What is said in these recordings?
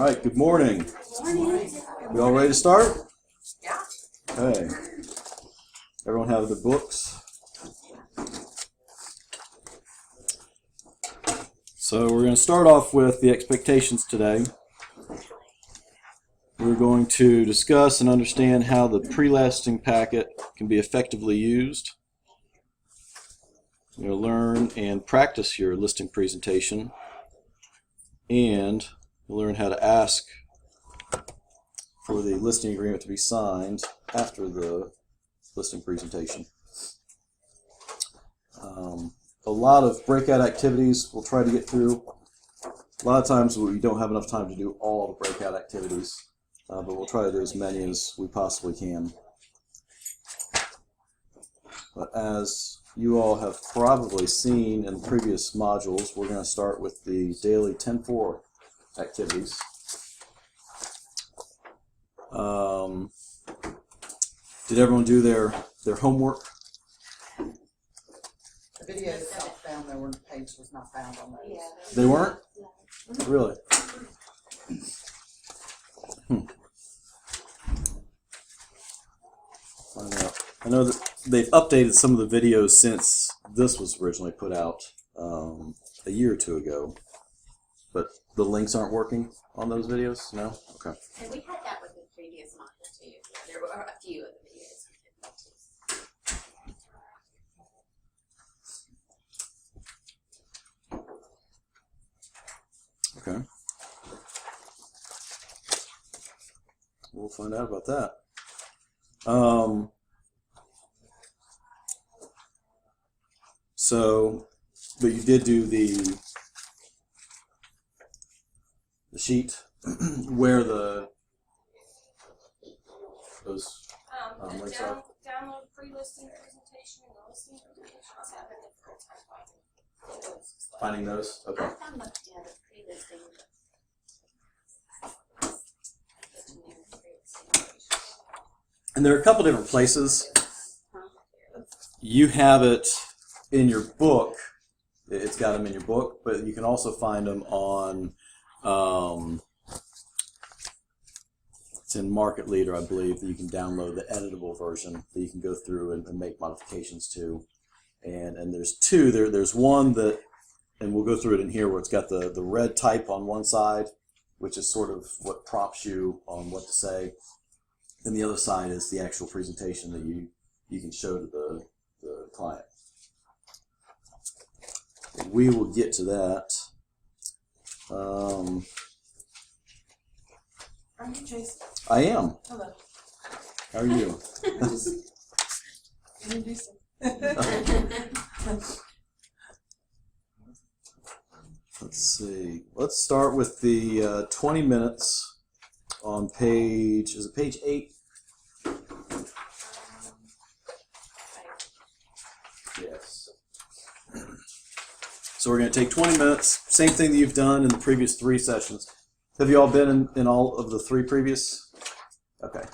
All right, good morning. Morning. We all ready to start? Yeah. Okay. Everyone have their books? So we're going to start off with the expectations today. We're going to discuss and understand how the pre-listing packet can be effectively used. You're going to learn and practice your listing presentation, and you'll learn how to ask for the listing agreement to be signed after the listing presentation. A lot of breakout activities we'll try to get through. A lot of times we don't have enough time to do all the breakout activities, but we'll try to do as many as we possibly can. But as you all have probably seen in the previous modules, we're going to start with the daily 10-4 activities. Did everyone do their homework? The videos I found there were the page was not found on those. Yeah. They weren't? Really? Find out. I know that they've updated some of the videos since this was originally put out a year or two ago, but the links aren't working on those videos? No? Okay. And we had that with the previous module too. There were a few of the videos we could go to. Okay. We'll find out about that. But you did do the sheet where those links are. Download pre-listing presentation and the listing presentation. I was having a difficult time finding those. Finding those? Okay. I found the pre-listing. And there are a couple different places. You have it in your book. It's got them in your book, but you can also find them on, it's in Market Leader, I believe, that you can download the editable version that you can go through and make modifications to. And there's two. There's one that, and we'll go through it in here, where it's got the red type on one side, which is sort of what prompts you on what to say. And the other side is the actual presentation that you can show to the client. We will get to that. Are you Jason? I am. Hello. How are you? Introducing. Let's see. Let's start with the 20 minutes on page, is it page 8? Yes. So we're going to take 20 minutes, same thing that you've done in the previous 3 sessions. Have you all been in all of the 3 previous? Okay.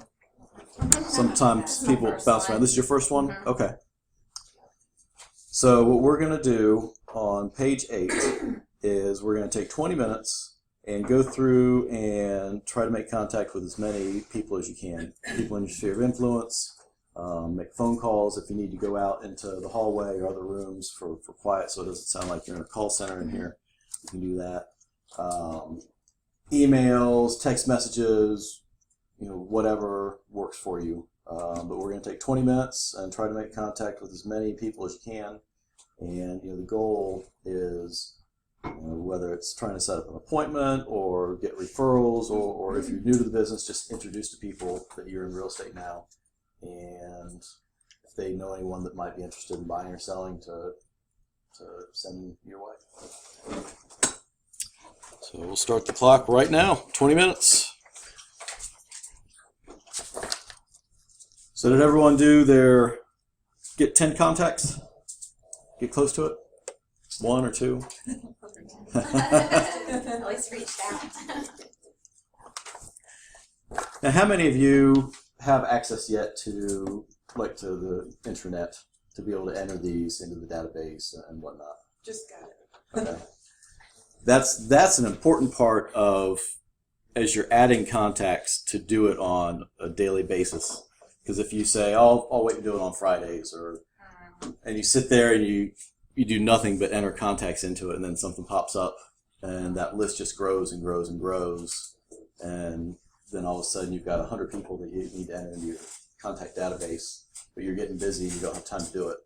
Sometimes people bounce around. This is your first one? Okay. So what we're going to do on page 8 is we're going to take 20 minutes and go through and try to make contact with as many people as you can. People in your sphere of influence. Make phone calls if you need to go out into the hallway or other rooms for quiet, so it doesn't sound like you're in a call center in here. You can do that. Emails, text messages, whatever works for you. But we're going to take 20 minutes and try to make contact with as many people as you can. And the goal is, whether it's trying to set up an appointment or get referrals, or if you're new to the business, just introduce to people that you're in real estate now. And if they know anyone that might be interested in buying or selling, to send your way. So we'll start the clock right now. 20 minutes. So did everyone do get 10 contacts? Get close to it? 1 or 2? At least reached out. Now, how many of you have access yet to the intranet to be able to enter these into the database and whatnot? Just got it. Okay. That's an important part of as you're adding contacts to do it on a daily basis. Because if you say, I'll wait to do it on Fridays, and you sit there and you do nothing but enter contacts into it, and then something pops up, and that list just grows and grows and grows, and then all of a sudden you've got 100 people that you need to enter into your contact database, but you're getting busy and you don't have time to do it.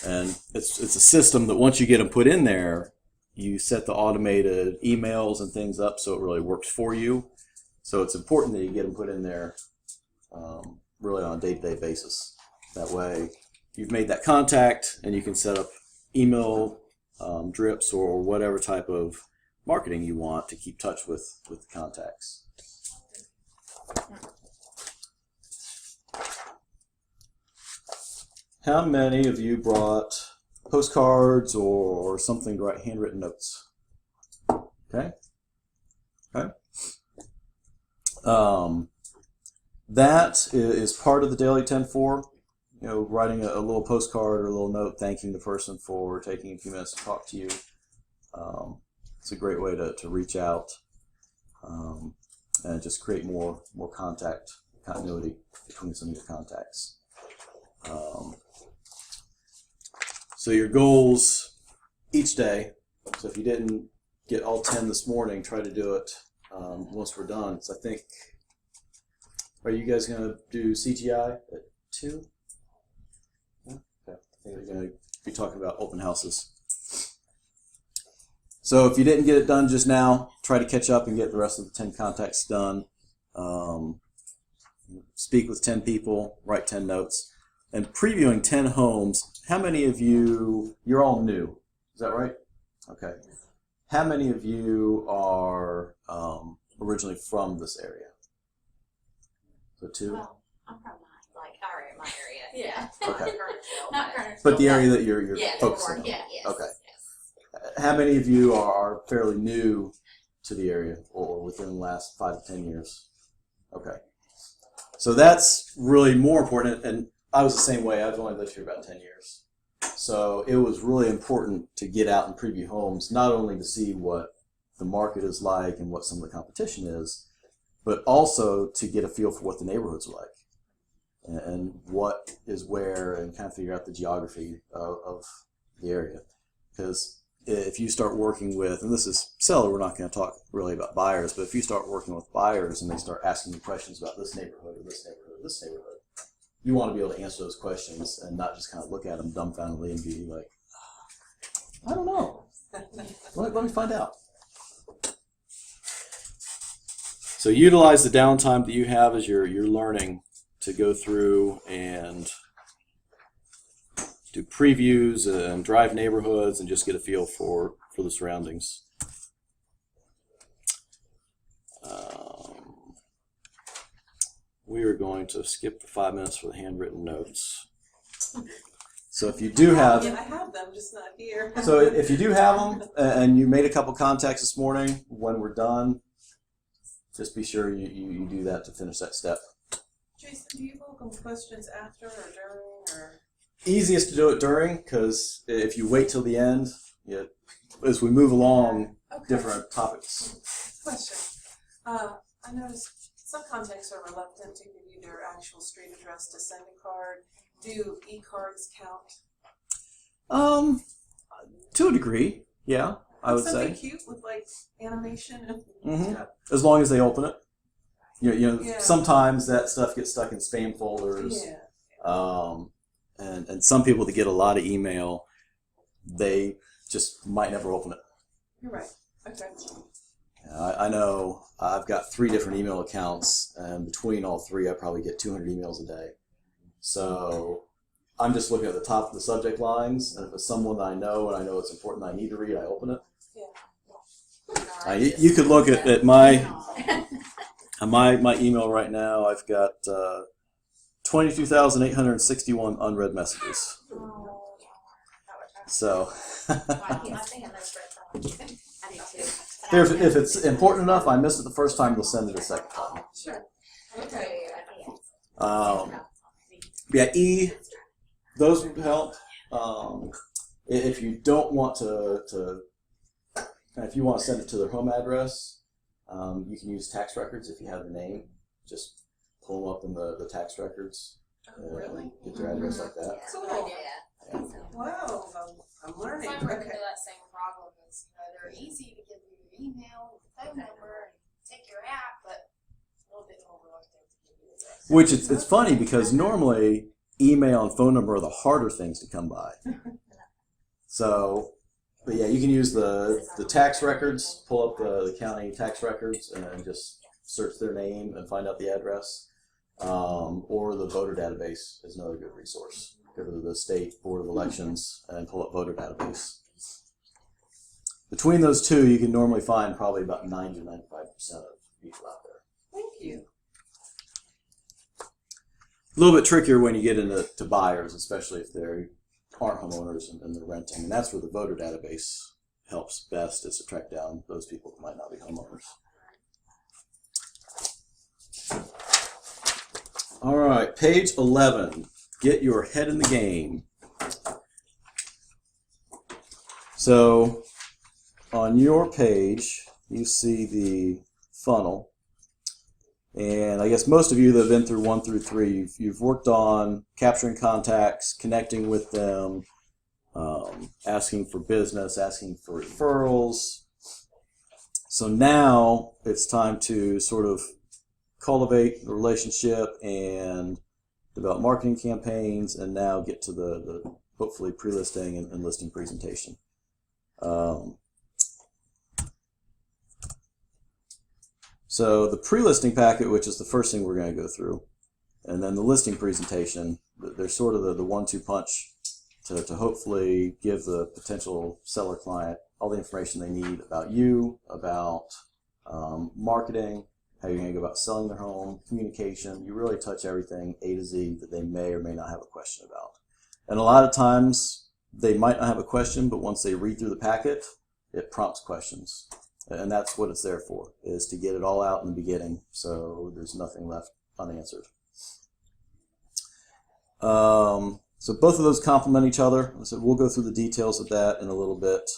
And it's a system that once you get them put in there, you set the automated emails and things up so it really works for you. So it's important that you get them put in there really on a day-to-day basis. That way you've made that contact and you can set up email drips or whatever type of marketing you want to keep touch with the contacts. How many of you brought postcards or something to write handwritten notes? Okay. Okay. That is part of the daily 10-4. You know, writing a little postcard or a little note thanking the person for taking a few minutes to talk to you. It's a great way to reach out and just create more continuity between some of your contacts. So your goals each day. So if you didn't get all 10 this morning, try to do it once we're done. So I think, are you guys going to do CGI at 2? Okay. I think we're going to be talking about open houses. So if you didn't get it done just now, try to catch up and get the rest of the 10 contacts done. Speak with 10 people, write 10 notes. And previewing 10 homes, how many of you, you're all new, is that right? Okay. How many of you are originally from this area? So 2? Well, I'm from my area. Yeah. Okay. Not Kernersville. But the area that you're yeah, focusing on? Yeah, yes. Okay. Yes. How many of you are fairly new to the area or within the last 5 to 10 years? Okay. So that's really more important, and I was the same way. I've only lived here about 10 years. So it was really important to get out and preview homes, not only to see what the market is like and what some of the competition is, but also to get a feel for what the neighborhoods are like and what is where, and kind of figure out the geography of the area. Because if you start working with, and this is seller, we're not going to talk really about buyers, but if you start working with buyers and they start asking you questions about this neighborhood or this neighborhood or this neighborhood, you want to be able to answer those questions and not just kind of look at them dumbfoundedly and be like, I don't know. Let me find out. So utilize the downtime that you have as you're learning to go through and do previews and drive neighborhoods and just get a feel for the surroundings. We are going to skip the 5 minutes for the handwritten notes. So if you do have, I have them, just not here. so if you do have them and you made a couple contacts this morning, when we're done, just be sure you do that to finish that step. Jason, do you welcome questions after or during or? Easiest to do it during, because if you wait till the end, as we move along, different topics. Question. I noticed some contacts are reluctant to give you their actual street address to send a card. Do e-cards count? To a degree, yeah, I would Something say. cute with like animation and stuff. As long as they open it. You know, Yeah. sometimes that stuff gets stuck in spam folders. Yeah. And some people that get a lot of email, they just might never open it. You're right. Okay. I know I've got 3 different email accounts, and between all 3, I probably get 200 emails a day. So I'm just looking at the top of the subject lines, and if it's someone that I know and I know it's important that I need to read, I open it. Yeah. You could look at my email right now. I've got 22,861 unread messages. So if it's important enough, I missed it the first time, they'll send it a second time. Sure. Okay. Yeah, those would help. If you don't want to if you want to send it to their home address, You can use tax records if you have the name. Just pull them up in the tax records. Really? Get their address like that. Yeah. Cool. Yeah. Wow, I'm learning. I run into Okay. that same problem is, they're easy to give you your email, your phone number, and take your app, but a little bit more reluctant to give you the address. Which it's funny because normally email and phone number are the harder things to come by. So, but yeah, you can use the tax records, pull up the county tax records and just search their name and find out the address. Or the voter database is another good resource. Go to the state board of elections and pull up voter database. Between those two, you can normally find probably about 90 to 95% of people out there. Thank you. A little bit trickier when you get into buyers, especially if they aren't homeowners and they're renting. And that's where the voter database helps best, is to track down those people who might not be homeowners. All right, page 11. Get your head in the game. So on your page, you see the funnel. And I guess most of you that have been through 1 through 3, you've worked on capturing contacts, connecting with them, asking for business, asking for referrals. So now it's time to sort of cultivate the relationship and develop marketing campaigns, and now get to the hopefully pre-listing and listing presentation. So the pre-listing packet, which is the first thing we're going to go through, and then the listing presentation, they're sort of the 1-2 punch to hopefully give the potential seller client all the information they need about you, about marketing, how you're going to go about selling their home, communication. You really touch everything A to Z that they may or may not have a question about. And a lot of times they might not have a question, but once they read through the packet, it prompts questions. And that's what it's there for, is to get it all out in the beginning so there's nothing left unanswered. So both of those complement each other. So we'll go through the details of that in a little bit.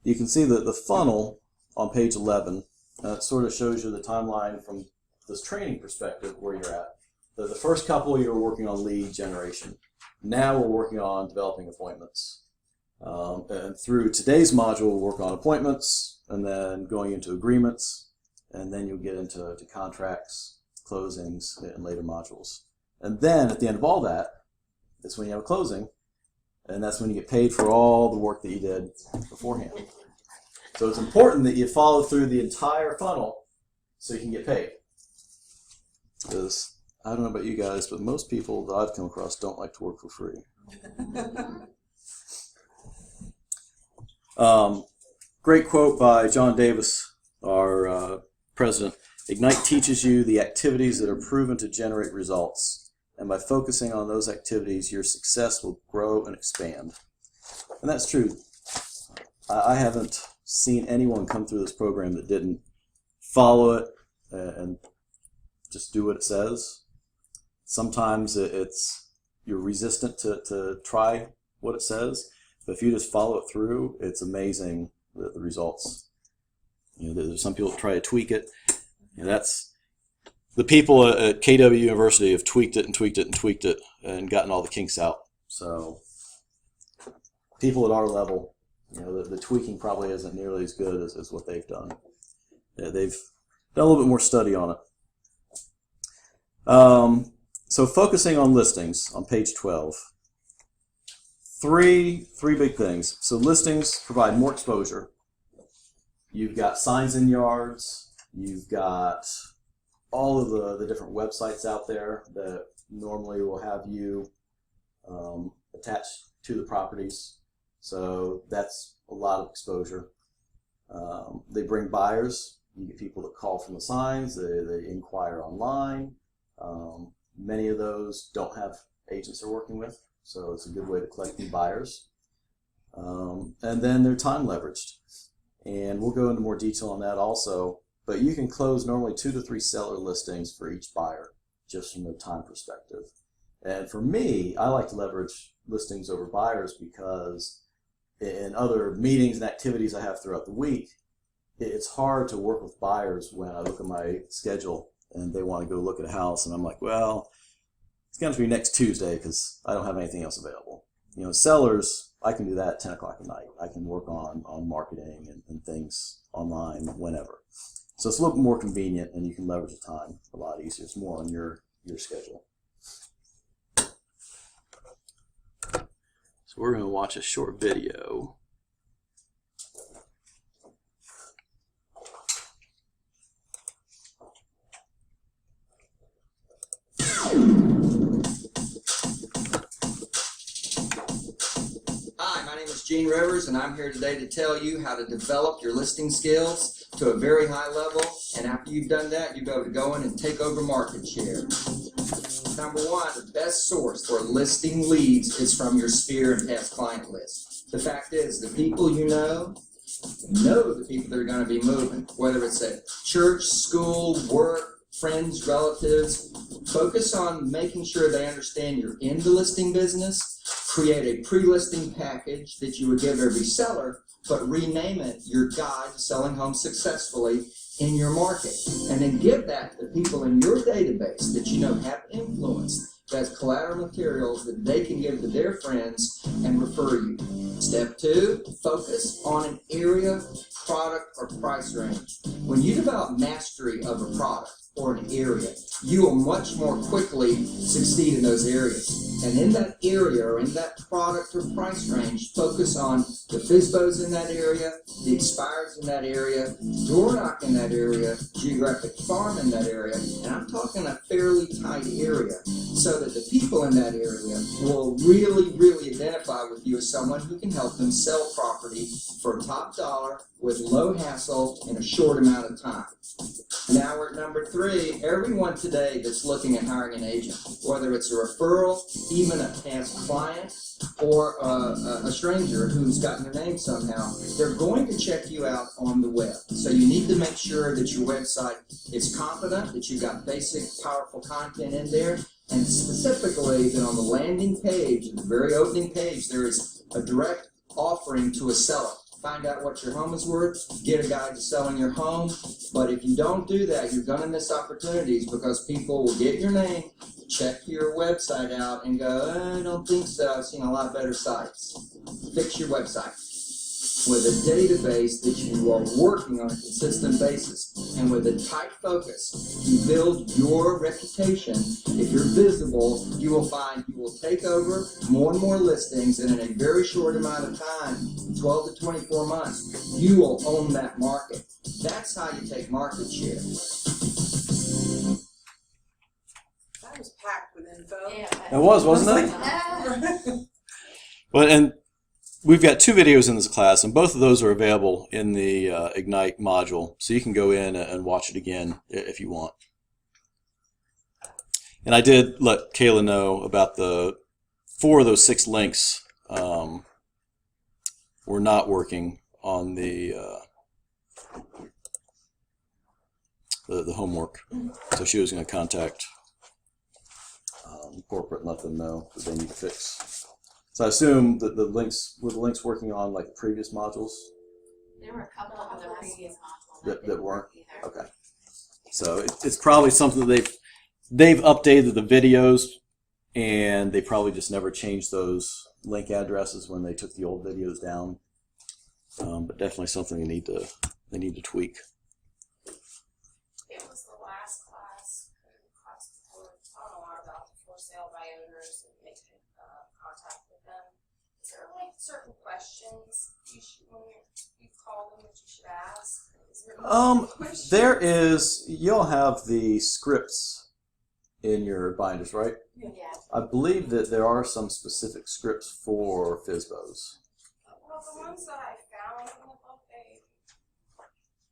You can see that the funnel on page 11 sort of shows you the timeline from this training perspective where you're at. The first couple, you were working on lead generation. Now we're working on developing appointments. And through today's module, we'll work on appointments, and then going into agreements, and then you'll get into contracts, closings, and later modules. And then at the end of all that, is when you have a closing, and that's when you get paid for all the work that you did beforehand. So it's important that you follow through the entire funnel so you can get paid. Because I don't know about you guys, but most people that I've come across don't like to work for free. Great quote by John Davis, our president. Ignite teaches you the activities that are proven to generate results. And by focusing on those activities, your success will grow and expand. And that's true. I haven't seen anyone come through this program that didn't follow it and just do what it says. Sometimes you're resistant to try what it says, but if you just follow it through, it's amazing the results. There's some people that try to tweak it. That's the people at KW University have tweaked it and tweaked it and tweaked it and gotten all the kinks out. So people at our level, the tweaking probably isn't nearly as good as what they've done. They've done a little bit more study on it. So focusing on listings on page 12. Three big things. So listings provide more exposure. You've got signs in yards. You've got all of the different websites out there that normally will have you attached to the properties. So that's a lot of exposure. They bring buyers. You get people that call from the signs. They inquire online. Many of those don't have agents they're working with, so it's a good way to collect new buyers. And then they're time leveraged. And we'll go into more detail on that also. But you can close normally 2 to 3 seller listings for each buyer, just from the time perspective. And for me, I like to leverage listings over buyers because in other meetings and activities I have throughout the week, it's hard to work with buyers when I look at my schedule and they want to go look at a house, and I'm like, well, it's going to be next Tuesday because I don't have anything else available. You know, sellers, I can do that at 10 o'clock at night. I can work on marketing and things online whenever. So it's a little bit more convenient, and you can leverage the time a lot easier. It's more on your schedule. So we're going to watch a short video. Hi, my name is Gene Rivers, and I'm here today to tell you how to develop your listing skills to a very high level. And after you've done that, you'll be able to go in and take over market share. Number one, the best source for listing leads is from your sphere and past client list. The fact is, the people you know the people that are going to be moving, whether it's at church, school, work, friends, relatives. Focus on making sure they understand you're in the listing business. Create a pre-listing package that you would give every seller, but rename it your guide to selling homes successfully in your market. And then give that to people in your database that you know have influence, as collateral materials that they can give to their friends and refer you. Step two, focus on an area, product, or price range. When you develop mastery of a product or an area, you will much more quickly succeed in those areas. And in that area or in that product or price range, focus on the FSBOs in that area, the expireds in that area, door knock in that area, geographic farm in that area, and I'm talking a fairly tight area, so that the people in that area will really, really identify with you as someone who can help them sell property for top dollar with low hassle in a short amount of time. Now we're at number three. Everyone today that's looking at hiring an agent, whether it's a referral, even a past client, or a stranger who's gotten your name somehow, they're going to check you out on the web. So you need to make sure that your website is competent, that you've got basic, powerful content in there, and specifically that on the landing page, the very opening page, there is a direct offering to a seller. Find out what your home is worth, get a guide to selling your home. But if you don't do that, you're going to miss opportunities, because people will get your name, check your website out, and go, I don't think so. I've seen a lot better sites. Fix your website with a database that you are working on a consistent basis, and with a tight focus. You build your reputation. If you're visible, you will find you will take over more and more listings, and in a very short amount of time, 12 to 24 months, you will own that market. That's how you take market share. That was packed with info. Yeah. It was, wasn't it? Ah. Well, and we've got two videos in this class, and both of those are available in the Ignite module, so you can go in and watch it again if you want. And I did let Kayla know about the 4 of those 6 links were not working on the homework, so she was going to contact corporate and let them know that they need to fix. So I assume that the links were working on like the previous modules There were a couple on the previous module that weren't. either. Okay, so it's probably something that they've updated the videos, and they probably just never changed those link addresses when they took the old videos down. But definitely something they need to tweak. It was the last class before taught a lot about the for sale by owners and making contact with them. Is there like certain questions you should, when you call them, that you should ask? Is there any questions? There is. You'll have the scripts in your binders, right? Yeah. I believe that there are some specific scripts for FSBOs. Well, the ones that I found in the book, they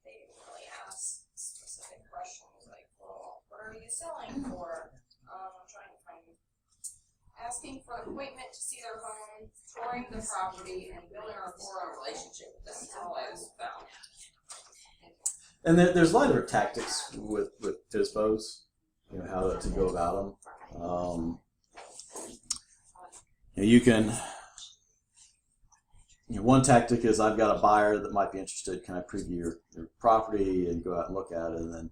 didn't really ask specific questions like, well, what are you selling for? I'm trying to find, asking for an appointment to see their home, touring the property, and building a rapport and relationship with them. That's all I found. And there's a lot of tactics with FSBOs, you know, how to go about them. You can one tactic is I've got a buyer that might be interested. Can I preview your property and go out and look at it, and then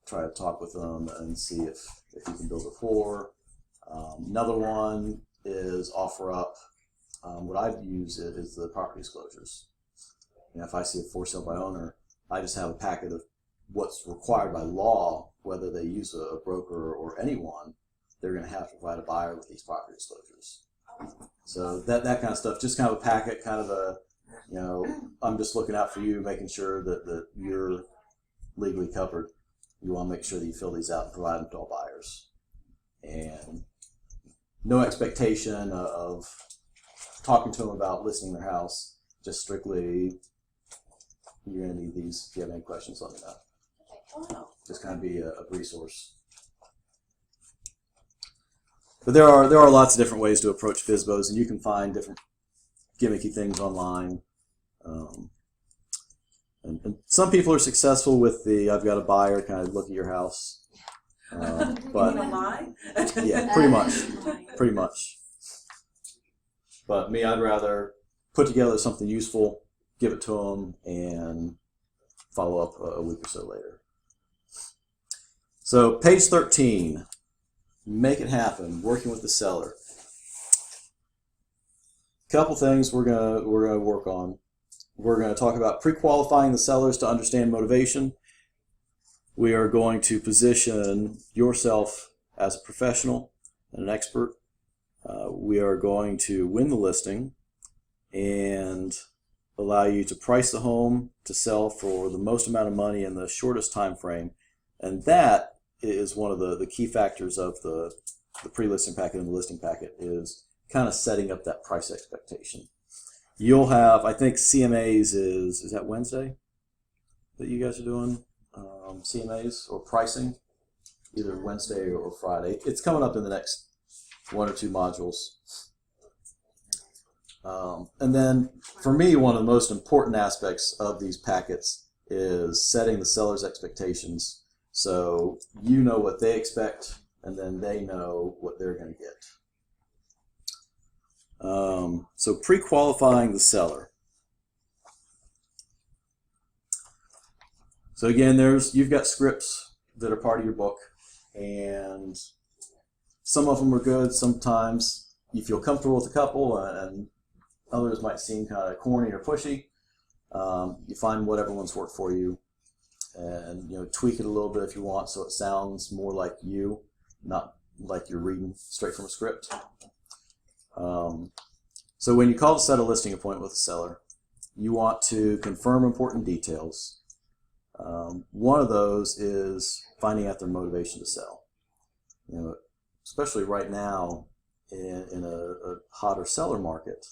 try to talk with them and see if you can build rapport. Another one is offer up. What I've used is the property disclosures. If I see a for sale by owner, I just have a packet of what's required by law, whether they use a broker or anyone. They're going to have to provide a buyer with these property disclosures. So that kind of stuff, just kind of a packet, kind of a, I'm just looking out for you, making sure that you're legally covered. You want to make sure that you fill these out and provide them to all buyers. And no expectation of talking to them about listing their house, just strictly, you're going to need these. If you have any questions, let me know. Wow. Just kind of be a resource. But there are lots of different ways to approach FSBOs, and you can find different gimmicky things online. And some people are successful with the I've got a buyer kind of look at your house. But yeah, pretty much. But me, I'd rather put together something useful, give it to them, and follow up a week or so later. So page 13, make it happen, working with the seller. Couple things we're gonna work on. We're going to talk about pre-qualifying the sellers to understand motivation. We are going to position yourself as a professional and an expert. We are going to win the listing and allow you to price the home to sell for the most amount of money in the shortest time frame. And that is one of the key factors of the pre-listing packet and the listing packet, is kind of setting up that price expectation. You'll have, I think CMAs is that Wednesday that you guys are doing? CMAs or pricing, either Wednesday or Friday. It's coming up in the next 1 or 2 modules. And then for me, one of the most important aspects of these packets is setting the seller's expectations, so you know what they expect and then they know what they're going to get. So pre-qualifying the seller. So again, you've got scripts that are part of your book, and some of them are good. Sometimes you feel comfortable with a couple, and others might seem kind of corny or pushy. You find whatever one's worked for you, and tweak it a little bit if you want, so it sounds more like you, not like you're reading straight from a script. So when you call to set a listing appointment with the seller, you want to confirm important details. One of those is finding out their motivation to sell. Especially right now in a hotter seller market,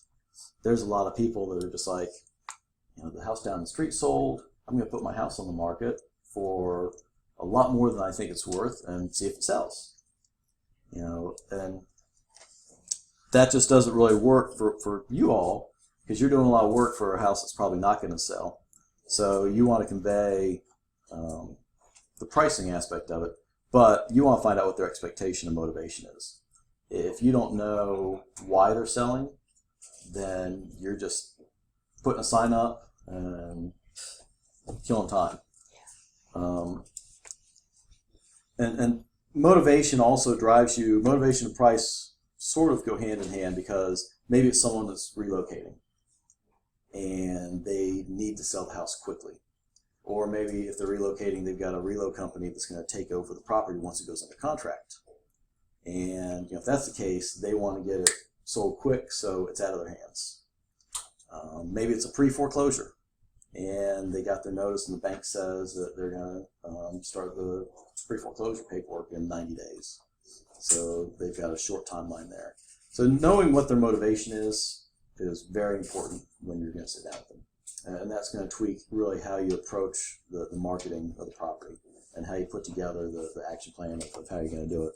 there's a lot of people that are just like, the house down the street sold. I'm going to put my house on the market for a lot more than I think it's worth and see if it sells. And that just doesn't really work for you all, because you're doing a lot of work for a house that's probably not going to sell. So you want to convey the pricing aspect of it, but you want to find out what their expectation and motivation is. If you don't know why they're selling, then you're just putting a sign up and killing time. And motivation also drives you. Motivation and price sort of go hand in hand, because maybe it's someone that's relocating and they need to sell the house quickly. Or maybe if they're relocating, they've got a reload company that's going to take over the property once it goes under contract. And if that's the case, they want to get it sold quick so it's out of their hands. Maybe it's a pre-foreclosure and they got their notice and the bank says that they're going to start the pre-foreclosure paperwork in 90 days. So they've got a short timeline there. So knowing what their motivation is very important when you're going to sit down with them. And that's going to tweak really how you approach the marketing of the property and how you put together the action plan of how you're going to do it.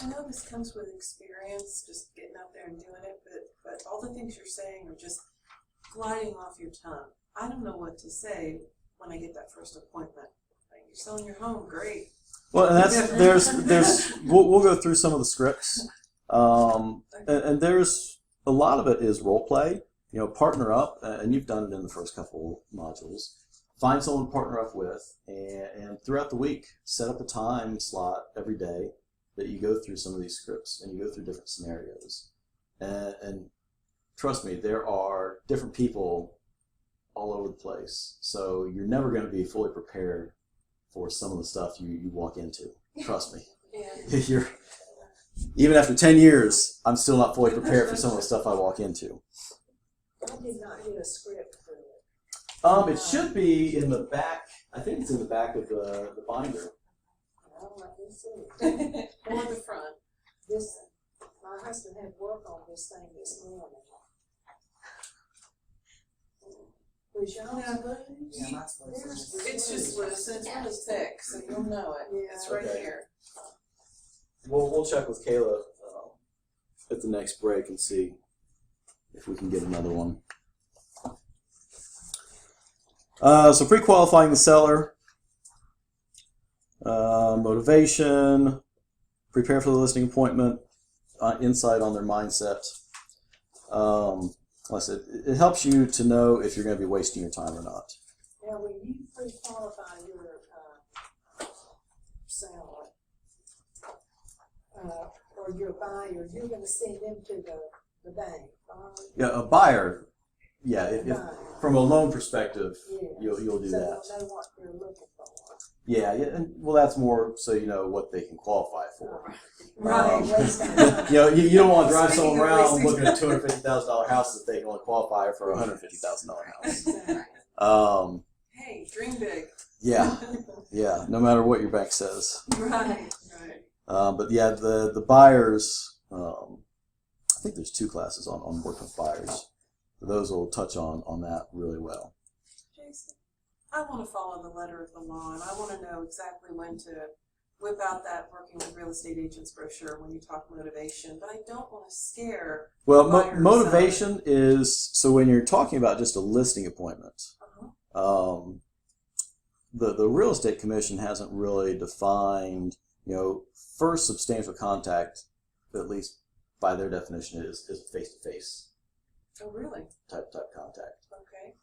I know this comes with experience, just getting out there and doing it, but all the things you're saying are just gliding off your tongue. I don't know what to say when I get that first appointment. Like, you're selling your home, great. Well, and there's we'll go through some of the scripts, and there's a lot of it is role play. You know, partner up, and you've done it in the first couple modules. Find someone to partner up with, and throughout the week, set up a time slot every day that you go through some of these scripts and you go through different scenarios. And trust me, there are different people all over the place. So you're never going to be fully prepared for some of the stuff you walk into. Trust me. Yeah. Even after 10 years, I'm still not fully prepared for some of the stuff I walk into. I did not get a script for it. It should be in the back. I think it's in the back of the binder. Well, let me see. Or the front. This, my husband had work on this thing this morning. Was y'all blue? Yeah, mine's loose. It's just loose, and it's really thick, so you'll know it. Yeah. It's right Okay. here. We'll check with Kayla at the next break and see if we can get another one. So pre-qualifying the seller, motivation, prepare for the listing appointment, insight on their mindset. Like I said, it helps you to know if you're going to be wasting your time or not. Now, when you pre-qualify your, seller, or your buyer, you're gonna send them to the bank, right? Yeah, a buyer. Yeah, if Buyer. from a loan perspective, Yeah. you'll do So that. they'll know what they're looking for. Yeah, and well, that's more so you know what they can qualify for. Right, Um, waste of time. You know, you don't want to drive Speaking someone of around wasting looking at $250,000 houses that they can only qualify for a $150,000 house. Exactly. Hey, dream big. Yeah, yeah. No matter what your bank says. Right. Right. But yeah, the buyers. I think there's two classes on working with buyers. Those will touch on that really well. Jason, I want to follow the letter of the law, and I want to know exactly when to whip out that working with real estate agents brochure when you talk motivation, but I don't want to scare. Well, Buyer or motivation is so when you're talking about just a listing appointment. Uh-huh. The real estate commission hasn't really defined, you know, first substantial contact, at least by their definition, is face-to-face Oh, really? type contact. Okay.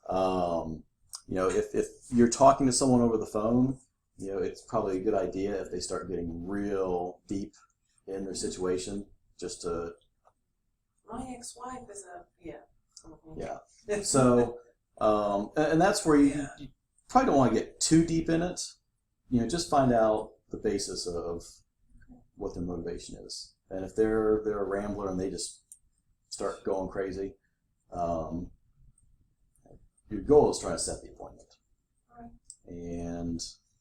You know, if you're talking to someone over the phone, you know, it's probably a good idea if they start getting real deep in their situation, just to, My ex-wife is a, yeah. yeah. So, and that's where you probably don't want to get too deep in it. You know, just find out the basis of what their motivation is. And if they're a rambler and they just start going crazy, your goal is trying to set the appointment. Right. And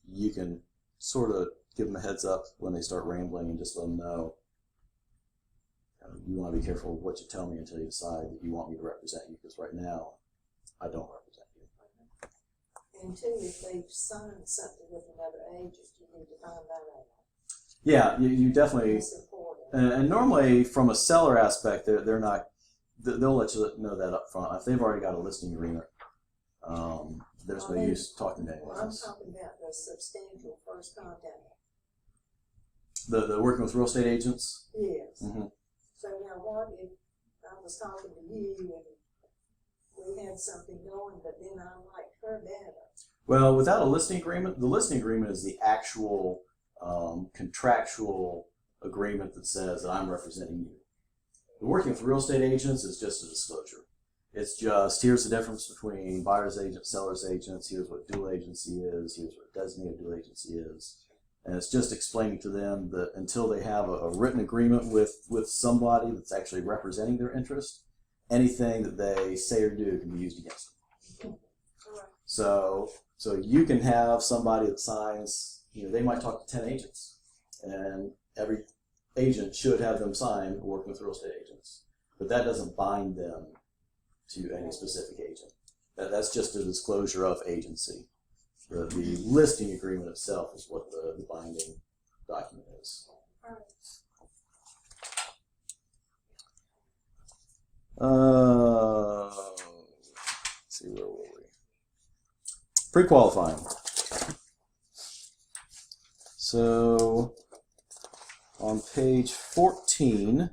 you can sort of give them a heads up when they start rambling and just let them know, you want to be careful what you tell me until you decide that you want me to represent you, because right now I don't represent you. And two, if they've signed something with another agent, you need to find that out. Yeah, you definitely, It's important. and normally from a seller aspect, they're not, they'll let you know that up front. If they've already got a listing agreement, there's no use talking to anyone Well, I'm else. talking about the substantial first contact. The working with real estate agents. Yes. Mhm. So now what if I was talking to you and we had something going, but then I liked her better? Well, without a listing agreement, the listing agreement is the actual contractual agreement that says that I'm representing you. The working with real estate agents is just a disclosure. It's just, here's the difference between buyer's agent, seller's agents, here's what dual agency is, here's what designated dual agency is. And it's just explaining to them that until they have a written agreement with somebody that's actually representing their interest, anything that they say or do can be used against them. Correct. So you can have somebody that signs, you know, they might talk to 10 agents, and every agent should have them sign working with real estate agents. But that doesn't bind them to any specific agent. That's just a disclosure of agency. The listing agreement itself is what the binding document is. Let's see, where were we? Pre-qualifying. So on page 14,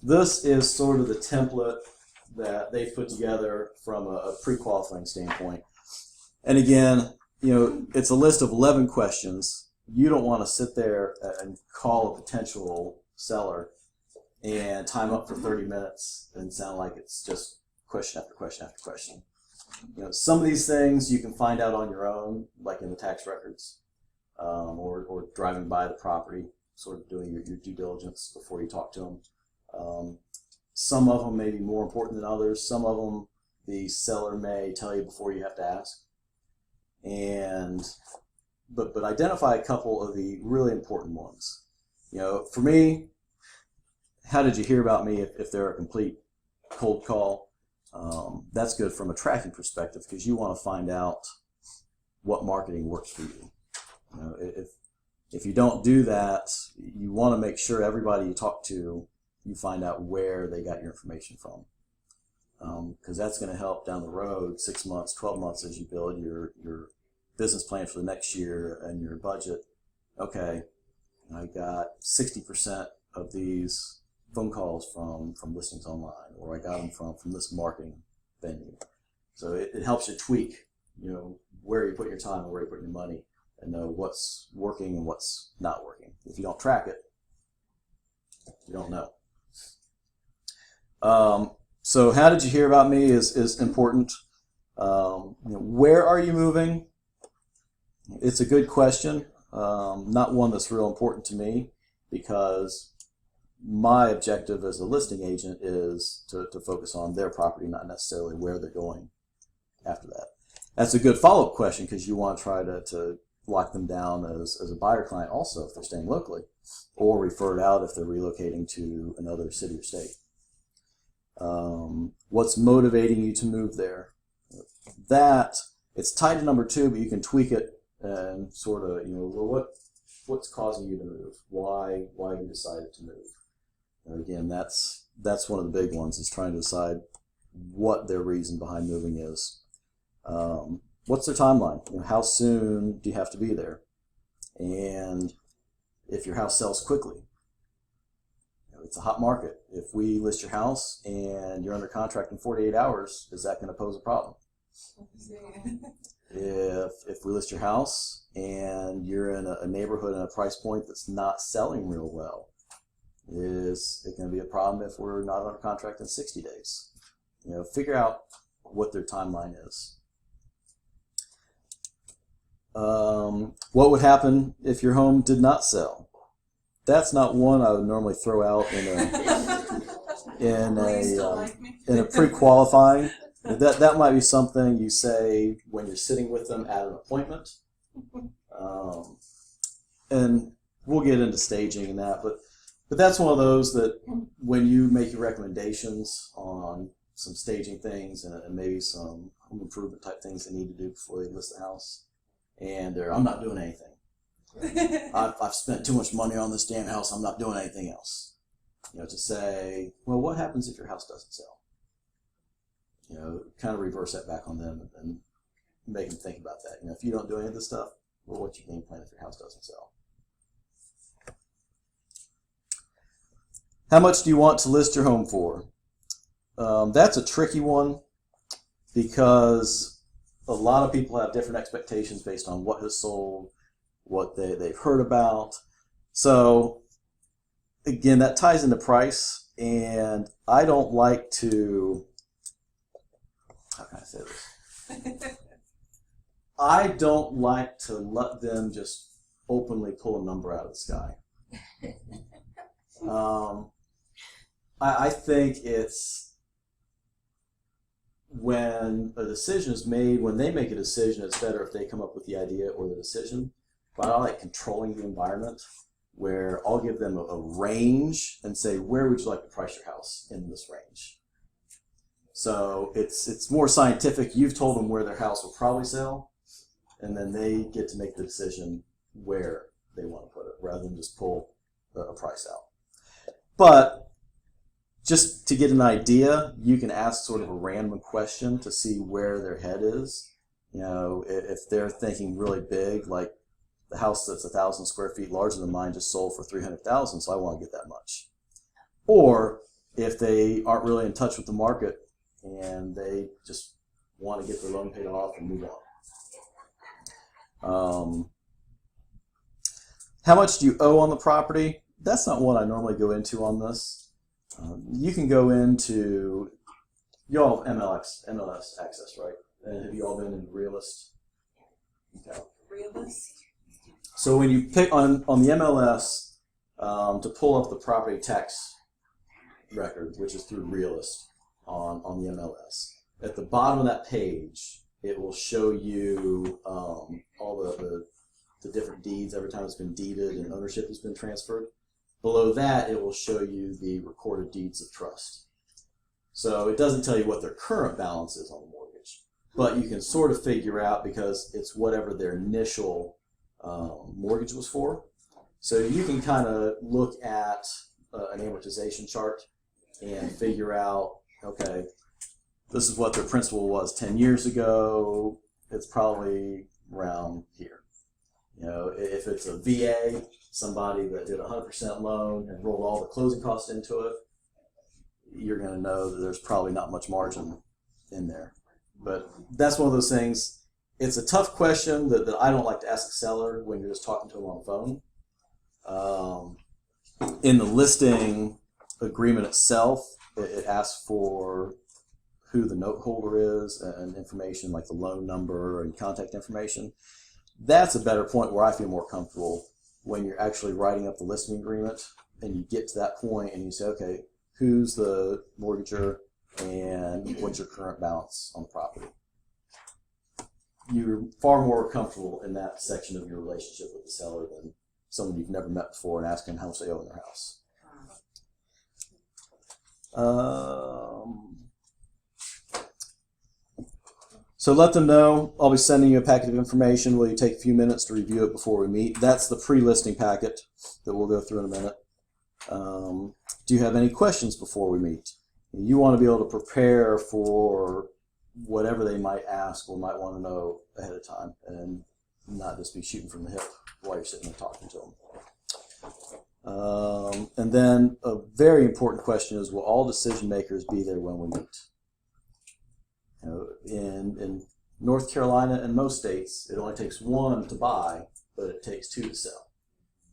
this is sort of the template that they've put together from a pre-qualifying standpoint. And again, it's a list of 11 questions. You don't want to sit there and call a potential seller and time up for 30 minutes and sound like it's just question after question after question. Some of these things you can find out on your own, like in the tax records, or driving by the property, sort of doing your due diligence before you talk to them. Some of them may be more important than others. Some of them the seller may tell you before you have to ask. But identify a couple of the really important ones. For me, how did you hear about me if they're a complete cold call? That's good from a tracking perspective because you want to find out what marketing works for you. If you don't do that, you want to make sure everybody you talk to, you find out where they got your information from. Because that's going to help down the road, 6 months, 12 months as you build your business plan for the next year and your budget. Okay, I got 60% of these phone calls from listings online, or I got them from this marketing venue. So it helps you tweak, where you put your time and where you put your money, and know what's working and what's not working. If you don't track it, you don't know. So how did you hear about me is important. Where are you moving? It's a good question. Not one that's real important to me because my objective as a listing agent is to focus on their property, not necessarily where they're going after that. That's a good follow-up question because you want to try to lock them down as a buyer client also if they're staying locally, or refer it out if they're relocating to another city or state. What's motivating you to move there? That it's tied to number 2, but you can tweak it and sort of, what's causing you to move? Why you decided to move? And again, that's one of the big ones, is trying to decide what their reason behind moving is. What's their timeline? How soon do you have to be there? And if your house sells quickly, it's a hot market. If we list your house and you're under contract in 48 hours, is that going to pose a problem? If we list your house and you're in a neighborhood and a price point that's not selling real well, is it going to be a problem if we're not under contract in 60 days? Figure out what their timeline is. What would happen if your home did not sell? That's not one I would normally throw out in a pre-qualifying. That might be something you say when you're sitting with them at an appointment. And we'll get into staging and that, but that's one of those that when you make your recommendations on some staging things and maybe some home improvement type things they need to do before they list the house, and I'm not doing anything. I've spent too much money on this damn house, I'm not doing anything else. To say, well, what happens if your house doesn't sell? Kind of reverse that back on them and make them think about that. If you don't do any of this stuff, well, what's your game plan if your house doesn't sell? How much do you want to list your home for? That's a tricky one because a lot of people have different expectations based on what has sold, what they've heard about. So again, that ties into price, and I don't like to, how can I say this? I don't like to let them just openly pull a number out of the sky. I think it's when a decision is made, when they make a decision, it's better if they come up with the idea or the decision. But I like controlling the environment, where I'll give them a range and say, where would you like to price your house in this range? So it's more scientific. You've told them where their house will probably sell, and then they get to make the decision where they want to put it, rather than just pull a price out. But just to get an idea, you can ask sort of a random question to see where their head is. If they're thinking really big, like the house that's 1,000 square feet larger than mine just sold for $300,000, so I want to get that much. Or if they aren't really in touch with the market and they just want to get their loan paid off and move on. How much do you owe on the property? That's not what I normally go into on this. You can go into, you all have MLS access, right? And have you all been in Realist? Okay. Realist? So when you pick on the MLS to pull up the property tax record, which is through Realist on the MLS, at the bottom of that page, it will show you all the different deeds every time it's been deeded and ownership has been transferred. Below that, it will show you the recorded deeds of trust. So it doesn't tell you what their current balance is on the mortgage, but you can sort of figure out because it's whatever their initial mortgage was for. So you can kind of look at an amortization chart and figure out, okay, this is what their principal was 10 years ago. It's probably around here. You know, if it's a VA, somebody that did a 100% loan and rolled all the closing costs into it, you're going to know that there's probably not much margin in there. But that's one of those things. It's a tough question that I don't like to ask a seller when you're just talking to them on the phone. In the listing agreement itself, it asks for who the note holder is and information like the loan number and contact information. That's a better point where I feel more comfortable when you're actually writing up the listing agreement and you get to that point and you say, okay, who's the mortgager and what's your current balance on the property? You're far more comfortable in that section of your relationship with the seller than someone you've never met before and asking how much they owe in their house. So let them know I'll be sending you a packet of information. Will you take a few minutes to review it before we meet? That's the pre-listing packet that we'll go through in a minute. Do you have any questions before we meet? You want to be able to prepare for whatever they might ask or might want to know ahead of time and not just be shooting from the hip while you're sitting there talking to them. And then a very important question is, will all decision makers be there when we meet? You know, in North Carolina and most states, it only takes one to buy, but it takes two to sell.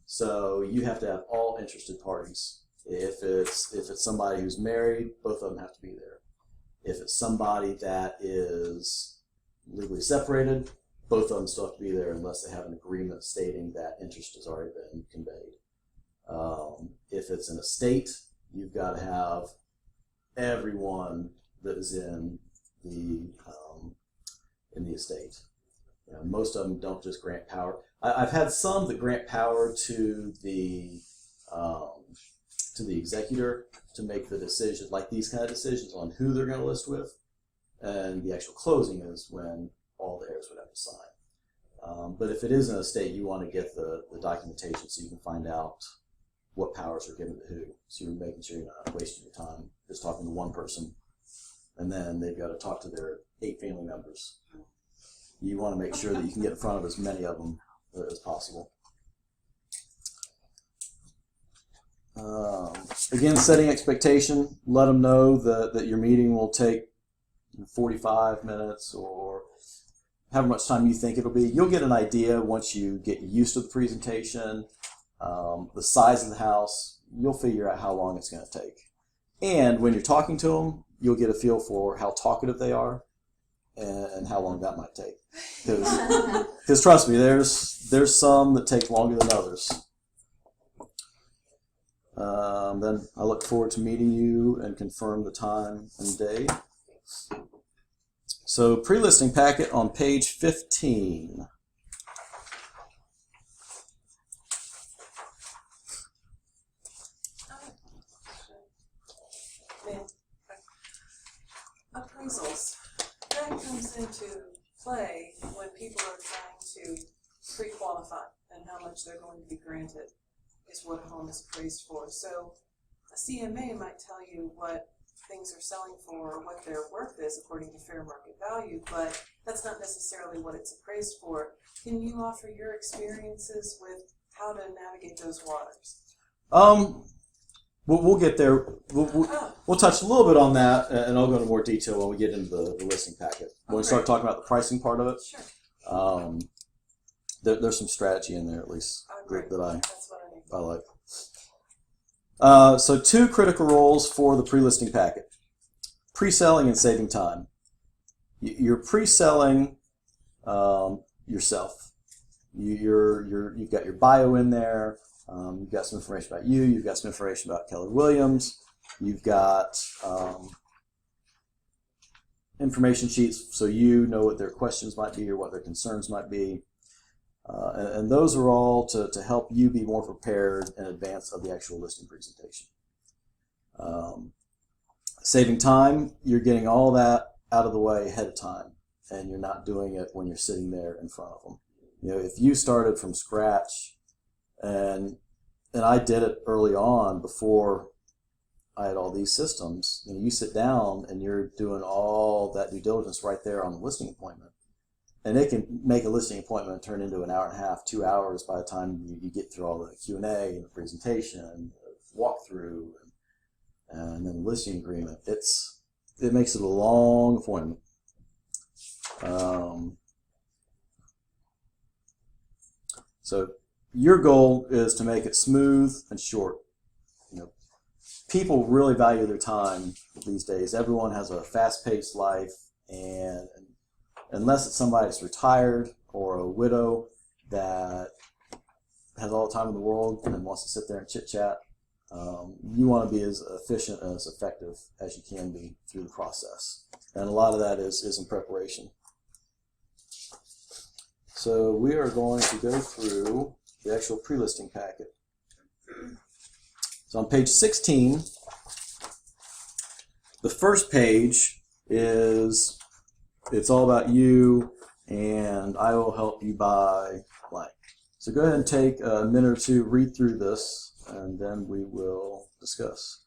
So you have to have all interested parties. If it's somebody who's married, both of them have to be there. If it's somebody that is legally separated, both of them still have to be there unless they have an agreement stating that interest has already been conveyed. If it's an estate, you've got to have everyone that is in the estate. You know, most of them don't just grant power. I've had some that grant power to the executor to make the decision, like these kind of decisions on who they're going to list with, and the actual closing is when all the heirs would have to sign. But if it is an estate, you want to get the documentation so you can find out what powers are given to who. So you're making sure you're not wasting your time just talking to one person, and then they've got to talk to their 8 family members. You want to make sure that you can get in front of as many of them as possible. Again, setting expectation, let them know that your meeting will take 45 minutes or however much time you think it'll be. You'll get an idea once you get used to the presentation, the size of the house. You'll figure out how long it's going to take. And when you're talking to them, you'll get a feel for how talkative they are and how long that might take. Because trust me, there's some that take longer than others. Then I look forward to meeting you and confirm the time and day. So pre-listing packet on page 15. Appraisals. That comes into play when people are trying to pre-qualify and how much they're going to be granted is what a home is appraised for. So a CMA might tell you what things are selling for or what their worth is according to fair market value, but that's not necessarily what it's appraised for. Can you offer your experiences with how to navigate those waters? we'll get there. We'll touch a little bit on that, and I'll go into more detail when we get into the listing packet. When we start talking about the pricing part of it, Sure. there's some strategy in there at least Great. that That's what I need. I like. So 2 critical roles for the pre-listing packet: pre-selling and saving time. You're pre-selling yourself. You've got your bio in there. You've got some information about you. You've got some information about Keller Williams. You've got information sheets so you know what their questions might be or what their concerns might be. And those are all to help you be more prepared in advance of the actual listing presentation. Saving time, you're getting all that out of the way ahead of time, and you're not doing it when you're sitting there in front of them. If you started from scratch, and I did it early on before I had all these systems, you sit down and you're doing all that due diligence right there on the listing appointment. And it can make a listing appointment turn into an hour and a half, 2 hours by the time you get through all the Q&A and the presentation, walkthrough, and then the listing agreement. It makes it a long appointment. So your goal is to make it smooth and short. People really value their time these days. Everyone has a fast-paced life, and unless it's somebody that's retired or a widow that has all the time in the world and wants to sit there and chit-chat, you want to be as efficient and as effective as you can be through the process. And a lot of that is in preparation. So we are going to go through the actual pre-listing packet. So on page 16, the first page it's all about you, and I will help you buy blank. So go ahead and take a minute or two, read through this, and then we will discuss.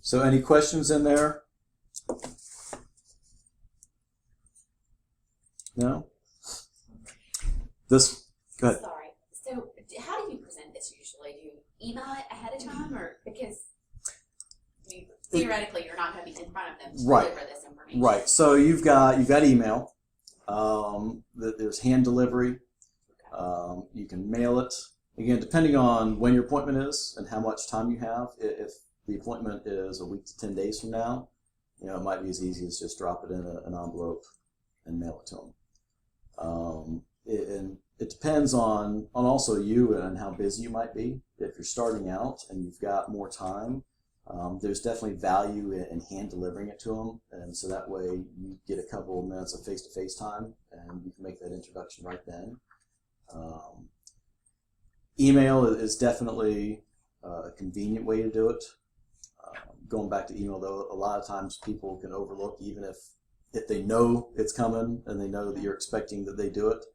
So any questions in there? No? Go ahead. Sorry. So how do you present this usually? Do you email it ahead of time, or because theoretically you're not going to be in front of them to deliver this information? Right. So you've got email. There's hand delivery. You can mail it. Again, depending on when your appointment is and how much time you have. If the appointment is a week to 10 days from now, it might be as easy as just drop it in an envelope and mail it to them. And it depends on also you and how busy you might be. If you're starting out and you've got more time, there's definitely value in hand delivering it to them, and so that way you get a couple of minutes of face-to-face time and you can make that introduction right then. Email is definitely a convenient way to do it. Going back to email though, a lot of times people can overlook, even if they know it's coming and they know that you're expecting that they do it,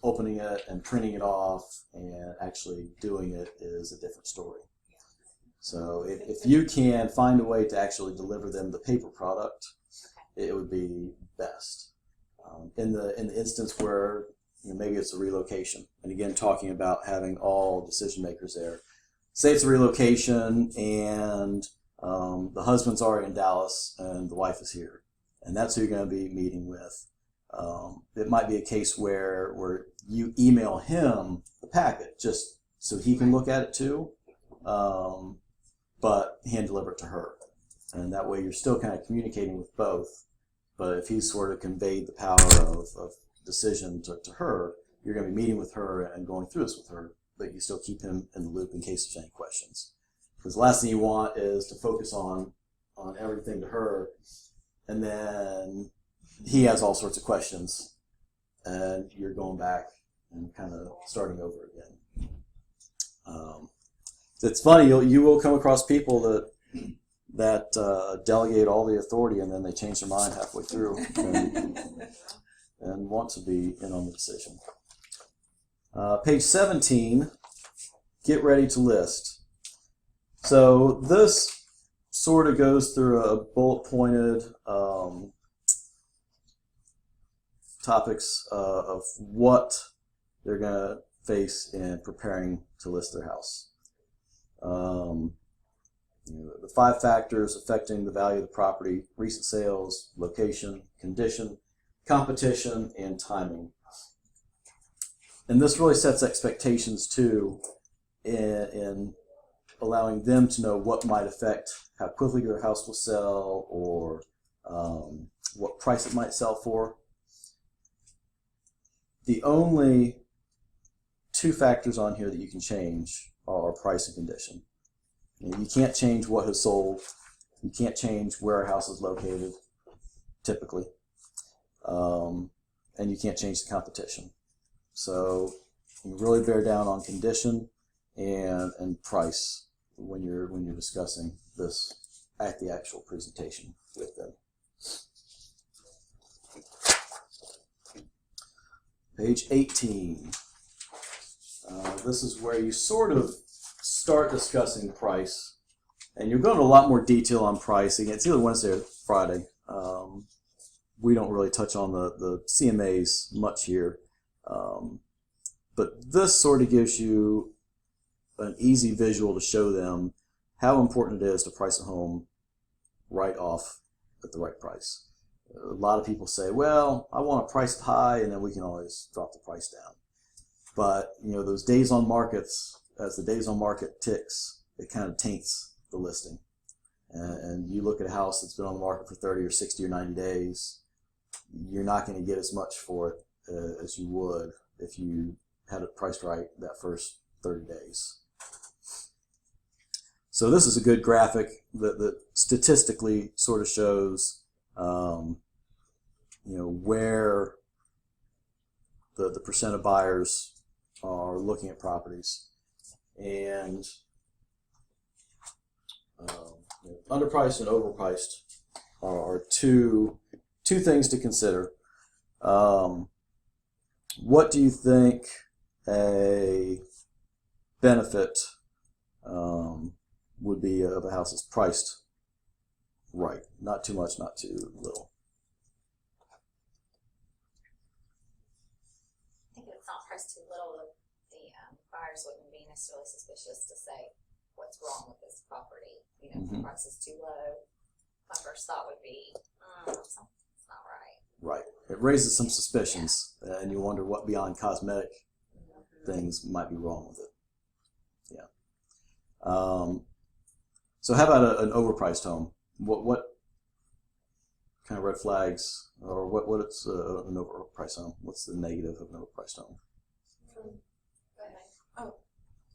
opening it and printing it off and actually doing it is a different story. So if you can find a way to actually deliver them the paper product, it would be best. In the instance where maybe it's a relocation, and again talking about having all decision makers there. Say it's a relocation and the husband's already in Dallas and the wife is here, and that's who you're going to be meeting with. It might be a case where you email him the packet just so he can look at it too, but hand deliver it to her, and that way you're still kind of communicating with both. But if he's sort of conveyed the power of decision to her, you're going to be meeting with her and going through this with her, but you still keep him in the loop in case there's any questions. Because the last thing you want is to focus on everything to her, and then he has all sorts of questions, and you're going back and kind of starting over again. It's funny, you will come across people that delegate all the authority, and then they change their mind halfway through and want to be in on the decision. Page 17, get ready to list. So this sort of goes through a bullet pointed topics of what they're going to face in preparing to list their house. The 5 factors affecting the value of the property: recent sales, location, condition, competition, and timing. And this really sets expectations too in allowing them to know what might affect how quickly their house will sell, or what price it might sell for. The only 2 factors on here that you can change are price and condition. You can't change what has sold. You can't change where a house is located, typically. And you can't change the competition. So you really bear down on condition and price when you're discussing this at the actual presentation with them. Page 18. This is where you sort of start discussing price, and you'll go into a lot more detail on price. Again, it's either Wednesday or Friday. We don't really touch on the CMAs much here, but this sort of gives you an easy visual to show them how important it is to price a home right off at the right price. A lot of people say, well, I want to price it high and then we can always drop the price down. But those days on markets, as the days on market ticks, it kind of taints the listing. And you look at a house that's been on the market for 30 or 60 or 90 days, you're not going to get as much for it as you would if you had it priced right that first 30 days. So this is a good graphic that statistically sort of shows where the percent of buyers are looking at properties. And underpriced and overpriced are two things to consider. What do you think a benefit would be of a house that's priced right? Not too much, not too little. I think if it's not priced too little, the buyers wouldn't be necessarily suspicious to say what's wrong with this property. If the price is too low, my first thought would be, something's not right. Right. It raises some suspicions, and you wonder what beyond cosmetic things might be wrong with it. Yeah. So how about an overpriced home? What kind of red flags, or what's an overpriced home? What's the negative of an overpriced home?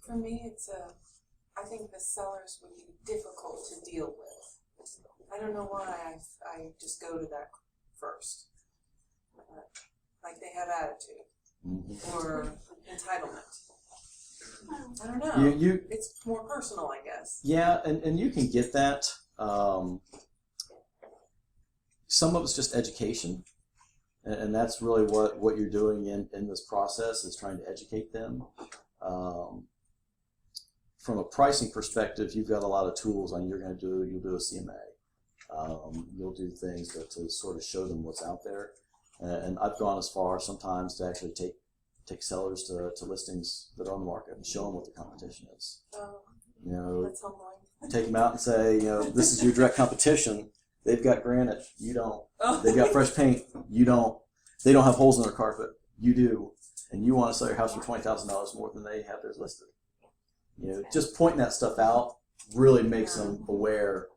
For me, it's I think the sellers would be difficult to deal with. I don't know why I just go to that first. Like they have attitude or entitlement. I don't know. It's more personal, I guess. Yeah, and you can get that. Some of it's just education, and that's really what you're doing in this process, is trying to educate them. From a pricing perspective, you've got a lot of tools on. You'll do a CMA. You'll do things to sort of show them what's out there. And I've gone as far sometimes to actually take sellers to listings that are on the market and show them what the competition is. That's humbling. Take them out and say, this is your direct competition. They've got granite, you don't. Oh. They've got fresh paint, you don't. They don't have holes in their carpet, you do. And you want to sell your house for $20,000 more than they have theirs listed. Just pointing that stuff out really makes them aware.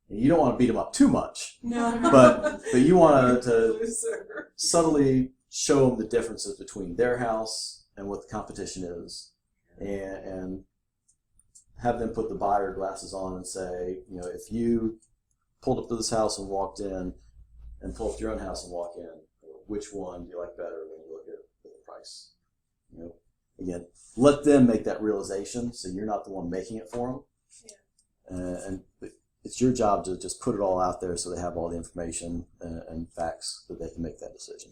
You don't want to beat them up too much, No. but you want to subtly show them the differences between their house and what the competition is, and have them put the buyer glasses on and say, if you pulled up to this house and walked in, and pull up to your own house and walk in, which one do you like better when you look at the price? Again, let them make that realization, so you're not the one making it for them. Yeah. And it's your job to just put it all out there so they have all the information and facts that they can make that decision.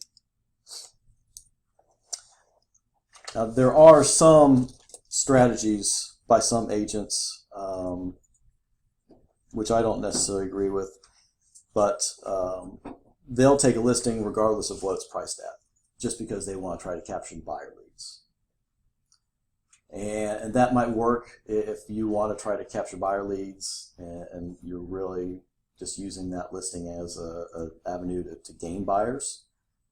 Now, there are some strategies by some agents, which I don't necessarily agree with, but they'll take a listing regardless of what it's priced at. just because they want to try to capture the buyer leads. And that might work if you want to try to capture buyer leads and you're really just using that listing as a avenue to gain buyers.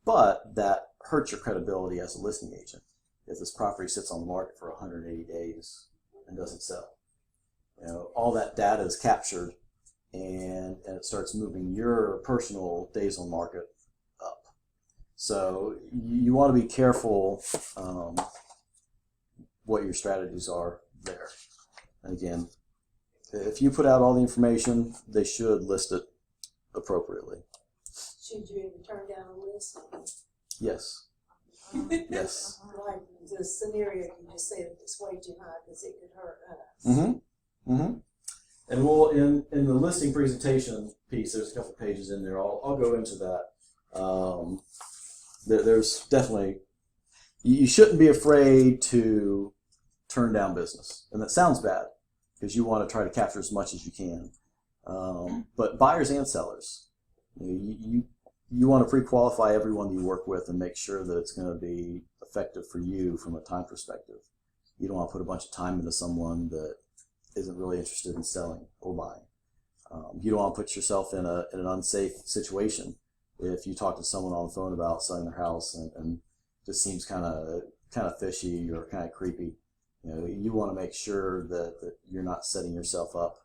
But that hurts your credibility as a listing agent if this property sits on the market for 180 days and doesn't sell. All that data is captured and it starts moving your personal days on market up. So you want to be careful what your strategies are there. And again, if you put out all the information, they should list it appropriately. Should you ever turn down a list? Yes. Yes. Like the scenario you just said, it's way too high because it could hurt us. Mm-hmm. Mm-hmm. And we'll in the listing presentation piece, there's a couple pages in there. I'll go into that. There's definitely, you shouldn't be afraid to turn down business, and that sounds bad because you want to try to capture as much as you can. But buyers and sellers, you want to pre-qualify everyone you work with and make sure that it's going to be effective for you from a time perspective. You don't want to put a bunch of time into someone that isn't really interested in selling or buying. You don't want to put yourself in an unsafe situation if you talk to someone on the phone about selling their house and just seems kind of fishy or kind of creepy. You want to make sure that you're not setting yourself up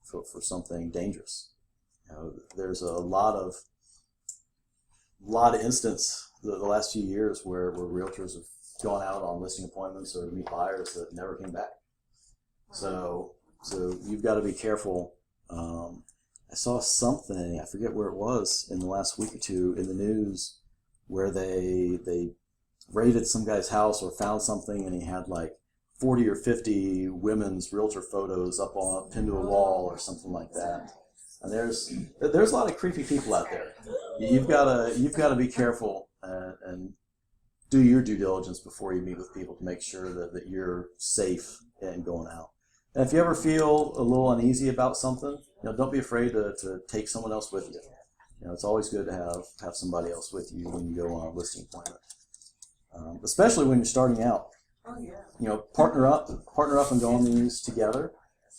for something dangerous. There's a lot of instances the last few years where realtors have gone out on listing appointments or to meet buyers that never came back. So you've got to be careful. I saw something, I forget where it was, in the last week or two in the news where they raided some guy's house or found something and he had like 40 or 50 women's realtor photos pinned to a wall or something like that. And there's a lot of creepy people out there. You've got to be careful and do your due diligence before you meet with people to make sure that you're safe and going out. And if you ever feel a little uneasy about something, don't be afraid to take someone else with you. It's always good to have somebody else with you when you go on a listing appointment, especially when you're starting out. Oh yeah. Partner up and go on these together,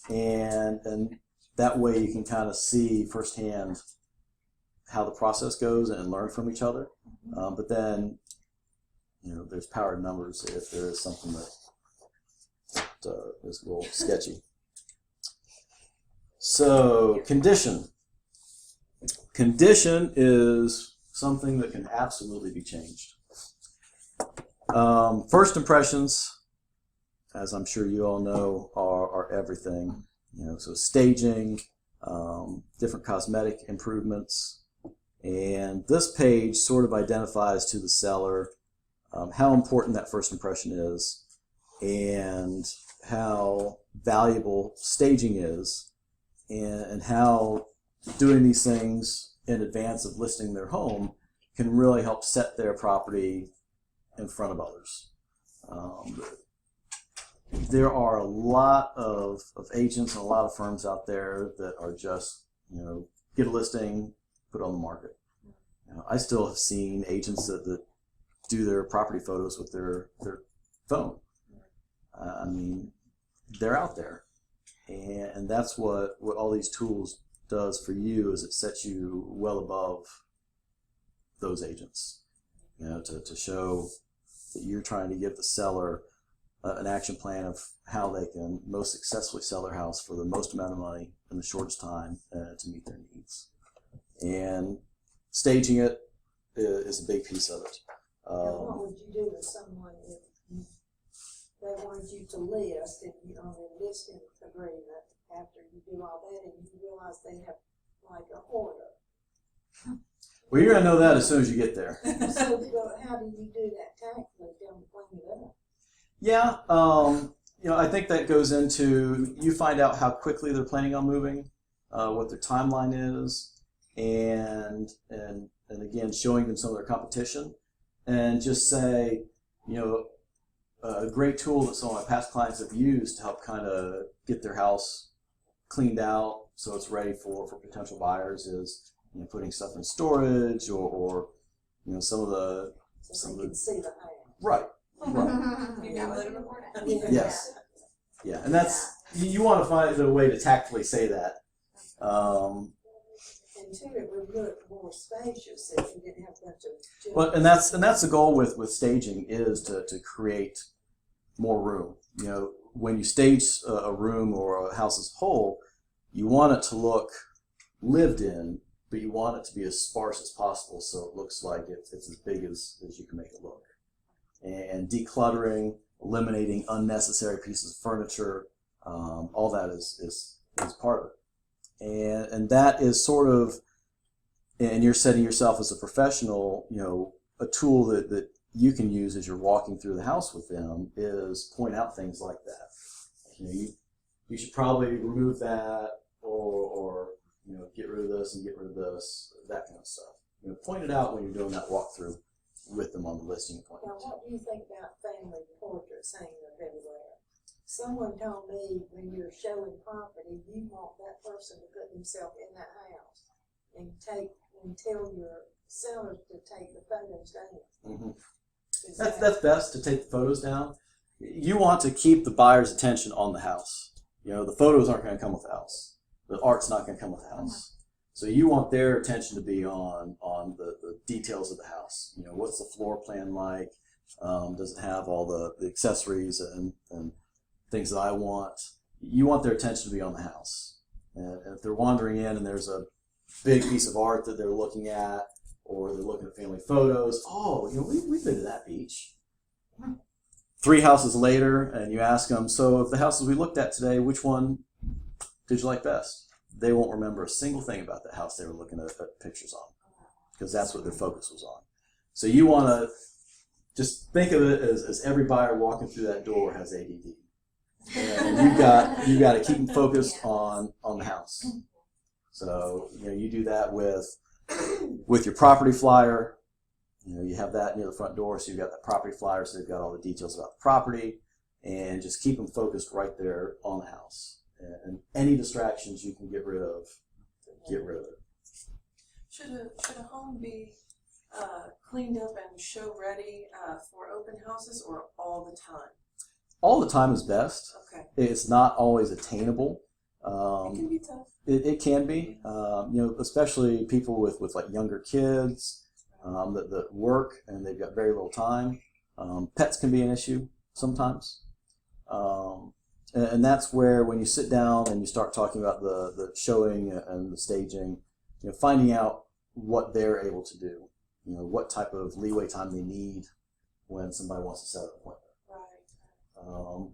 and that way you can kind of see firsthand how the process goes and learn from each other. But then, there's power in numbers if there is something that is a little sketchy. So condition is something that can absolutely be changed. First impressions, as I'm sure you all know, are everything. So staging, different cosmetic improvements, and this page sort of identifies to the seller how important that first impression is and how valuable staging is and how doing these things in advance of listing their home can really help set their property in front of others. There are a lot of agents and a lot of firms out there that are just, get a listing, put it on the market. I still have seen agents that do their property photos with their phone. I mean, they're out there. And that's what all these tools does for you is it sets you well above those agents, to show that you're trying to give the seller an action plan of how they can most successfully sell their house for the most amount of money in the shortest time to meet their needs. And staging it is a big piece of it. Now, what would you do with someone if they wanted you to list and on their listing agreement after you do all that and you realize they have like a hoarder? Well, you're going to know that as soon as you get there. So how do you do that tactfully? Don't clean it up. Yeah, I think that goes into, you find out how quickly they're planning on moving, what their timeline is, and again, showing them some of their competition, and just say, a great tool that some of my past clients have used to help kind of get their house cleaned out so it's ready for potential buyers is putting stuff in storage or some of the so they can see the house. Right. You That mean would be literally? important. Yes. Yeah, and that's you want to find a way to tactfully say that. And two, it would look more spacious if you didn't have a bunch of. Well, and that's the goal with staging is to create more room. You know, when you stage a room or a house as a whole, you want it to look lived in, but you want it to be as sparse as possible so it looks like it's as big as you can make it look. And decluttering, eliminating unnecessary pieces of furniture, all that is part of it. And that is sort of, and you're setting yourself as a professional, you know, a tool that you can use as you're walking through the house with them is point out things like that. You know, you should probably remove that or you know, get rid of this and get rid of this, that kind of stuff. You know, point it out when you're doing that walkthrough with them on the listing Now, appointment. what do you think about family portraits hanging up everywhere? Someone told me when you're showing property, you want that person to put themselves in that house and tell your sellers to take the photos down. Mm-hmm. Is That's best to take the photos down. You want to keep the buyer's attention on the house. You know, the photos aren't going to come with the house. The art's not going to come with the house. So you want their attention to be on the details of the house. You know, what's the floor plan like? Does it have all the accessories and things that I want? You want their attention to be on the house. And if they're wandering in and there's a big piece of art that they're looking at, or they're looking at family photos, oh, you know, we've been to that beach. 3 houses later, and you ask them, so of the houses we looked at today, which one did you like best? They won't remember a single thing about the house they were looking at pictures on, because that's what their focus was on. So you want to just think of it as every buyer walking through that door has ADD, and you got to keep them focused on the house. So you know, you do that with your property flyer. You know, you have that near the front door, so you've got that property flyer, so they've got all the details about the property, and just keep them focused right there on the house. And any distractions you can get rid of, get rid of it. Should a home be cleaned up and show ready for open houses, or all the time? All the time is best. Okay. It's not always attainable. It can be tough. It can be, you know, especially people with like younger kids that work and they've got very little time. Pets can be an issue sometimes. And that's where when you sit down and you start talking about the showing and the staging, you know, finding out what they're able to do, you know, what type of leeway time they need when somebody wants to set up an appointment.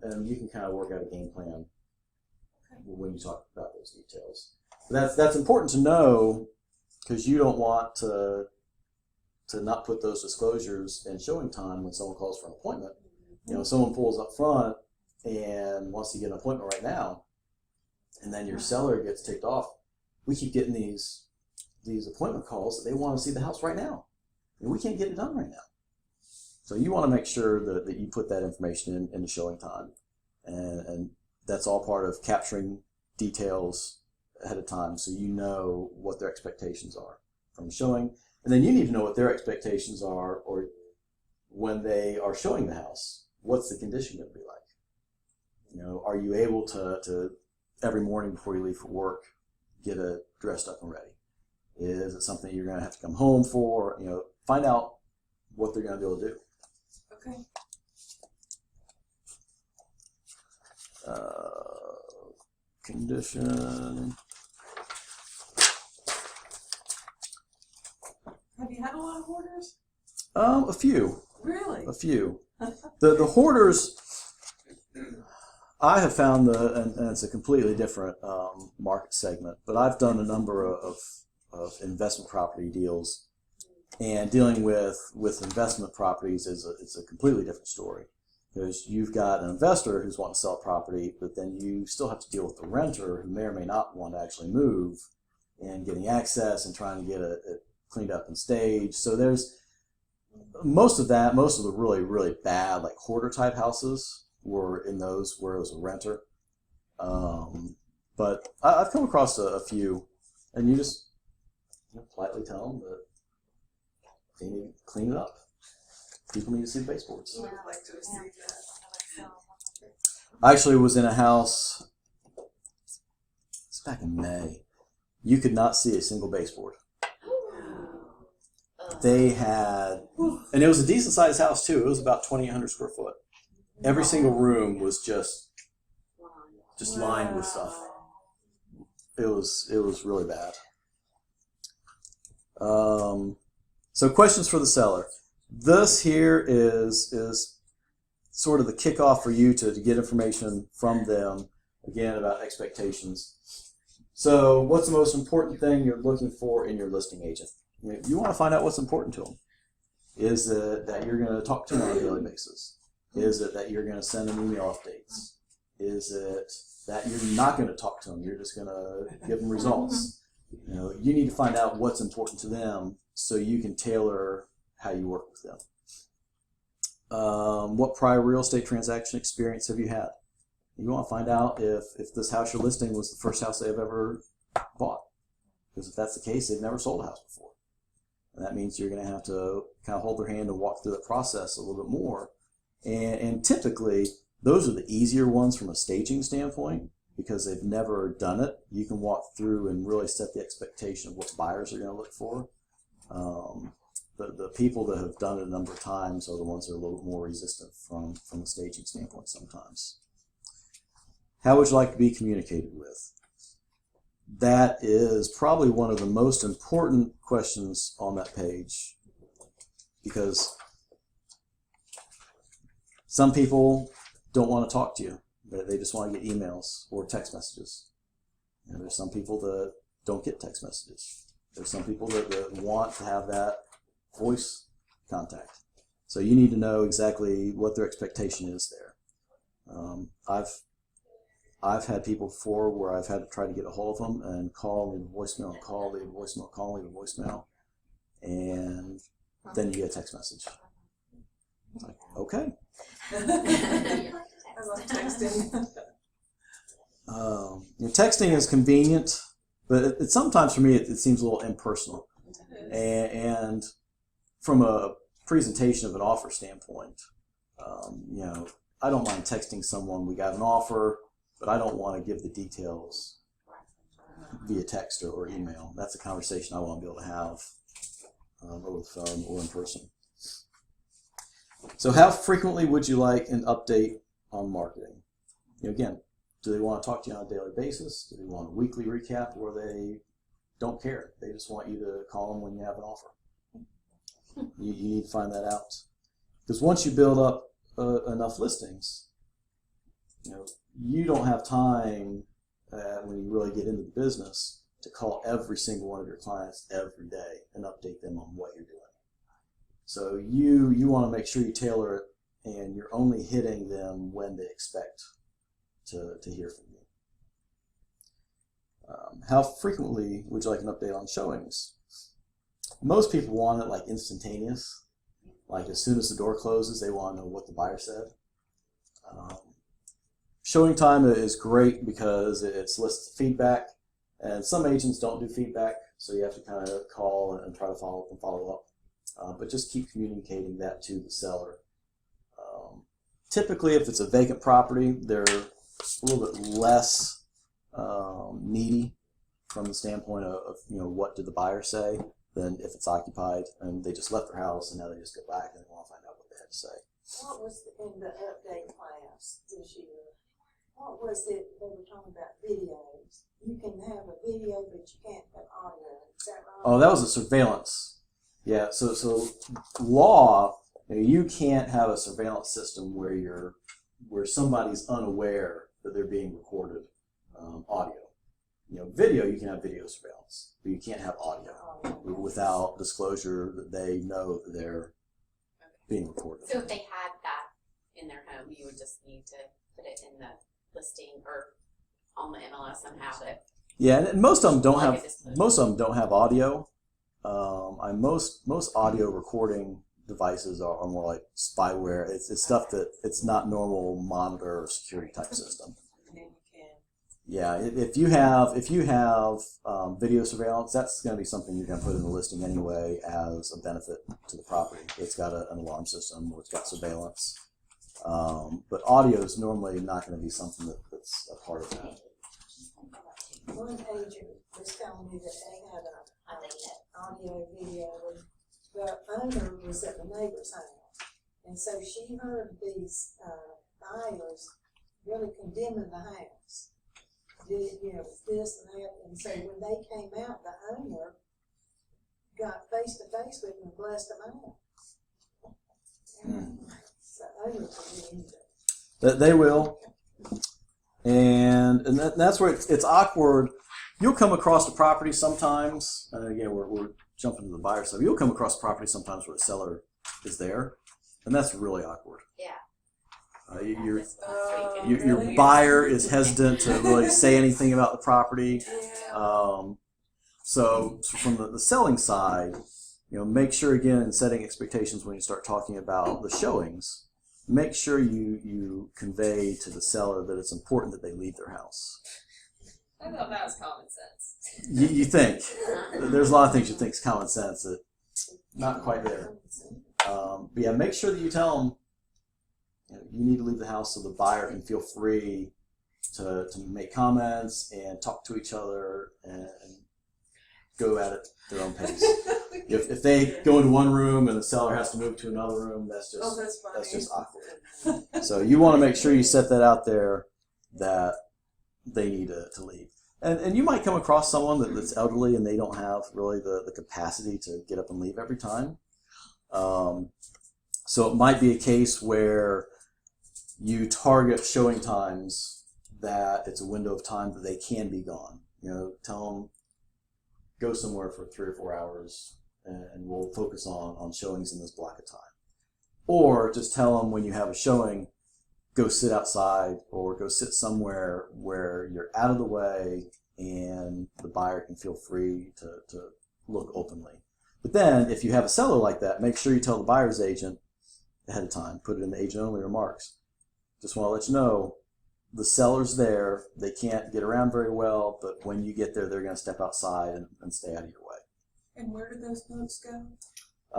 Right. And you can kind of work out a game plan when you talk about those details. But that's important to know, because you don't want to not put those disclosures in showing time when someone calls for an appointment. You know, someone pulls up front and wants to get an appointment right now, and then your seller gets ticked off. We keep getting these appointment calls that they want to see the house right now, and we can't get it done right now. So you want to make sure that you put that information in the showing time, and that's all part of capturing details ahead of time, so you know what their expectations are from showing, and then you need to know what their expectations are, or when they are showing the house, what's the condition going to be like? You know, are you able to every morning before you leave for work get it dressed up and ready? Is it something you're going to have to come home for? You know, find out what they're going to be able to do. Okay. Condition. Have you had a lot of hoarders? A few. Really? A few. The hoarders, I have found and it's a completely different market segment, but I've done a number of investment property deals, and dealing with investment properties it's a completely different story, because you've got an investor who's wanting to sell property, but then you still have to deal with the renter who may or may not want to actually move, and getting access and trying to get it cleaned up and staged. So there's most of the really, really bad, like hoarder type houses were in those where it was a renter. But I've come across a few, and you just politely tell them that they need to clean it up. people need to see the baseboards. I would like to see that. I actually was in a house, it's back in May. You could not see a single baseboard. They had, and it was a decent sized house too. It was about 2,800 square foot. Every single room was just lined with stuff. It was really bad. So questions for the seller. This here is sort of the kickoff for you to get information from them, again, about expectations. So what's the most important thing you're looking for in your listing agent? You want to find out what's important to them. Is it that you're going to talk to them on a daily basis? Is it that you're going to send them email updates? Is it that you're not going to talk to them? You're just going to give them results. You need to find out what's important to them so you can tailor how you work with them. What prior real estate transaction experience have you had? You want to find out if this house you're listing was the first house they've ever bought. Because if that's the case, they've never sold a house before. And that means you're going to have to kind of hold their hand and walk through the process a little bit more. And typically, those are the easier ones from a staging standpoint because they've never done it. You can walk through and really set the expectation of what buyers are going to look for. The people that have done it a number of times are the ones that are a little bit more resistant from a staging standpoint sometimes. How would you like to be communicated with? That is probably one of the most important questions on that page because some people don't want to talk to you. They just want to get emails or text messages. There's some people that don't get text messages. There's some people that want to have that voice contact. So you need to know exactly what their expectation is there. I've had people before where I've had to try to get a hold of them and call, leave a voicemail, and call, leave a voicemail, call, leave a voicemail, and then you get a text message. It's like, okay. I love texting. Texting is convenient, but it sometimes for me it seems a little impersonal. And from a presentation of an offer standpoint, I don't mind texting someone, we got an offer, but I don't want to give the details via text or email. That's a conversation I want to be able to have over the phone or in person. So how frequently would you like an update on marketing? Again, do they want to talk to you on a daily basis? Do they want a weekly recap, or they don't care? They just want you to call them when you have an offer. You need to find that out. Because once you build up enough listings, you don't have time when you really get into the business to call every single one of your clients every day and update them on what you're doing. So you want to make sure you tailor it and you're only hitting them when they expect to hear from you. How frequently would you like an update on showings? Most people want it like instantaneous. Like as soon as the door closes, they want to know what the buyer said. Showing time is great because it solicits feedback, and some agents don't do feedback, so you have to kind of call and try to follow up. But just keep communicating that to the seller. Typically, if it's a vacant property, they're a little bit less needy from the standpoint of what did the buyer say than if it's occupied and they just left their house and now they just go back and they want to find out what they had to say. What was in the update class this year? What was it, they were talking about videos? You can have a video, but you can't have audio. Is that right? Oh, that was a surveillance. Yeah, so law, you can't have a surveillance system where somebody's unaware that they're being recorded audio. Video, you can have video surveillance, but you can't have audio without disclosure that they know that they're being recorded. So if they had that in their home, you would just need to put it in the listing or on the MLS somehow. Yeah, and most of them don't have audio. Most audio recording devices are more like spyware. It's stuff that it's not normal monitor or security type system. And then you can Yeah, if you have video surveillance, that's going to be something you're going to put in the listing anyway as a benefit to the property. It's got an alarm system or it's got surveillance, but audio is normally not going to be something that's a part of that. One agent was telling me that they had audio, video, and the owner was at the neighbor's house. And so she heard these buyers really condemning the house. Did, this and that. And so when they came out, the owner got face to face with them and blessed them out. So owners are really into it. They will. And that's where it's awkward. You'll come across the property sometimes, and again, we're jumping to the buyer side. You'll come across the property sometimes where the seller is there, and that's really awkward. Yeah. Your Really? buyer is hesitant to really say anything about the property. Yeah. So from the selling side, make sure again in setting expectations when you start talking about the showings. Make sure you convey to the seller that it's important that they leave their house. I thought that was common sense. You think. There's a lot of things you think is common sense that not quite there. But yeah, make sure that you tell them you need to leave the house so the buyer can feel free to make comments and talk to each other and go at it their own pace. If they go into one room and the seller has to move to another room, that's just awkward. So you want to make sure you set that out there that they need to leave. And you might come across someone that's elderly and they don't have really the capacity to get up and leave every time. So it might be a case where you target showing times that it's a window of time that they can be gone. Tell them go somewhere for 3 or 4 hours and we'll focus on showings in this block of time. Or just tell them when you have a showing, go sit outside or go sit somewhere where you're out of the way and the buyer can feel free to look openly. But then if you have a seller like that, make sure you tell the buyer's agent ahead of time, put it in the agent only remarks. Just want to let you know, the seller's there, they can't get around very well, but when you get there, they're going to step outside and stay out of your way. And where do those notes go?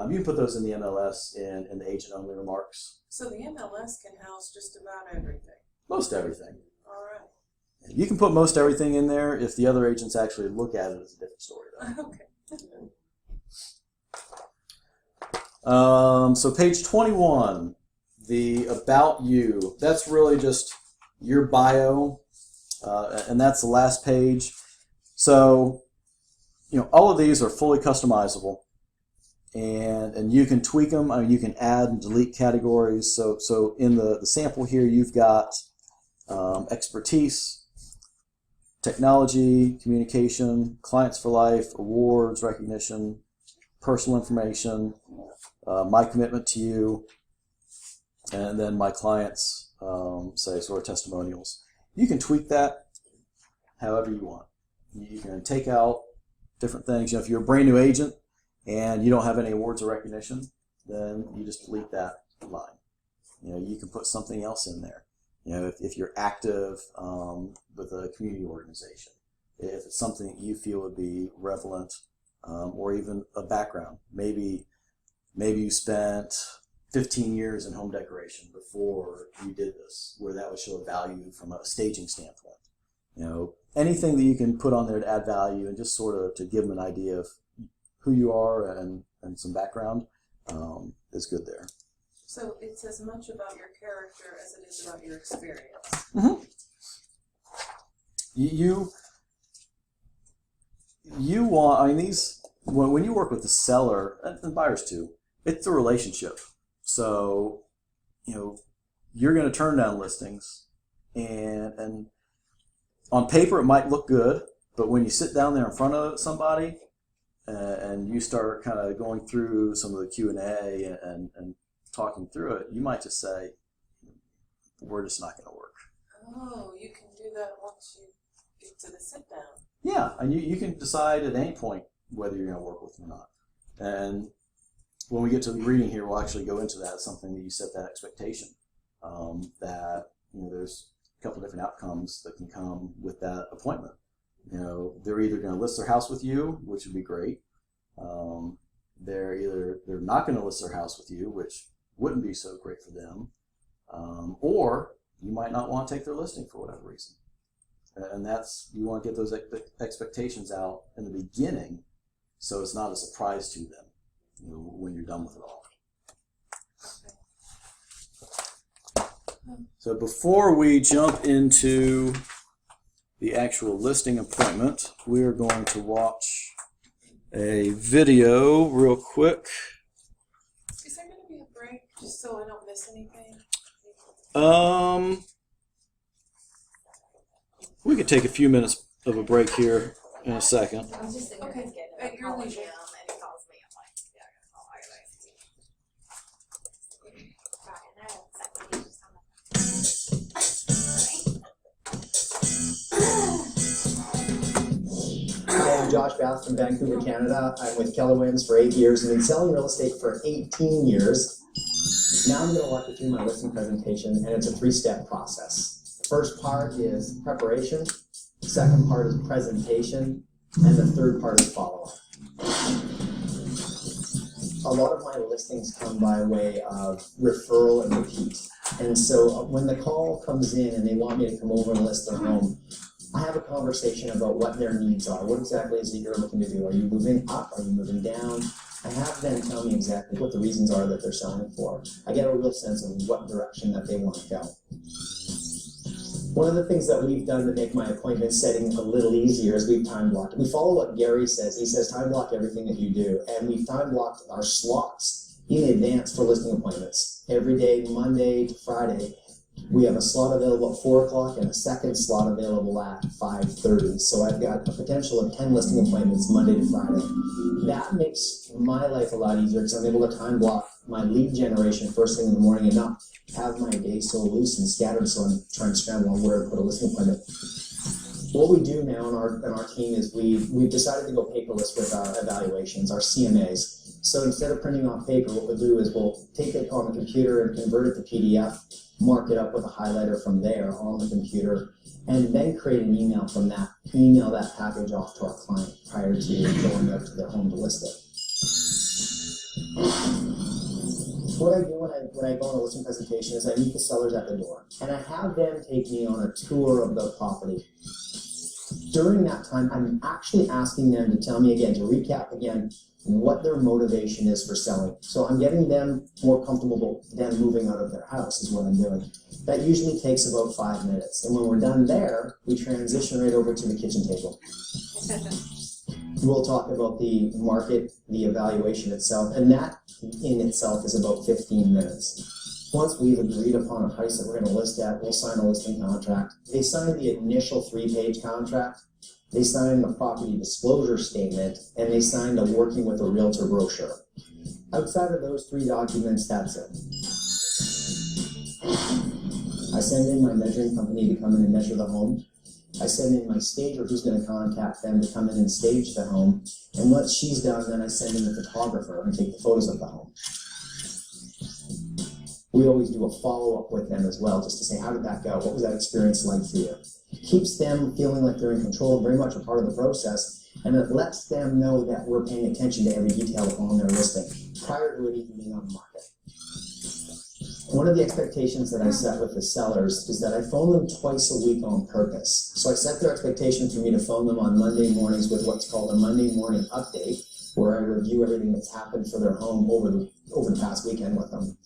You can put those in the MLS in the agent only remarks. So the MLS can house just about everything. Most everything. All right. You can put most everything in there. If the other agents actually look at it, it's a different story, though. Okay. So page 21, the About You, that's really just your bio, and that's the last page. So, all of these are fully customizable, and you can tweak them. I mean, you can add and delete categories. So in the sample here, you've got expertise, technology, communication, clients for life, awards, recognition, personal information, my commitment to you, and then my clients, say, sort of testimonials. You can tweak that however you want. You can take out different things. If you're a brand new agent and you don't have any awards or recognition, then you just delete that line. You can put something else in there. If you're active with a community organization, if it's something that you feel would be relevant, or even a background. Maybe you spent 15 years in home decoration before you did this, where that would show a value from a staging standpoint. Anything that you can put on there to add value and just sort of to give them an idea of who you are and some background is good there. So it's as much about your character as it is about your experience. Mm-hmm. You want, these, when you work with the seller, and buyers too, it's a relationship. So, you're going to turn down listings, and on paper it might look good, but when you sit down there in front of somebody and you start kind of going through some of the Q&A and talking through it, you might just say, we're just not going to work. Oh, you can do that once you get to the sit down. Yeah, and you can decide at any point whether you're going to work with them or not. And when we get to the reading here, we'll actually go into that. It's something that you set that expectation, that there's couple different outcomes that can come with that appointment. You know, they're either going to list their house with you, which would be great. They're not going to list their house with you, which wouldn't be so great for them. Or you might not want to take their listing for whatever reason. And that's, you want to get those expectations out in the beginning so it's not a surprise to them, you know, when you're done with it all. So before we jump into the actual listing appointment, we are going to watch a video real quick. Is there gonna be a break, just so I don't miss anything? We could take a few minutes of a break here in a second. I was just thinking, Okay, I'm at your calling leisure. him, and he calls me, I'm like, yeah, I gotta call, I gotta see. Right, I know, exactly. Hi, I'm Josh Bath from Vancouver, Canada. I'm with Keller Williams for 8 years and been selling real estate for 18 years. Now I'm going to walk you through my listing presentation, and it's a 3-step process. The first part is preparation, the second part is presentation, and the third part is follow-up. A lot of my listings come by way of referral and repeat. And so when the call comes in and they want me to come over and list their home, I have a conversation about what their needs are. What exactly is it you're looking to do? Are you moving up? Are you moving down? I have them tell me exactly what the reasons are that they're selling for. I get a real sense of what direction that they want to go. One of the things that we've done to make my appointment setting a little easier is we've time blocked. We follow what Gary says. He says time block everything that you do. And we've time blocked our slots in advance for listing appointments. Every day, Monday to Friday, we have a slot available at 4 o'clock and a second slot available at 5:30. So I've got a potential of 10 listing appointments Monday to Friday. That makes my life a lot easier because I'm able to time block my lead generation first thing in the morning and not have my day so loose and scattered, so I'm trying to scramble on where to put a listing appointment. What we do now in our team is we've decided to go paperless with our evaluations, our CMAs. So instead of printing off paper, what we'll do is we'll take it on the computer and convert it to PDF, mark it up with a highlighter from there on the computer, and then create an email from that, email that package off to our client prior to going out to their home to list it. What I do when I go on a listing presentation is I meet the sellers at the door, and I have them take me on a tour of the property. During that time, I'm actually asking them to tell me again, to recap again, what their motivation is for selling. So I'm getting them more comfortable than moving out of their house is what I'm doing. That usually takes about 5 minutes. And when we're done there, we transition right over to the kitchen table. We'll talk about the market, the evaluation itself, and that in itself is about 15 minutes. Once we've agreed upon a price that we're going to list at, we'll sign a listing contract. They sign the initial 3-page contract. They sign the property disclosure statement, and they sign the working with a realtor brochure. Outside of those 3 documents, that's it. I send in my measuring company to come in and measure the home. I send in my stager who's going to contact them to come in and stage the home. And once she's done, then I send in the photographer and take the photos of the home. We always do a follow-up with them as well, just to say, how did that go? What was that experience like for you? Keeps them feeling like they're in control, very much a part of the process, and it lets them know that we're paying attention to every detail on their listing prior to it even being on the market. One of the expectations that I set with the sellers is that I phone them twice a week on purpose. So I set their expectation for me to phone them on Monday mornings with what's called a Monday morning update, where I review everything that's happened for their home over the past weekend with them.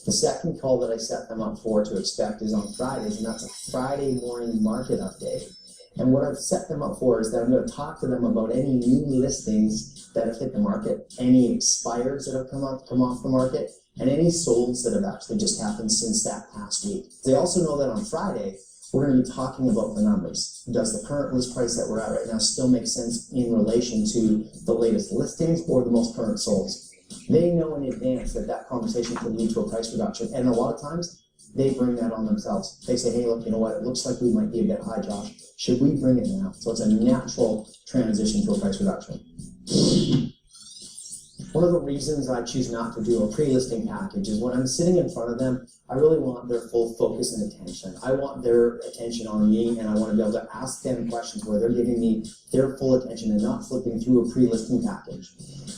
The second call that I set them up for to expect is on Fridays, and that's a Friday morning market update. And what I've set them up for is that I'm going to talk to them about any new listings that have hit the market, any expireds that have come off the market, and any solds that have actually just happened since that past week. They also know that on Friday, we're going to be talking about the numbers. Does the current list price that we're at right now still make sense in relation to the latest listings or the most current solds? They know in advance that that conversation could lead to a price reduction, and a lot of times, they bring that on themselves. They say, hey, look, you know what, it looks like we might be a bit high, Josh. Should we bring it now? So it's a natural transition to a price reduction. One of the reasons I choose not to do a pre-listing package is when I'm sitting in front of them, I really want their full focus and attention. I want their attention on me, and I want to be able to ask them questions where they're giving me their full attention and not flipping through a pre-listing package.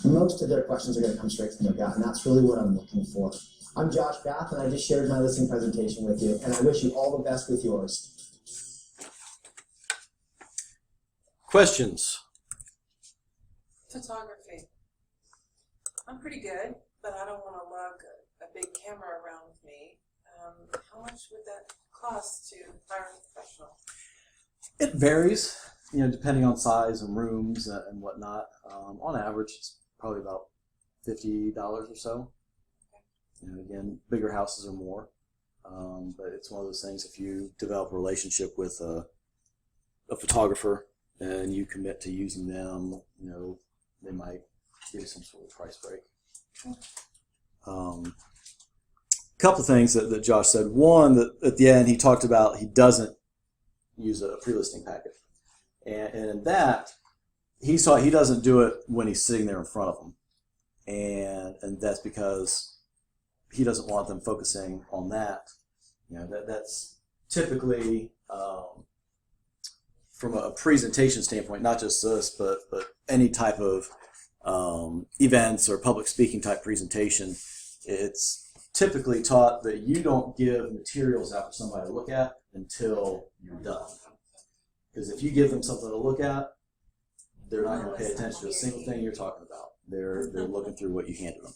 Most of their questions are going to come straight from their gut, and that's really what I'm looking for. I'm Josh Bath, and I just shared my listing presentation with you, and I wish you all the best with yours. Questions? Photography. I'm pretty good, but I don't want to lug a big camera around with me. How much would that cost to hire a professional? It varies, depending on size and rooms and whatnot. On average, it's probably about $50 or so. Again, bigger houses are more, but it's one of those things. If you develop a relationship with a photographer and you commit to using them, they might give you some sort of price break. Couple things that Josh said. One, that at the end he talked about he doesn't use a pre-listing packet, and in that he doesn't do it when he's sitting there in front of them, and that's because he doesn't want them focusing on that. That's typically from a presentation standpoint, not just this, but any type of events or public speaking type presentation. It's typically taught that you don't give materials out for somebody to look at until you're done. Because if you give them something to look at, they're not going to pay attention to a single thing you're talking about. They're looking through what you handed them.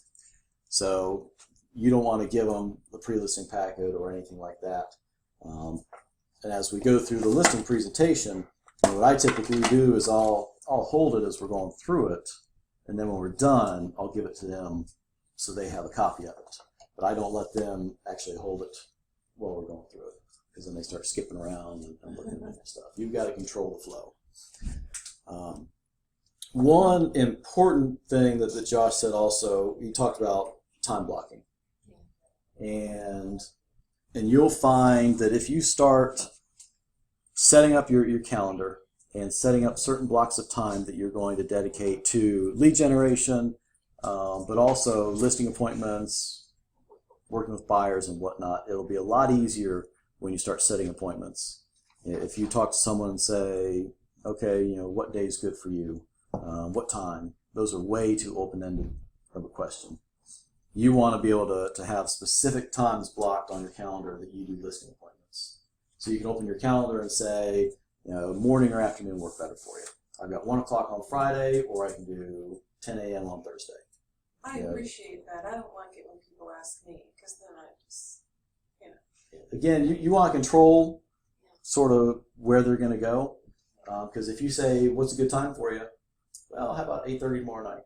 So you don't want to give them the pre-listing packet or anything like that. And as we go through the listing presentation, what I typically do is I'll hold it as we're going through it, and then when we're done, I'll give it to them so they have a copy of it. But I don't let them actually hold it while we're going through it, because then they start skipping around and looking at different stuff. You've got to control the flow. One important thing that Josh said also, he talked about time blocking. And you'll find that if you start setting up your calendar and setting up certain blocks of time that you're going to dedicate to lead generation, but also listing appointments, working with buyers and whatnot, it'll be a lot easier when you start setting appointments. If you talk to someone and say, okay, what day is good for you? What time? Those are way too open-ended of a question. You want to be able to have specific times blocked on your calendar that you do listing appointments. So you can open your calendar and say, morning or afternoon work better for you. I've got 1 o'clock on Friday, or I can do 10 a.m. on Thursday. I appreciate that. I don't like it when people ask me, because then I just, Again, you want to control sort of where they're going to go. Because if you say, what's a good time for you? Well, how about 8:30 tomorrow night?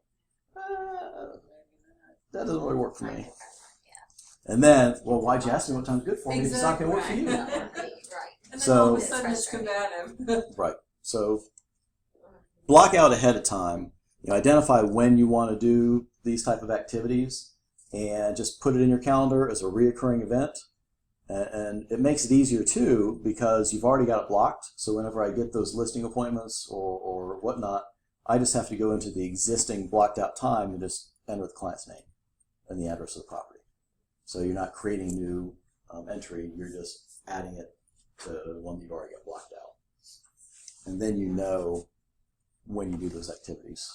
That doesn't really work for me. And then, well, why'd you ask me what time's good for me? It's not going to work for you. Right. and then So- all of a sudden it's combative. Right. So block out ahead of time. Identify when you want to do these type of activities, and just put it in your calendar as a reoccurring event. And it makes it easier too, because you've already got it blocked. So whenever I get those listing appointments or whatnot, I just have to go into the existing blocked out time and just enter the client's name and the address of the property. So you're not creating a new entry, you're just adding it to the one that you've already got blocked out. And then you know when you do those activities.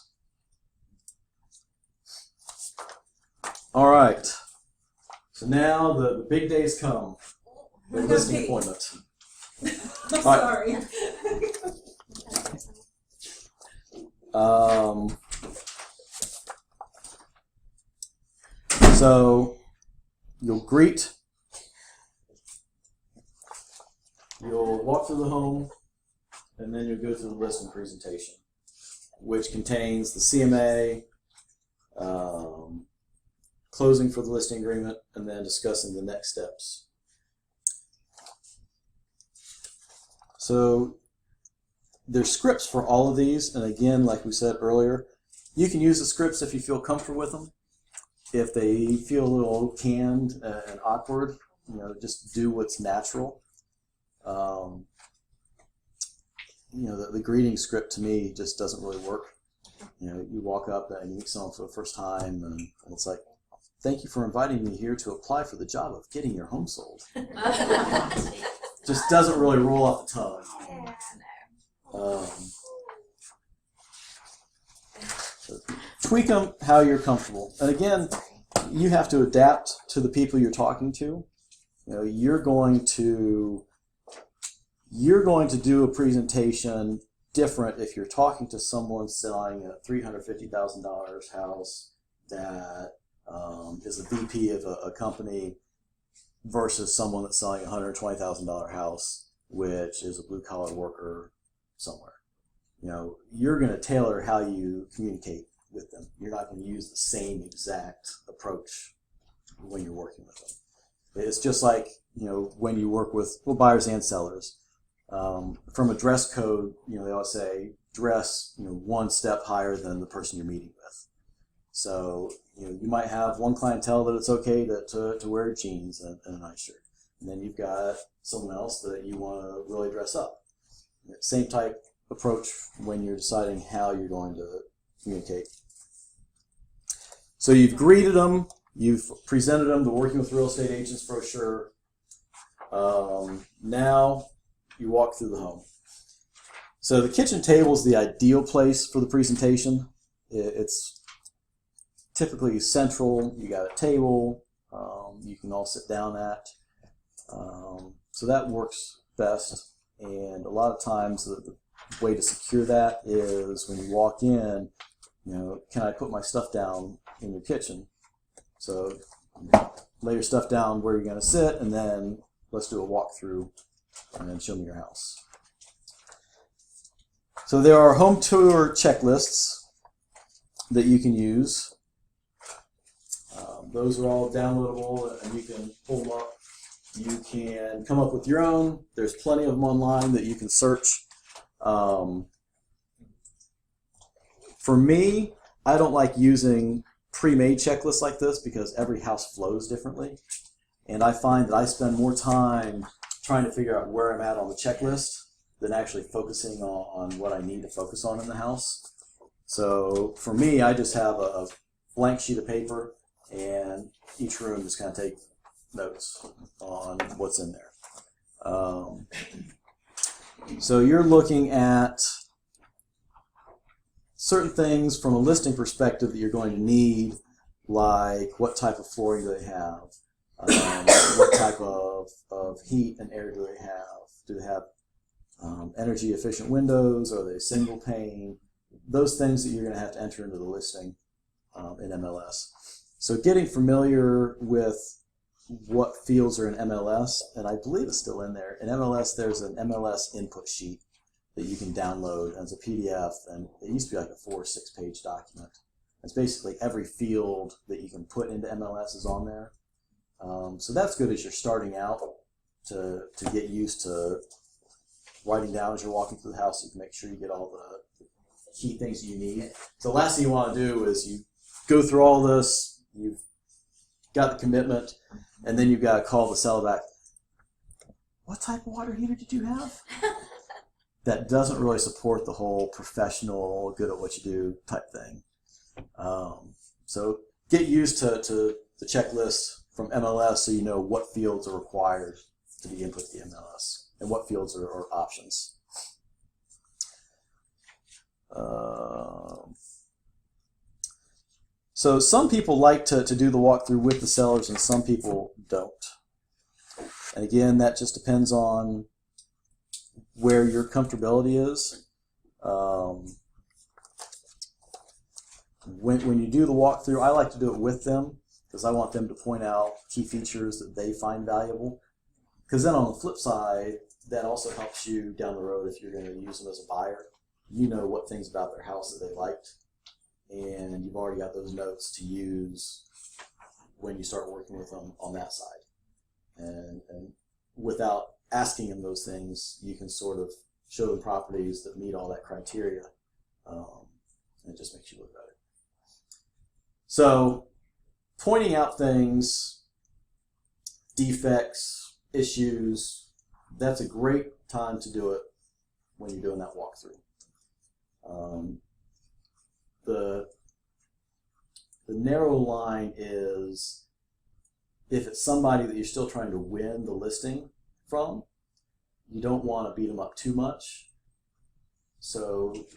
All right. So now the big days come. The listing appointment. I'm Right. sorry. So you'll greet, you'll walk through the home, and then you'll go through the listing presentation, which contains the CMA, closing for the listing agreement, and then discussing the next steps. So there's scripts for all of these, and again, like we said earlier, you can use the scripts if you feel comfortable with them. If they feel a little canned and awkward, just do what's natural. The greeting script to me just doesn't really work. you walk up and you meet someone for the first time, and it's like, thank you for inviting me here to apply for the job of getting your home sold. Just doesn't really roll off the tongue. Yeah, I know. So tweak them how you're comfortable. And again, you have to adapt to the people you're talking to. You're going to do a presentation different if you're talking to someone selling a $350,000 house that is a VP of a company versus someone that's selling a $120,000 house, which is a blue-collar worker somewhere. You're going to tailor how you communicate with them. You're not going to use the same exact approach when you're working with them. It's just like, when you work with buyers and sellers. From a dress code, they always say dress, one step higher than the person you're meeting with. So, you might have one clientele that it's okay to wear jeans and a nice shirt. And then you've got someone else that you want to really dress up. Same type approach when you're deciding how you're going to communicate. So you've greeted them, you've presented them the Working with Real Estate Agents brochure. Now you walk through the home. So the kitchen table is the ideal place for the presentation. It's typically central. You got a table you can all sit down at. So that works best. And a lot of times the way to secure that is when you walk in, can I put my stuff down in your kitchen? So lay your stuff down where you're going to sit, and then let's do a walkthrough and then show me your house. So there are home tour checklists that you can use. Those are all downloadable, and you can pull them up. You can come up with your own. There's plenty of them online that you can search. For me, I don't like using pre-made checklists like this because every house flows differently. And I find that I spend more time trying to figure out where I'm at on the checklist than actually focusing on what I need to focus on in the house. So for me, I just have a blank sheet of paper, and each room just kind of take notes on what's in there. So you're looking at certain things from a listing perspective that you're going to need, like what type of flooring do they have, what type of heat and air do they have, do they have energy efficient windows, are they single pane, those things that you're going to have to enter into the listing in MLS. So getting familiar with what fields are in MLS, and I believe it's still in there. In MLS, there's an MLS input sheet that you can download as a PDF, and it used to be like a 4 or 6 page document. It's basically every field that you can put into MLS is on there. So that's good as you're starting out to get used to writing down as you're walking through the house. You can make sure you get all the key things you need. So the last thing you want to do is you go through all this, you've got the commitment, and then you've got to call the seller back. What type of water heater did you have? That doesn't really support the whole professional, good at what you do type thing. So get used to the checklist from MLS so you know what fields are required to be input to the MLS and what fields are options. So some people like to do the walkthrough with the sellers and some people don't. And again, that just depends on where your comfortability is. When you do the walkthrough, I like to do it with them because I want them to point out key features that they find valuable. Because then on the flip side, that also helps you down the road if you're going to use them as a buyer. You know what things about their house that they liked, and you've already got those notes to use when you start working with them on that side. And without asking them those things, you can sort of show them properties that meet all that criteria, and it just makes you look better. So pointing out things, defects, issues, that's a great time to do it when you're doing that walkthrough. the narrow line is if it's somebody that you're still trying to win the listing from, you don't want to beat them up too much. So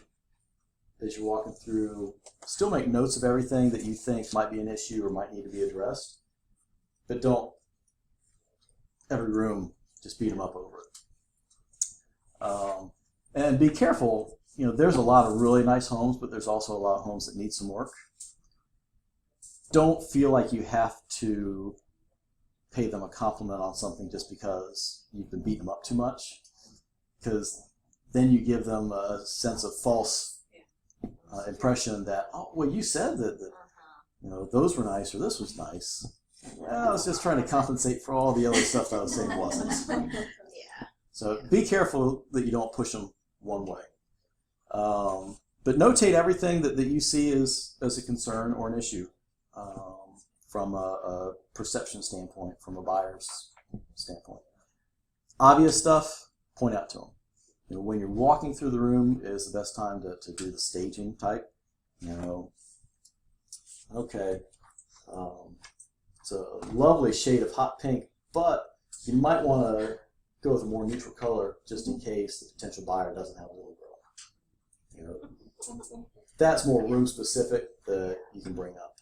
as you're walking through, still make notes of everything that you think might be an issue or might need to be addressed, but don't every room just beat them up over it. And be careful, you know, there's a lot of really nice homes, but there's also a lot of homes that need some work. Don't feel like you have to pay them a compliment on something just because you've been beating them up too much, because then you give them a sense of false impression that, oh, well, you said that you know, those were nice or this was nice. Well, I was just trying to compensate for all the other stuff that I was saying wasn't. Yeah. So be careful that you don't push them one way. But notate everything that you see as a concern or an issue from a perception standpoint, from a buyer's standpoint. Obvious stuff, point out to them. You know, when you're walking through the room is the best time to do the staging type. You know, okay, it's a lovely shade of hot pink, but you might want to go with a more neutral color just in case the potential buyer doesn't have a little girl. You know, that's more room specific that you can bring up.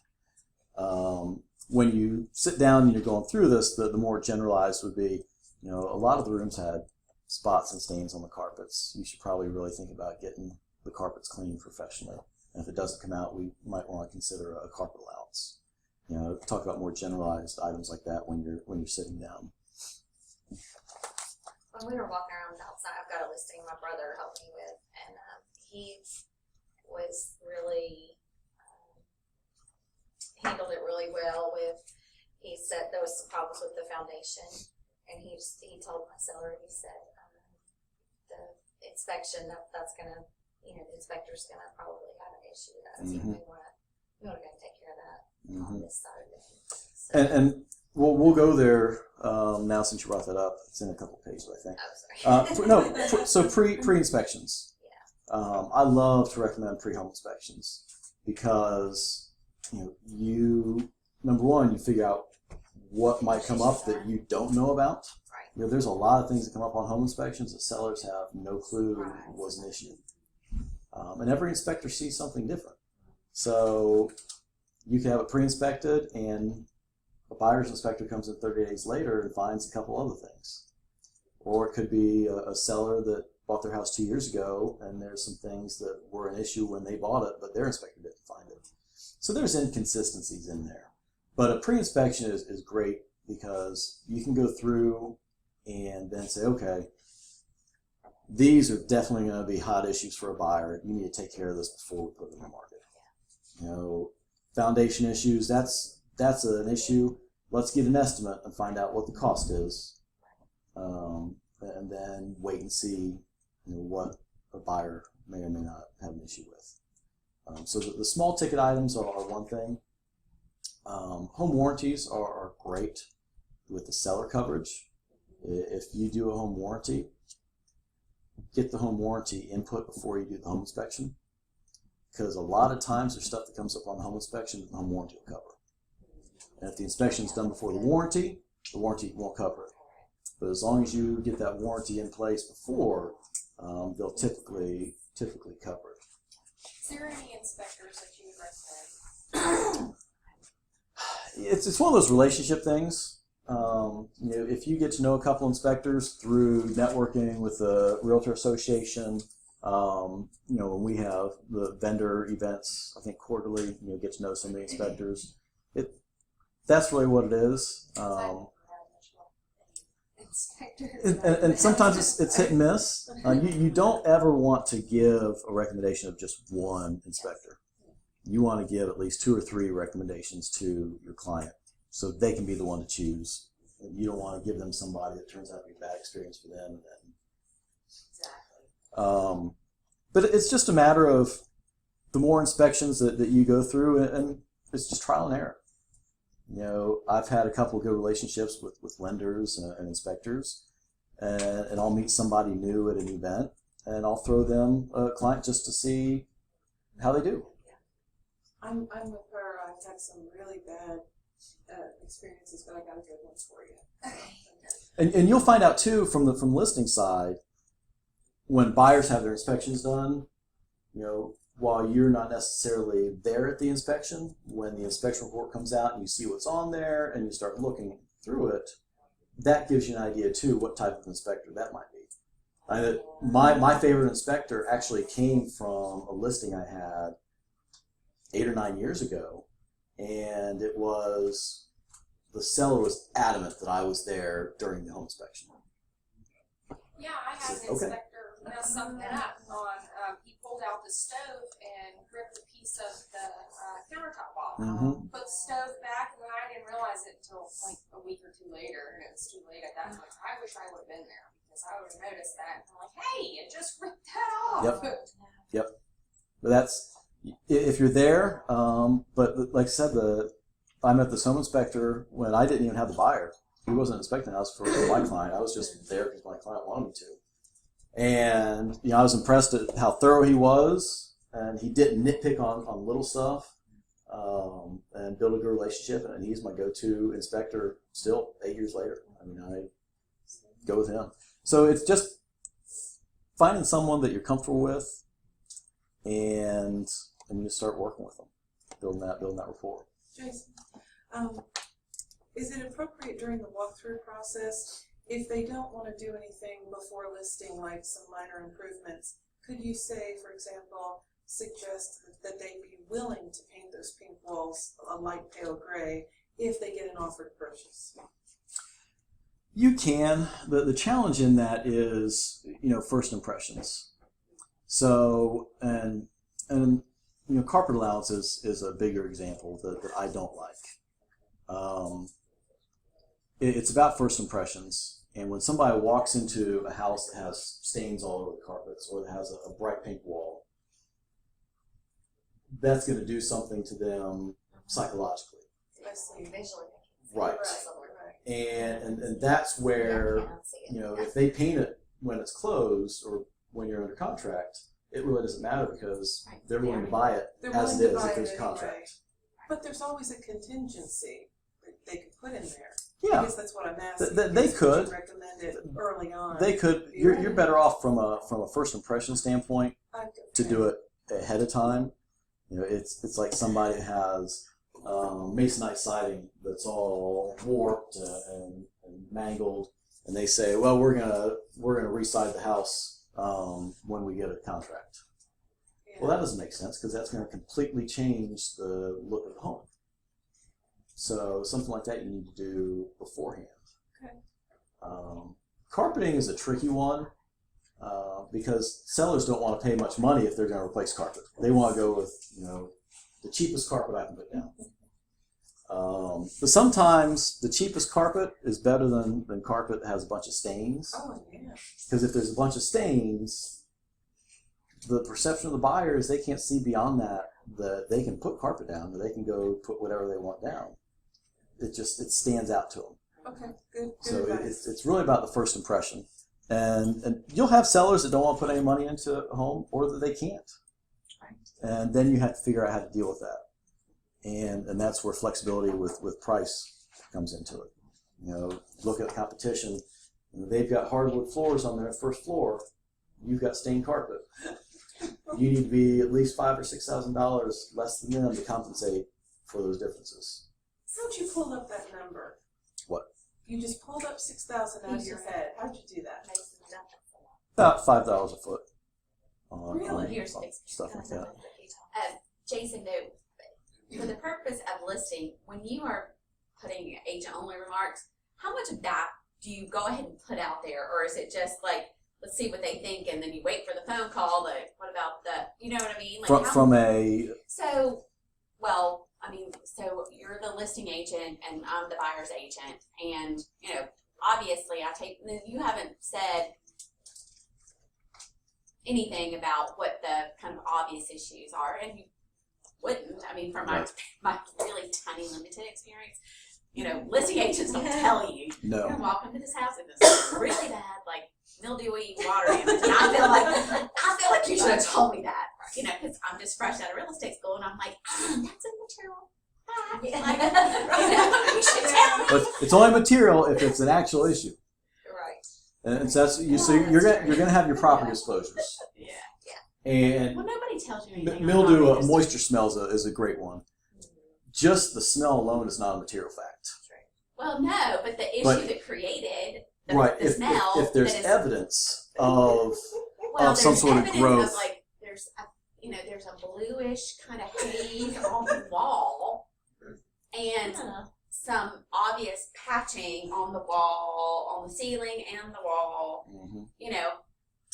When you sit down and you're going through this, the more generalized would be, you know, a lot of the rooms had spots and stains on the carpets. You should probably really think about getting the carpets cleaned professionally. And if it doesn't come out, we might want to consider a carpet allowance. You know, talk about more generalized items like that when you're sitting down. When we were walking around outside, I've got a listing my brother helped me with, and he was really handled it really well. He said there was some problems with the foundation, and he told my seller, he said the inspection that's gonna, you know, the inspector's gonna probably have an issue with that. So we want to go take care of that on this side of it. So, And we'll go there now since you brought that up. It's in a couple pages, I think. oh, sorry. So pre-inspections. Yeah. I love to recommend pre-home inspections because, you know, you, number one, you figure out what might come up that you don't know about. Right. You know, there's a lot of things that come up on home inspections that sellers have no clue was an issue. And every inspector sees something different. So you can have it pre-inspected and a buyer's inspector comes in 30 days later and finds a couple other things. Or it could be a seller that bought their house 2 years ago and there's some things that were an issue when they bought it, but their inspector didn't find it. So there's inconsistencies in there. But a pre-inspection is great because you can go through and then say, okay, these are definitely going to be hot issues for a buyer. You need to take care of this before we put them on the market. You know, foundation issues, that's an issue. Let's get an estimate and find out what the cost is. And then wait and see, you know, what a buyer may or may not have an issue with. So the small ticket items are one thing. Home warranties are great with the seller coverage. If you do a home warranty, get the home warranty input before you do the home inspection, because a lot of times there's stuff that comes up on the home inspection that the home warranty will cover. And if the inspection is done before the warranty won't cover it. But as long as you get that warranty in place before, they'll typically cover it. Is there any inspectors that you would recommend? It's one of those relationship things. You know, if you get to know a couple inspectors through networking with the Realtor Association, you know, when we have the vendor events, I think quarterly, you know, get to know some of the inspectors. That's really what it is. And sometimes it's hit and miss. You don't ever want to give a recommendation of just one inspector. You want to give at least 2 or 3 recommendations to your client so they can be the one to choose. You don't want to give them somebody that turns out to be a bad experience for them. Exactly. But it's just a matter of the more inspections that you go through, and it's just trial and error. You know, I've had a couple of good relationships with lenders and inspectors, and I'll meet somebody new at an event, and I'll throw them a client just to see how they do. I'm with her. I've had some really bad experiences, but I got a good one for you. And you'll find out too from the listing side, when buyers have their inspections done, while you're not necessarily there at the inspection, when the inspection report comes out and you see what's on there and you start looking through it, that gives you an idea too what type of inspector that might be. My favorite inspector actually came from a listing I had 8 or 9 years ago, and it was, the seller was adamant that I was there during the home inspection. Yeah, I had an Okay. inspector mess something up on, he pulled out the stove and ripped a piece of the countertop off. Mm-hmm. Put the stove back, and then I didn't realize it until like a week or two later, and it was too late at that time. I wish I would have been there, because I would have noticed that. I'm like, hey, it just ripped that off. Yep. But that's, if you're there, but like I said, I met this home inspector when I didn't even have the buyer. He wasn't inspecting the house for my client. I was just there because my client wanted me to. And I was impressed at how thorough he was, and he didn't nitpick on little stuff, and build a good relationship. And he's my go-to inspector still 8 years later. I mean, I go with him. So it's just finding someone that you're comfortable with, and you start working with them, building that rapport. Jason, is it appropriate during the walkthrough process, if they don't want to do anything before listing, like some minor improvements, could you say, for example, suggest that they be willing to paint those pink walls a light pale gray if they get an offer to purchase? You can. The challenge in that is, first impressions. So, and carpet allowance is a bigger example that I don't like. It's about first impressions, and when somebody walks into a house that has stains all over the carpets or that has a bright pink wall, that's going to do something to them psychologically. Visually. Right. And that's where, if they paint it when it's closed or when you're under contract, it really doesn't matter because they're willing to buy it as it is if there's a contract. But there's always a contingency that they could put in there. Yeah. I guess that's what I'm asking. They could. Would you recommend it early on? They could. You're better off from a first impression standpoint to do it ahead of time. It's like somebody has masonite siding that's all warped and mangled, and they say, well, we're gonna re-side the house when we get a contract. Yeah. Well, that doesn't make sense because that's going to completely change the look of the home. So something like that you need to do beforehand. Okay. Carpeting is a tricky one because sellers don't want to pay much money if they're going to replace carpet. They want to go with the cheapest carpet I can put down. But sometimes the cheapest carpet is better than carpet that has a bunch of stains. Oh, yeah. Because if there's a bunch of stains, the perception of the buyer is they can't see beyond that they can put carpet down, that they can go put whatever they want down. It stands out to them. Okay, good So advice. it's really about the first impression. And you'll have sellers that don't want to put any money into a home or that they can't. And then you have to figure out how to deal with that. And that's where flexibility with price comes into it. Look at competition. They've got hardwood floors on their first floor. You've got stained carpet. You need to be at least $5,000 or $6,000 less than them to compensate for those differences. How'd you pull up that number? What? You just pulled up 6,000 out of your head. How'd you do that? About $5 a foot. Really? Here's Stuff like that. Jason, though, for the purpose of listing, when you are putting agent-only remarks, how much of that do you go ahead and put out there, or is it just like, let's see what they think, and then you wait for the phone call? What about you know what I mean? Like So you're the listing agent, and I'm the buyer's agent, and obviously you haven't said anything about what the kind of obvious issues are, and you wouldn't. I mean, from my really tiny limited experience, listing agents don't tell you. No. You're gonna walk into this house and it's really bad, mildewy water damage, and I feel like you should have told me that, because I'm just fresh out of real estate school, and I'm like, that's immaterial. Like, Yeah. you should tell me. But it's only material if it's an actual issue. Right. And so that's you're gonna have your property disclosures. Yeah. And Well, nobody tells you anything. on mildew, property moisture smells is a great one. Just the smell alone is not a material fact. Well, no, but the issue But- that created the, Right. the smell. If there's that is, evidence of well, of some there's sort of evidence growth. like there's a bluish kind of haze on the wall, and some obvious patching on the wall, on the ceiling and the wall. Mhm. You know,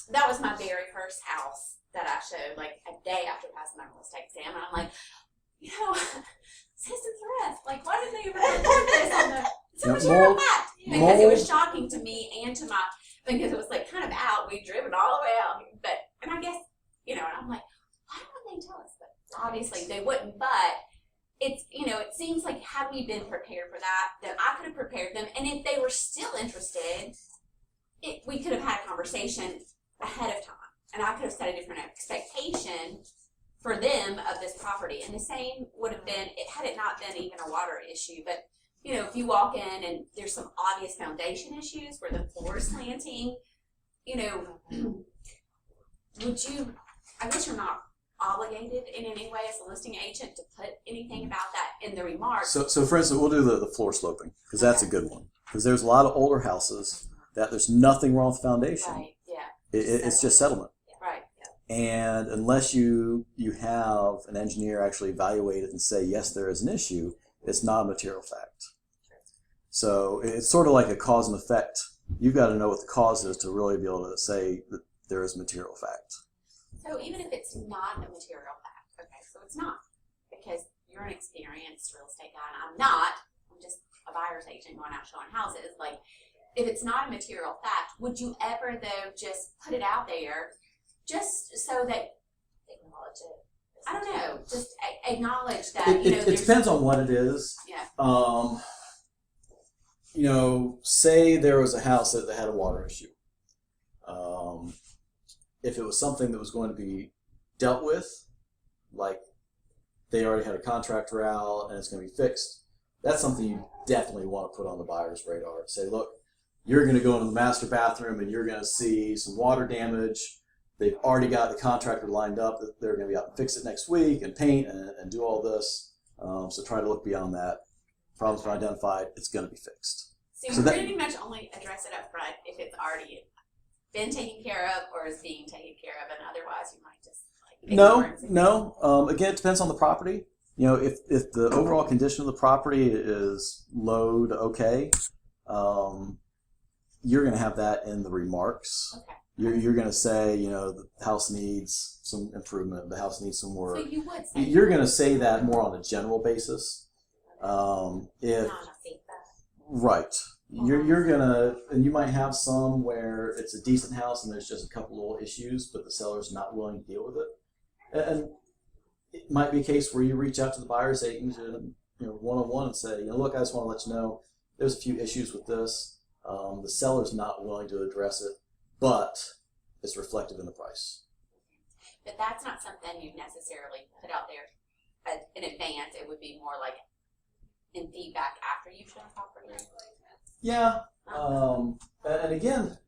that was my very first house that I showed, like a day after passing my real estate exam, and I'm like, citizens arrest. Like, why didn't they ever report this on the? It's a Yeah, material mold- fact because it was mold- shocking to me and to my because it was like kind of out. We'd driven all the way out, and I guess and I'm like, why wouldn't they tell us? But obviously they wouldn't. But it's it seems like had we been prepared for that, then I could have prepared them, and if they were still interested, we could have had a conversation ahead of time, and I could have set a different expectation for them of this property. And the same would have been had it not been even a water issue. But if you walk in and there's some obvious foundation issues where the floor is slanting, would you? I guess you're not obligated in any way as a listing agent to put anything about that in the remarks. So for instance, we'll do the floor sloping because that's a good one. Because there's a lot of older houses that there's nothing wrong with the foundation. Right. Yeah. It's just settlement. Right. And unless you have an engineer actually evaluate it and say, yes, there is an issue, it's not a material fact. So it's sort of like a cause and effect. You've got to know what the cause is to really be able to say that there is material fact. So even if it's not a material fact, okay, so it's not, because you're an experienced real estate guy and I'm not, I'm just a buyer's agent going out showing houses, like, if it's not a material fact, would you ever, though, just put it out there just so that, Acknowledge it. I don't know, just acknowledge that, It there's. depends on what it is. Yeah. Say there was a house that had a water issue. If it was something that was going to be dealt with, like they already had a contractor out and it's going to be fixed, that's something you definitely want to put on the buyer's radar. Say, look, you're going to go into the master bathroom and you're going to see some water damage. They've already got the contractor lined up that they're going to be out and fix it next week and paint and do all this. So try to look beyond that. Problems are identified, it's going to be fixed. So So you that- pretty much only address it up front if it's already been taken care of or is being taken care of, and otherwise you might just ignore it. No. Again, it depends on the property. If the overall condition of the property is low to okay, you're going to have that in the remarks. Okay. You're going to say, the house needs some improvement, the house needs some work. So you would say You're going to say that more on a general basis. If Not enough feedback. right, you're gonna, and you might have some where it's a decent house and there's just a couple little issues, but the seller's not willing to deal with it. And it might be a case where you reach out to the buyer's agent, one-on-one, and say, look, I just want to let you know there's a few issues with this. The seller's not willing to address it, but it's reflective in the price. but that's not something you necessarily put out there in advance. It would be more like in feedback after you've shown property. Yeah. And again,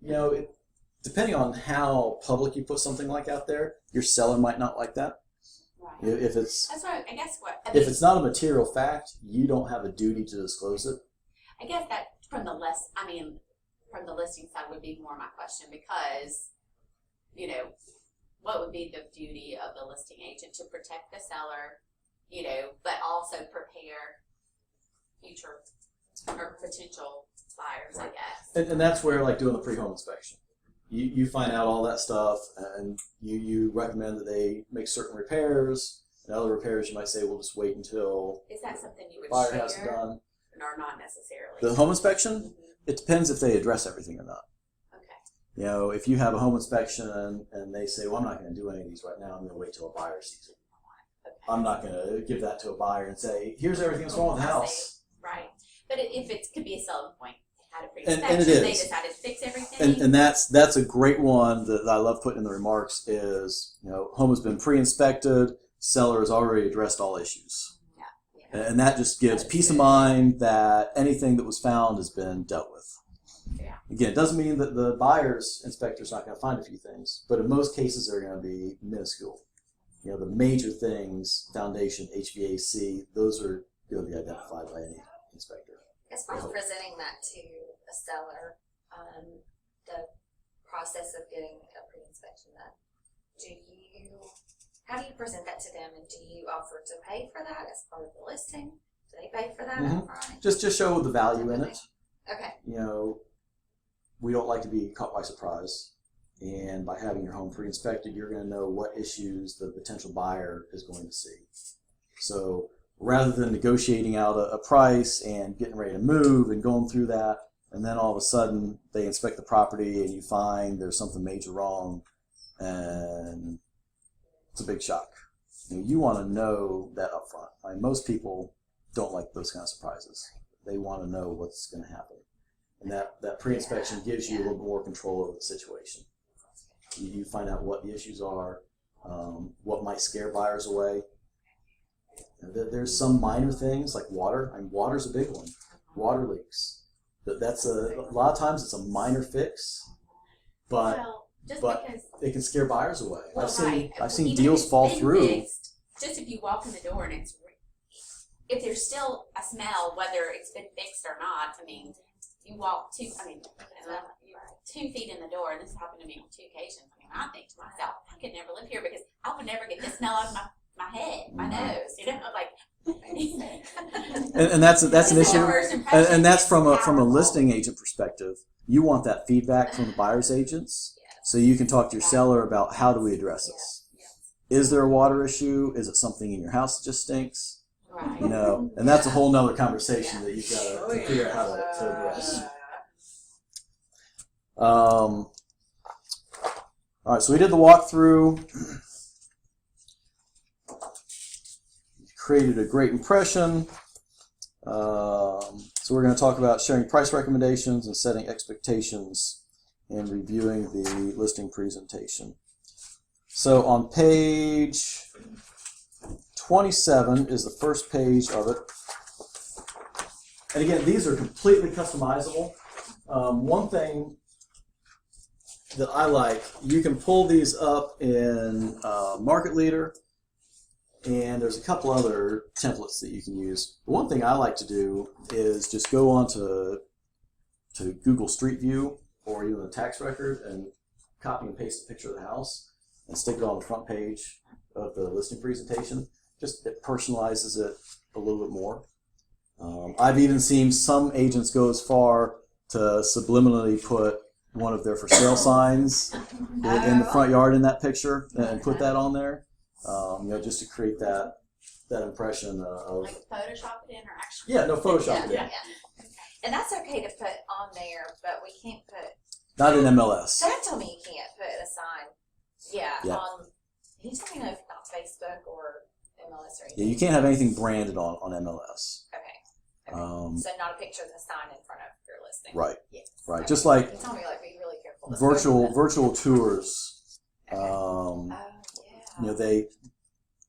depending on how public you put something like out there, your seller might not like that. Right. If it's That's what I guess. if it's not a material fact, you don't have a duty to disclose it. I guess that from the listing side would be more my question, because what would be the duty of the listing agent to protect the seller, but also prepare future or potential buyers, I guess. And that's where, like, doing the pre-home inspection. You find out all that stuff, and you recommend that they make certain repairs, and other repairs you might say, we'll just wait until Is that something you would buyer share, has it done. or not necessarily? The home inspection, it depends if they address everything or not. Okay. If you have a home inspection and they say, well, I'm not going to do any of these right now, I'm going to wait till a buyer sees it. Okay. I'm not going to give that to a buyer and say, here's everything that's wrong with the house. Right. But if it could be a selling point, had a And pre-inspection, it they is. decided to fix everything. And that's a great one that I love putting in the remarks is, home has been pre-inspected, seller has already addressed all issues. Yeah. And that just gives peace of mind that anything that was found has been dealt with. Yeah. Again, it doesn't mean that the buyer's inspector's not going to find a few things, but in most cases they're going to be minuscule. You know, the major things, foundation, HVAC, those are going to be identified by any inspector. As far as presenting that to a seller, the process of getting a pre-inspection done, how do you present that to them, and do you offer to pay for that as part of the listing? Do they pay for that Mhm. upfront? Just show the value in it. Okay. You know, we don't like to be caught by surprise. And by having your home pre-inspected, you're going to know what issues the potential buyer is going to see. So rather than negotiating out a price and getting ready to move and going through that, and then all of a sudden they inspect the property and you find there's something major wrong, and it's a big shock. You want to know that up front. I mean, most people don't like those kind of surprises. They want to know what's going to happen. And that pre-inspection gives you a little more control over the situation. You find out what the issues are, what might scare buyers away. There's some minor things like water. I mean, water's a big one. Water leaks. That's a lot of times it's a minor fix, but Well, just but because. it can scare buyers away. Well, I've seen Even deals if it's fall been through. fixed, just if you walk in the door and if there's still a smell, whether it's been fixed or not, I mean, you walk 2 feet in the door, and this happened to me on 2 occasions. I mean, I think to myself, I could never live here because I would never get this smell out of my head, my nose, like. And that's an issue. And that's from a powerful. listing agent perspective. You want that feedback from the buyer's agents, so you can talk to your seller about how do we address this. Is there a water issue? Is it something in your house that just stinks? Right. You know, and that's a whole nother conversation that you've got to figure out how to address. All right, so we did the walkthrough. Created a great impression. So we're going to talk about sharing price recommendations and setting expectations and reviewing the listing presentation. So on page 27 is the first page of it. And again, these are completely customizable. One thing that I like, you can pull these up in Market Leader, and there's a couple other templates that you can use. But one thing I like to do is just go on to Google Street View or even the tax record and copy and paste a picture of the house and stick it on the front page of the listing presentation. Just it personalizes it a little bit more. I've even seen some agents go as far to subliminally put one of their for sale signs in the front yard in that picture and put that on there. Just to create that impression of. Like Photoshop it in or actually. Yeah, no, Photoshop it in. Yeah. And that's okay to put on there, but we can't put. Not in MLS. Dad told me you can't put a sign. Yeah. Yeah. He told me no, not Facebook or MLS or anything. Yeah, you can't have anything branded on MLS. Okay. So not a picture of the sign in front of your listing. Right. Yes. Right. Okay. Just like He told me be really careful. virtual tours.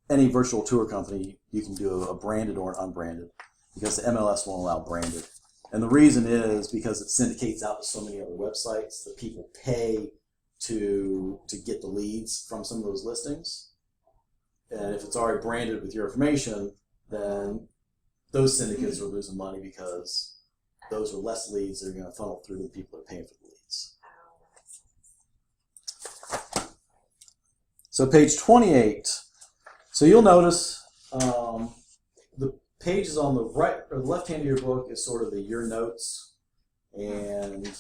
Any virtual tour company, you can do a branded or an unbranded, because the MLS won't allow branded. And the reason is because it syndicates out to so many other websites that people pay to get the leads from some of those listings. And if it's already branded with your information, then those syndicates are losing money because those are less leads that are going to funnel through to the people that are paying for the leads. So page 28. So you'll notice the pages on the right or the left hand of your book is sort of the your notes, and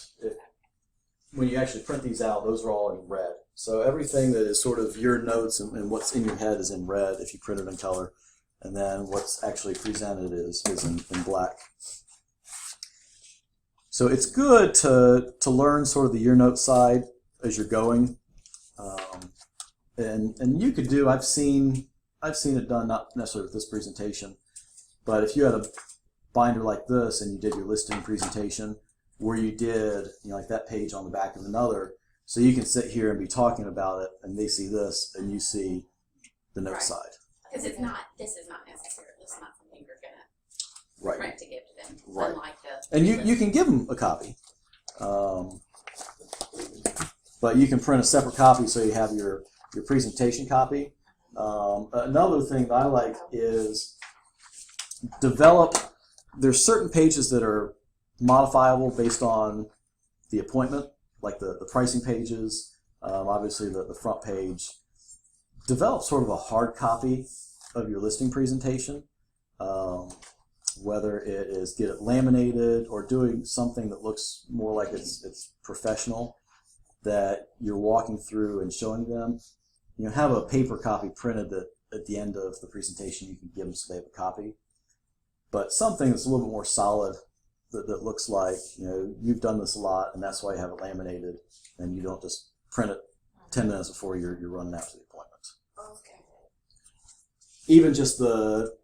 when you actually print these out, those are all in red. So everything that is sort of your notes and what's in your head is in red if you print it in color, and then what's actually presented is in black. So it's good to learn sort of the your note side as you're going, and you could do. I've seen it done, not necessarily with this presentation, but if you had a binder like this and you did your listing presentation where you did, like that page on the back of another, so you can sit here and be talking about it and they see this and you see the note side. Because this is not necessary. This is not something you're gonna Right. print to give to them. Right. Unlike the. And you can give them a copy. But you can print a separate copy so you have your presentation copy. Another thing that I like is there's certain pages that are modifiable based on the appointment, like the pricing pages, obviously the front page. Develop sort of a hard copy of your listing presentation, whether it is get it laminated or doing something that looks more like it's professional, that you're walking through and showing them. Have a paper copy printed that at the end of the presentation you can give them so they have a copy. But something that's a little bit more solid that looks like, you've done this a lot and that's why you have it laminated and you don't just print it 10 minutes before you're running out to the appointment. Okay. Even just the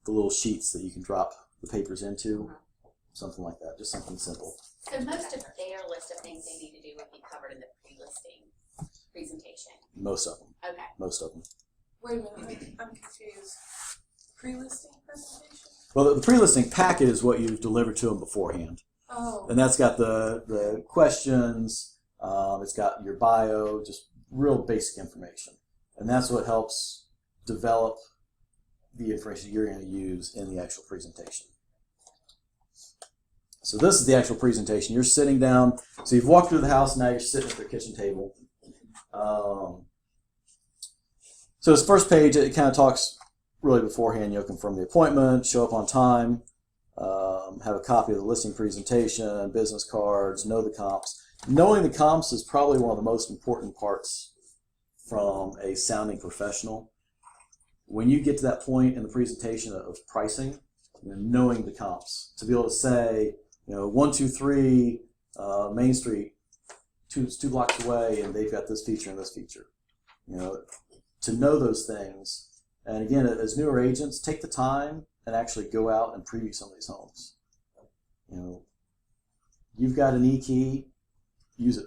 little sheets that you can drop the papers into, something like that, just something simple. So most of their list of things they need to do would be covered in the pre-listing presentation. Most of them. Okay. Most of them. Wait a minute, I'm confused. Pre-listing presentation? Well, the pre-listing packet is what you've delivered to them beforehand. Oh. And that's got the questions, it's got your bio, just real basic information. And that's what helps develop the information you're going to use in the actual presentation. So this is the actual presentation. You're sitting down, so you've walked through the house, now you're sitting at the kitchen table. So this first page, it kind of talks really beforehand, confirm the appointment, show up on time, have a copy of the listing presentation, business cards, know the comps. Knowing the comps is probably one of the most important parts from a sounding professional. When you get to that point in the presentation of pricing, knowing the comps, to be able to say, 123 Main Street, two blocks away, and they've got this feature and this feature. To know those things. And again, as newer agents, take the time and actually go out and preview some of these homes. You've got an E-key, use it.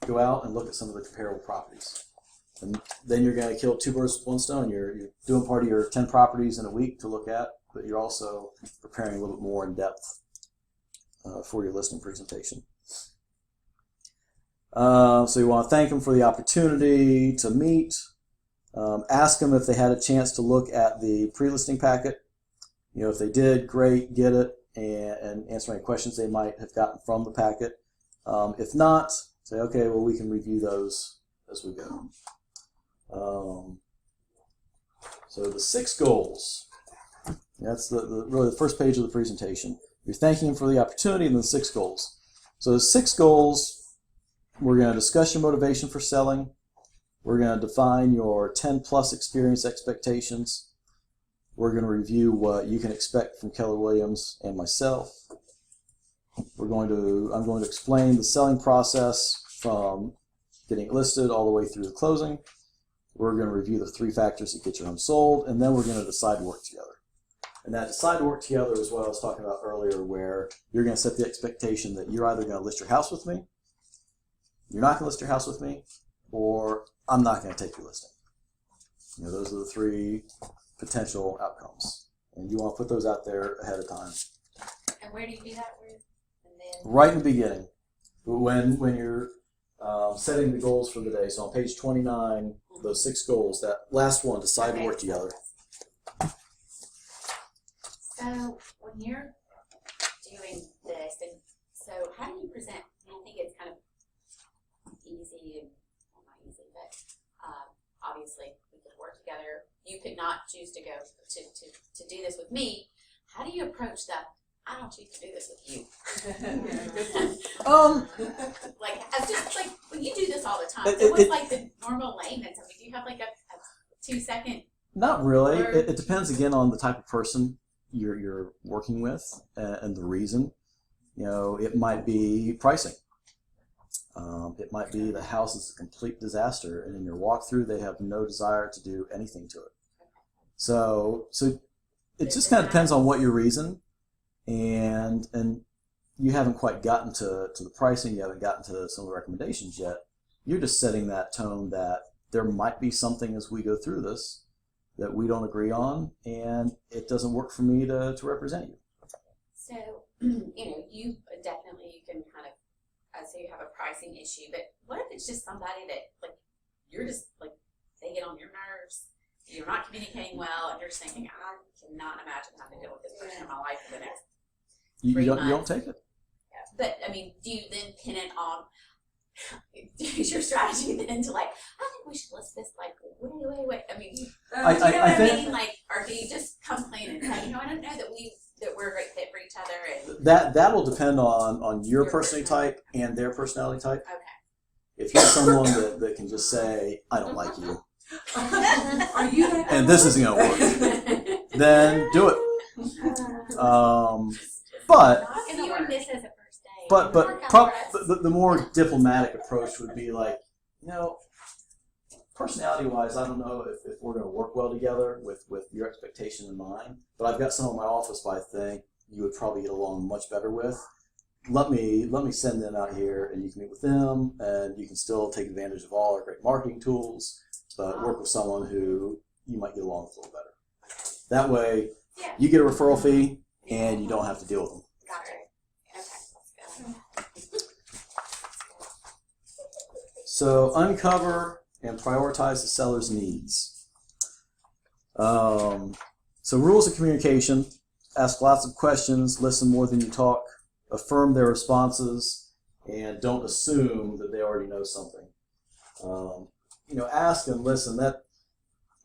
Go out and look at some of the comparable properties. And then you're going to kill two birds with one stone. You're doing part of your 10 properties in a week to look at, but you're also preparing a little bit more in depth for your listing presentation. So you want to thank them for the opportunity to meet. Ask them if they had a chance to look at the pre-listing packet. If they did, great, get it, and answer any questions they might have gotten from the packet. If not, say, okay, well, we can review those as we go. So the 6 goals. That's really the first page of the presentation. You're thanking them for the opportunity and the 6 goals. So the 6 goals, we're going to discuss your motivation for selling. We're going to define your 10+ experience expectations. We're going to review what you can expect from Keller Williams and myself. I'm going to explain the selling process from getting it listed all the way through the closing. We're going to review the 3 factors that get your home sold, and then we're going to decide to work together. And that decide to work together is what I was talking about earlier, where you're going to set the expectation that you're either going to list your house with me, you're not going to list your house with me, or I'm not going to take your listing. Those are the 3 potential outcomes. And you want to put those out there ahead of time. And where do you do that? Right in the beginning. When you're setting the goals for the day. So on page 29, those 6 goals, that last one, decide to work together. So when you're doing this, and so how do you present? I think it's kind of easy, and well, not easy, but obviously we could work together. You could not choose to go to do this with me. How do you approach that? I don't choose to do this with you. Like, just like when you do this all the time. So what's like the normal layman? So do you have like a 2-second? Not really. It depends again on the type of person you're working with and the reason. It might be pricing. It might be the house is a complete disaster, and in your walkthrough they have no desire to do anything to it. So it just kind of depends on what your reason, and you haven't quite gotten to the pricing, you haven't gotten to some of the recommendations yet. You're just setting that tone that there might be something as we go through this that we don't agree on, and it doesn't work for me to represent you. So, you definitely, you can kind of, say you have a pricing issue, but what if it's just somebody that, like, you're just, like, they get on your nerves, you're not communicating well, and you're just thinking, I cannot imagine having to deal with this person in my life for the next You 3 don't months. take it. Yeah. But, I mean, do you then pin it on, is your strategy then to, like, I think we should list this, like, wait, I mean, do you know what I mean? Like, or do you just come clean and say, I don't know that we're a great fit for each other, and That will depend on your personality type and their personality type. okay. If you're someone that can just say, I don't like you, Are you that and this isn't going to work, then do it. But If you were this as a first date. but work out prob- for us. the more diplomatic approach would be like, personality-wise, I don't know if we're going to work well together with your expectation in mind, but I've got some in my office who I think you would probably get along much better with. Let me send them out here, and you can meet with them, and you can still take advantage of all our great marketing tools, but work with someone who you might get along with a little better. That way, Yeah. you get a referral fee, and you don't have to deal with them. Got it. Okay, that's good. So uncover and prioritize the seller's needs. So rules of communication: ask lots of questions, listen more than you talk, affirm their responses, and don't assume that they already know something. Ask and listen. That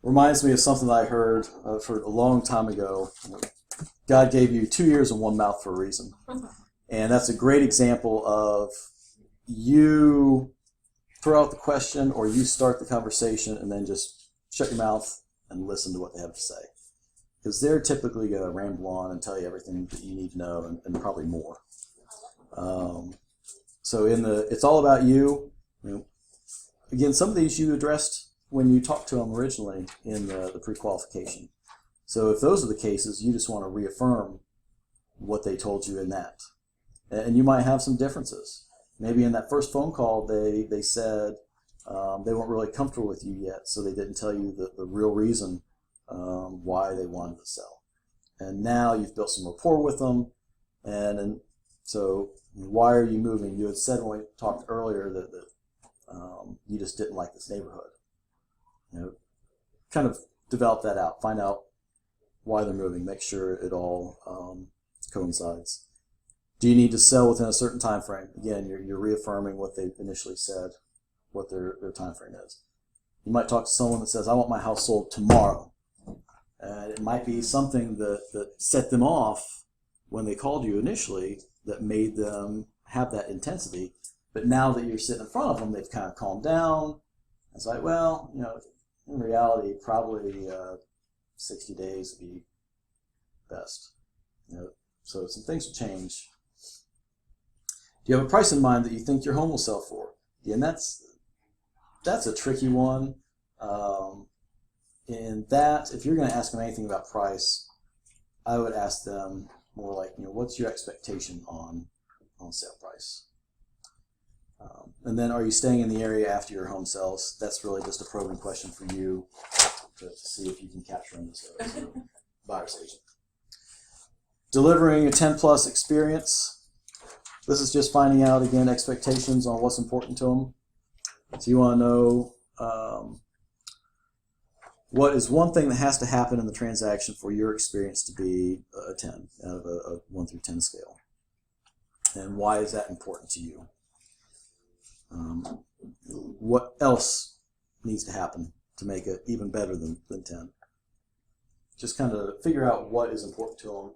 reminds me of something that I heard for a long time ago. God gave you 2 ears and 1 mouth for a reason. And that's a great example of you throw out the question or you start the conversation and then just shut your mouth and listen to what they have to say. Because they're typically going to ramble on and tell you everything that you need to know and probably more. So it's all about you. Again, some of these you addressed when you talked to them originally in the pre-qualification. So if those are the cases, you just want to reaffirm what they told you in that. And you might have some differences. Maybe in that first phone call, they said they weren't really comfortable with you yet, so they didn't tell you the real reason why they wanted to sell. And now you've built some rapport with them, and so why are you moving? You had said when we talked earlier that you just didn't like this neighborhood. Kind of develop that out. Find out why they're moving. Make sure it all coincides. Do you need to sell within a certain time frame? Again, you're reaffirming what they initially said, what their time frame is. You might talk to someone that says, I want my house sold tomorrow. And it might be something that set them off when they called you initially that made them have that intensity. But now that you're sitting in front of them, they've kind of calmed down. It's like, well, in reality, probably 60 days would be best. So some things will change. Do you have a price in mind that you think your home will sell for? Yeah, and that's a tricky one. In that, if you're going to ask them anything about price, I would ask them more like, what's your expectation on sale price? And then, are you staying in the area after your home sells? That's really just a probing question for you to see if you can capture them as a buyer's agent. Delivering a 10+ experience. This is just finding out, again, expectations on what's important to them. So you want to know what is one thing that has to happen in the transaction for your experience to be a 10 out of a 1 through 10 scale. And why is that important to you? What else needs to happen to make it even better than 10? Just kind of figure out what is important to them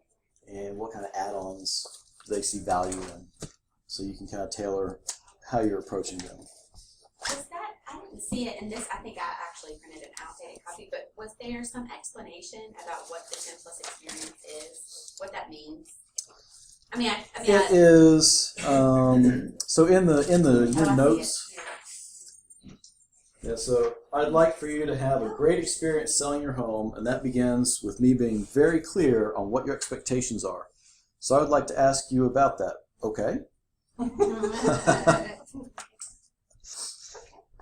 and what kind of add-ons they see value in, so you can kind of tailor how you're approaching them. Was that, I didn't see it in this, I think I actually printed an outdated copy, but was there some explanation about what the 10+ experience is, what that means? It is so in your notes. Yeah, so I'd like for you to have a great experience selling your home, and that begins with me being very clear on what your expectations are. So I would like to ask you about that. Okay.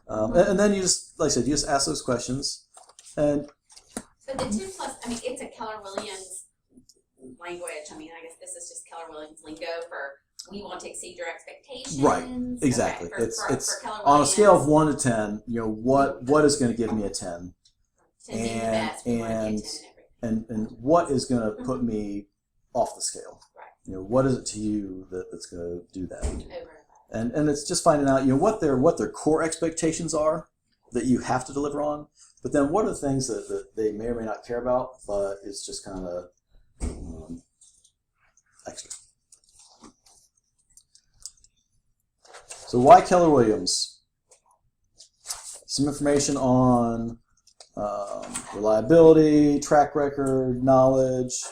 And then you just, like I said, you just ask those questions. And But the 10 plus, I mean, it's a Keller Williams language. I mean, I guess this is just Keller Williams lingo for we want to exceed your expectations. Right, exactly. Okay, It's for Keller on a Williams, scale of 1 to 10. What is going to give me a 10, 10 being the best, we want to be a 10 in everything. and what is going to put me off the scale? Right. What is it to you that's going to do that? Over And it's just finding out what their core expectations are that you have to deliver on, but then what are the things that they may or may not care about, but it's just kind of extra. So why Keller Williams? Some information on reliability, track record, knowledge.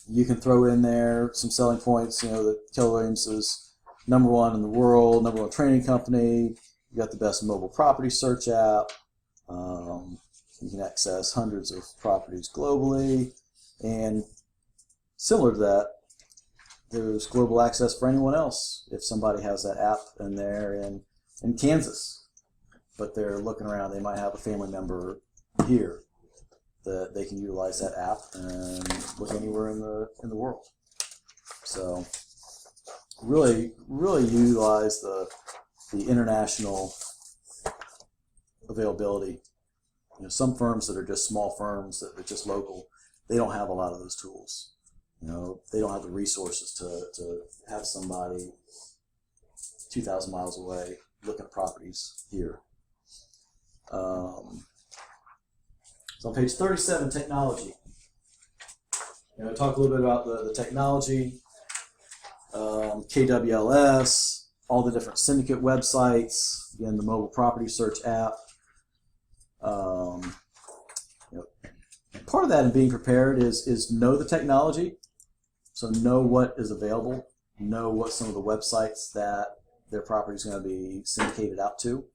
You can throw in there some selling points. That Keller Williams is #1 in the world, #1 training company. You got the best mobile property search app. You can access hundreds of properties globally, and similar to that, there's global access for anyone else. If somebody has that app and they're in Kansas, but they're looking around, they might have a family member here that they can utilize that app and look anywhere in the world. So really utilize the international availability. Some firms that are just small firms that are just local, they don't have a lot of those tools. They don't have the resources to have somebody 2,000 miles away looking at properties here. So on page 37, technology. Talk a little bit about the technology, KWLS, all the different syndicate websites, again, the mobile property search app. Part of that in being prepared is know the technology. So know what is available, know what some of the websites that their property is going to be syndicated out to.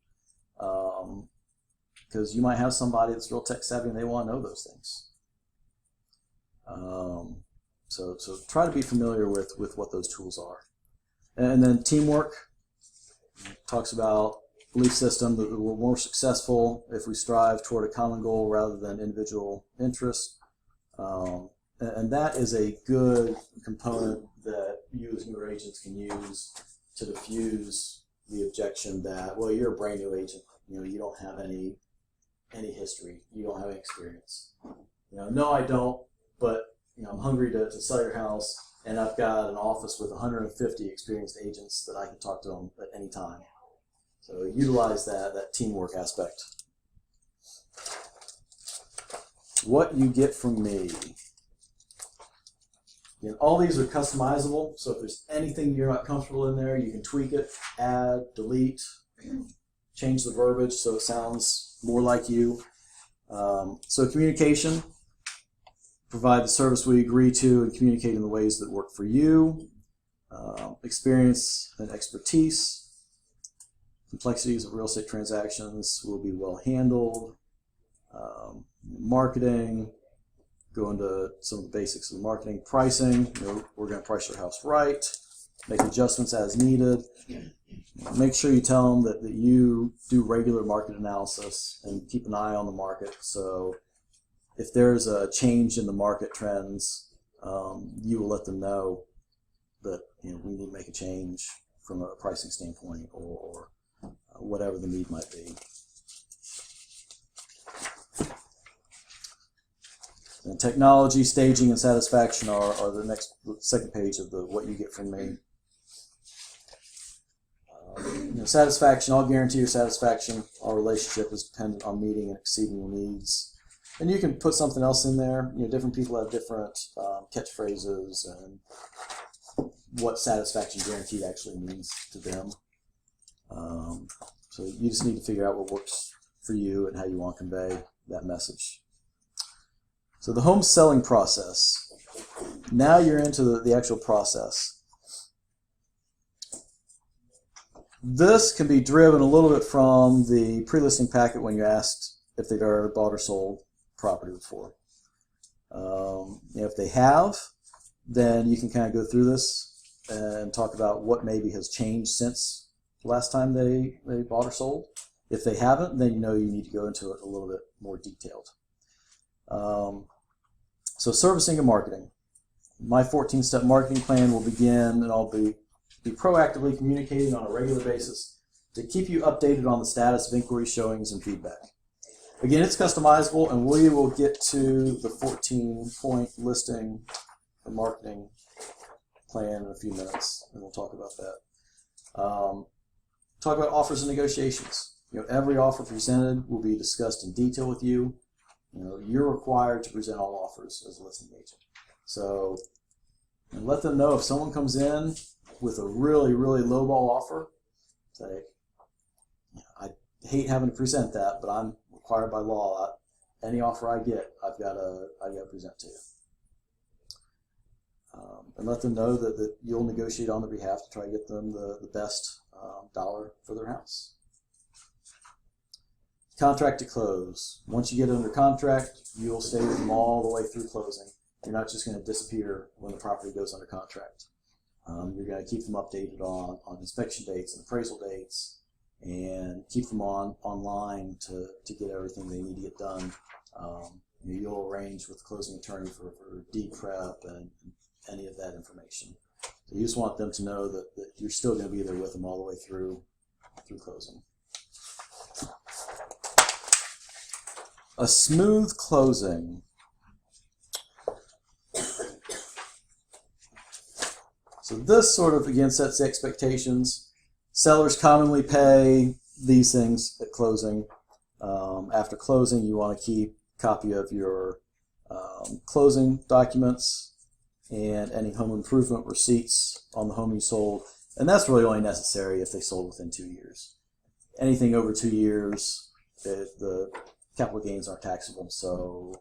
Because you might have somebody that's real tech savvy and they want to know those things. So try to be familiar with what those tools are. And then teamwork talks about belief system that we're more successful if we strive toward a common goal rather than individual interest. And that is a good component that you as newer agents can use to diffuse the objection that, well, you're a brand new agent, you don't have any history, you don't have any experience. No, I don't, but I'm hungry to sell your house, and I've got an office with 150 experienced agents that I can talk to them at any time. So utilize that teamwork aspect. What you get from me. All these are customizable, so if there's anything you're not comfortable in there, you can tweak it, add, delete, change the verbiage so it sounds more like you. So communication, provide the service we agree to and communicate in the ways that work for you. Experience and expertise. Complexities of real estate transactions will be well handled. Marketing. Go into some of the basics of the marketing. Pricing, we're going to price your house right. Make adjustments as needed. Make sure you tell them that you do regular market analysis and keep an eye on the market. So if there's a change in the market trends, you will let them know that we need to make a change from a pricing standpoint or whatever the need might be. And technology, staging, and satisfaction are the second page of the what you get from me. Satisfaction, I'll guarantee your satisfaction. Our relationship is dependent on meeting and exceeding your needs. And you can put something else in there. Different people have different catchphrases and what satisfaction guaranteed actually means to them. So you just need to figure out what works for you and how you want to convey that message. So the home selling process. Now you're into the actual process. This can be driven a little bit from the pre-listing packet when you asked if they've ever bought or sold property before. If they have, then you can kind of go through this and talk about what maybe has changed since last time they bought or sold. If they haven't, then you know you need to go into it a little bit more detailed. So servicing and marketing. My 14-step marketing plan will begin, and I'll be proactively communicating on a regular basis to keep you updated on the status of inquiries, showings, and feedback. Again, it's customizable, and we will get to the 14-point listing and marketing plan in a few minutes, and we'll talk about that. Talk about offers and negotiations. Every offer presented will be discussed in detail with you. You're required to present all offers as a listing agent. So, and let them know if someone comes in with a really, really lowball offer, say, I hate having to present that, but I'm required by law. Any offer I get, I've got to present to you. And let them know that you'll negotiate on their behalf to try to get them the best dollar for their house. Contract to close. Once you get under contract, you'll stay with them all the way through closing. You're not just going to disappear when the property goes under contract. You're going to keep them updated on inspection dates and appraisal dates, and keep them online to get everything they need to get done. You'll arrange with the closing attorney for deed prep and any of that information. So you just want them to know that you're still going to be there with them all the way through closing. A smooth closing. So this sort of, again, sets the expectations. Sellers commonly pay these things at closing. After closing, you want to keep a copy of your closing documents and any home improvement receipts on the home you sold. And that's really only necessary if they sold within 2 years. Anything over 2 years, the capital gains aren't taxable, so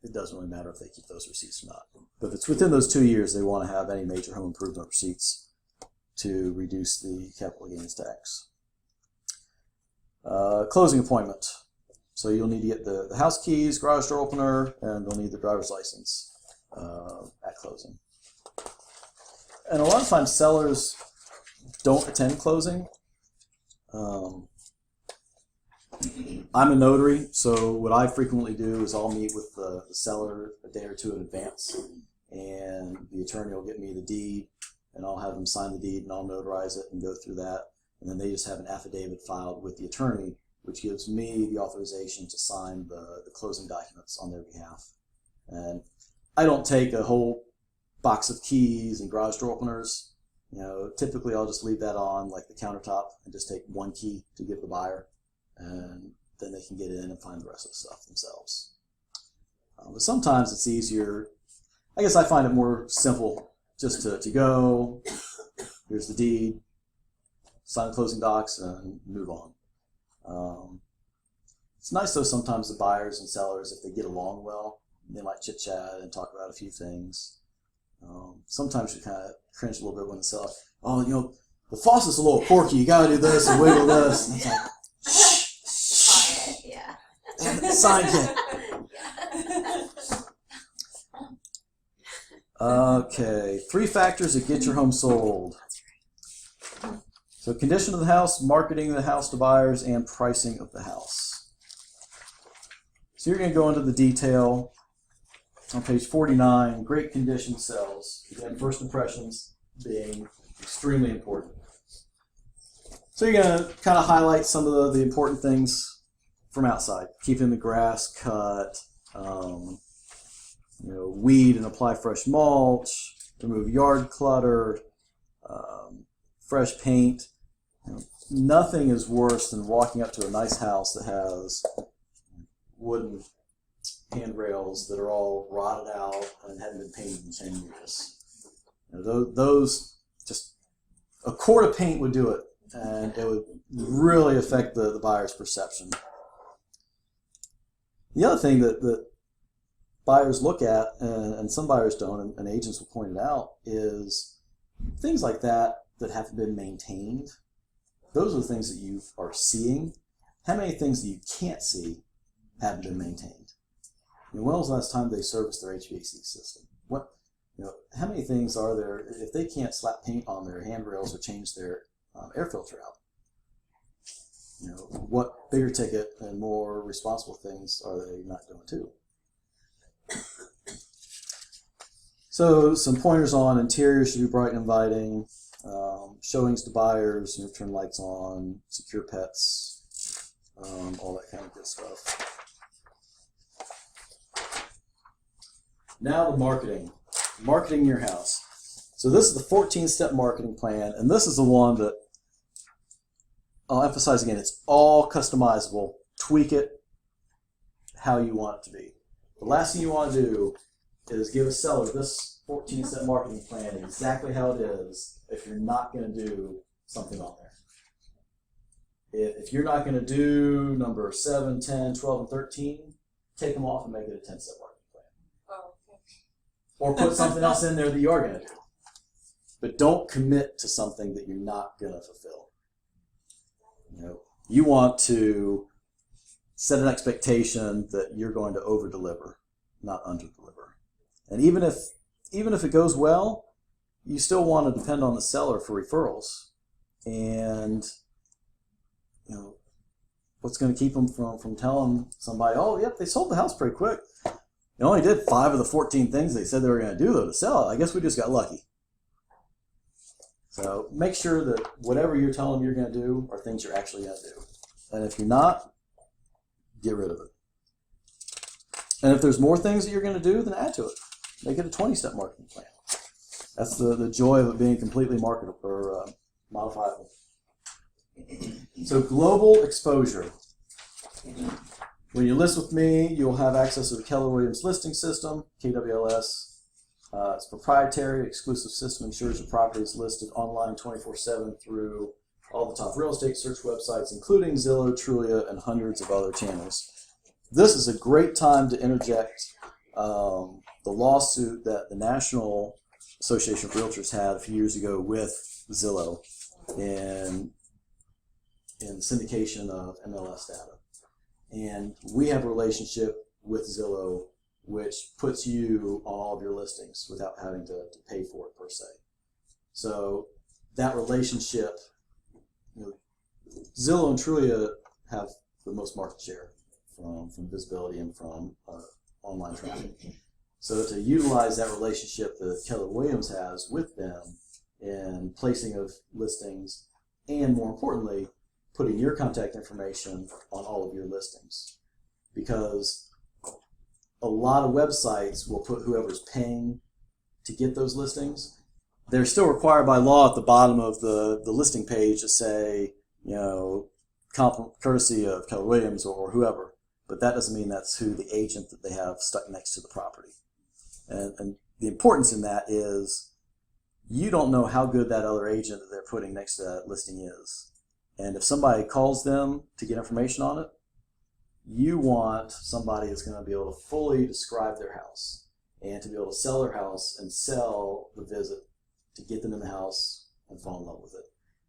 it doesn't really matter if they keep those receipts or not. But if it's within those 2 years, they want to have any major home improvement receipts to reduce the capital gains tax. Closing appointment. So you'll need to get the house keys, garage door opener, and they'll need the driver's license at closing. And a lot of times sellers don't attend closing. I'm a notary, so what I frequently do is I'll meet with the seller a day or two in advance, and the attorney will get me the deed, and I'll have them sign the deed, and I'll notarize it and go through that, and then they just have an affidavit filed with the attorney, which gives me the authorization to sign the closing documents on their behalf. And I don't take a whole box of keys and garage door openers. Typically I'll just leave that on like the countertop and just take one key to give the buyer, and then they can get in and find the rest of the stuff themselves. But sometimes it's easier. I guess I find it more simple just to go, here's the deed, sign the closing docs, and move on. It's nice though sometimes the buyers and sellers, if they get along well, they might chit chat and talk about a few things. Sometimes you kind of cringe a little bit when the seller, the faucet's a little quirky, you gotta do this and wiggle this. And it's like, Quiet, yeah. sign it. Okay, 3 factors that get your home sold. So condition of the house, marketing of the house to buyers, and pricing of the house. So you're going to go into the detail on page 49. Great condition sells. Again, first impressions being extremely important. So you're going to kind of highlight some of the important things from outside. Keeping the grass cut, weed and apply fresh mulch, remove yard clutter, fresh paint. Nothing is worse than walking up to a nice house that has wooden handrails that are all rotted out and haven't been painted in 10 years. Those just a quart of paint would do it, and it would really affect the buyer's perception. The other thing that buyers look at, and some buyers don't, and agents will point it out, is things like that haven't been maintained. Those are the things that you are seeing. How many things that you can't see haven't been maintained? When was the last time they serviced their HVAC system? How many things are there, if they can't slap paint on their handrails or change their air filter out. You know, what bigger ticket and more responsible things are they not doing too? So some pointers on interior should be bright and inviting. Showings to buyers, you know, turn lights on, secure pets, all that kind of good stuff. Now the marketing your house. So this is the 14-step marketing plan, and this is the one that I'll emphasize again, it's all customizable. Tweak it how you want it to be. The last thing you want to do is give a seller this 14-step marketing plan exactly how it is if you're not going to do something on there. If you're not going to do number 7, 10, 12, and 13, take them off and make it a 10-step marketing plan. Oh, okay. Or put something else in there that you are going to do. But don't commit to something that you're not going to fulfill. You know, you want to set an expectation that you're going to over-deliver, not under-deliver. And even if it goes well, you still want to depend on the seller for referrals. And you know, what's going to keep them from telling somebody, oh, yep, they sold the house pretty quick. They only did 5 of the 14 things they said they were going to do, though, to sell it. I guess we just got lucky. So make sure that whatever you're telling them you're going to do are things you're actually going to do. And if you're not, get rid of it. And if there's more things that you're going to do, then add to it. Make it a 20-step marketing plan. That's the joy of it being completely marketable or modifiable. So global exposure. When you list with me, you'll have access to the Keller Williams listing system, KWLS. It's a proprietary, exclusive system, ensures your property is listed online 24/7 through all the top real estate search websites, including Zillow, Trulia, and hundreds of other channels. This is a great time to interject the lawsuit that the National Association of Realtors had a few years ago with Zillow in syndication of MLS data. And we have a relationship with Zillow which puts you on all of your listings without having to pay for it per se. So that relationship, you know, Zillow and Trulia have the most market share from visibility and from online traffic. So to utilize that relationship that Keller Williams has with them in placing of listings, and more importantly, putting your contact information on all of your listings. Because a lot of websites will put whoever's paying to get those listings. They're still required by law at the bottom of the listing page to say, you know, courtesy of Keller Williams or whoever. But that doesn't mean that's who the agent that they have stuck next to the property. And the importance in that is you don't know how good that other agent that they're putting next to that listing is. And if somebody calls them to get information on it, you want somebody that's going to be able to fully describe their house and to be able to sell their house and sell the visit to get them in the house and fall in love with it.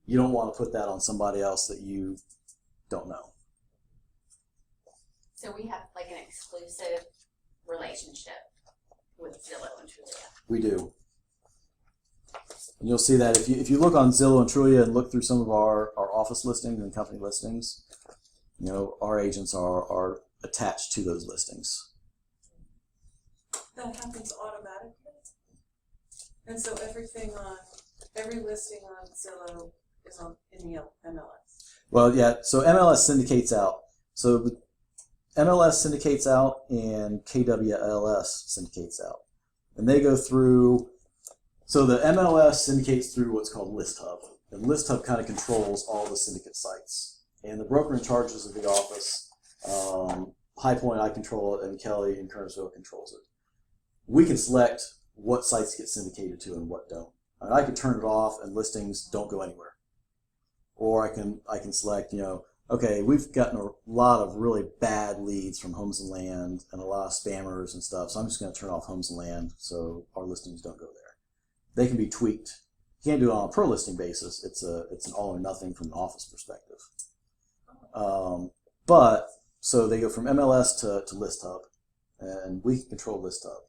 You don't want to put that on somebody else that you don't know. So we have like an exclusive relationship with Zillow and Trulia. We do. And you'll see that if you look on Zillow and Trulia and look through some of our office listings and company listings, you know, our agents are attached to those listings. That happens automatically? And so every listing on Zillow is in the MLS? Well, yeah, so MLS syndicates out. So the MLS syndicates out and KWLS syndicates out. And they go through, so the MLS syndicates through what's called ListHub. And ListHub kind of controls all the syndicate sites. And the broker in charges of the office, High Point, I control it, and Kelly in Kernersville controls it. We can select what sites get syndicated to and what don't. I mean, I can turn it off and listings don't go anywhere. Or I can select, you know, okay, we've gotten a lot of really bad leads from Homes and Land and a lot of spammers and stuff, so I'm just going to turn off Homes and Land so our listings don't go there. They can be tweaked. You can't do it on a per listing basis. It's an all or nothing from an office perspective. But so they go from MLS to ListHub, and we can control ListHub.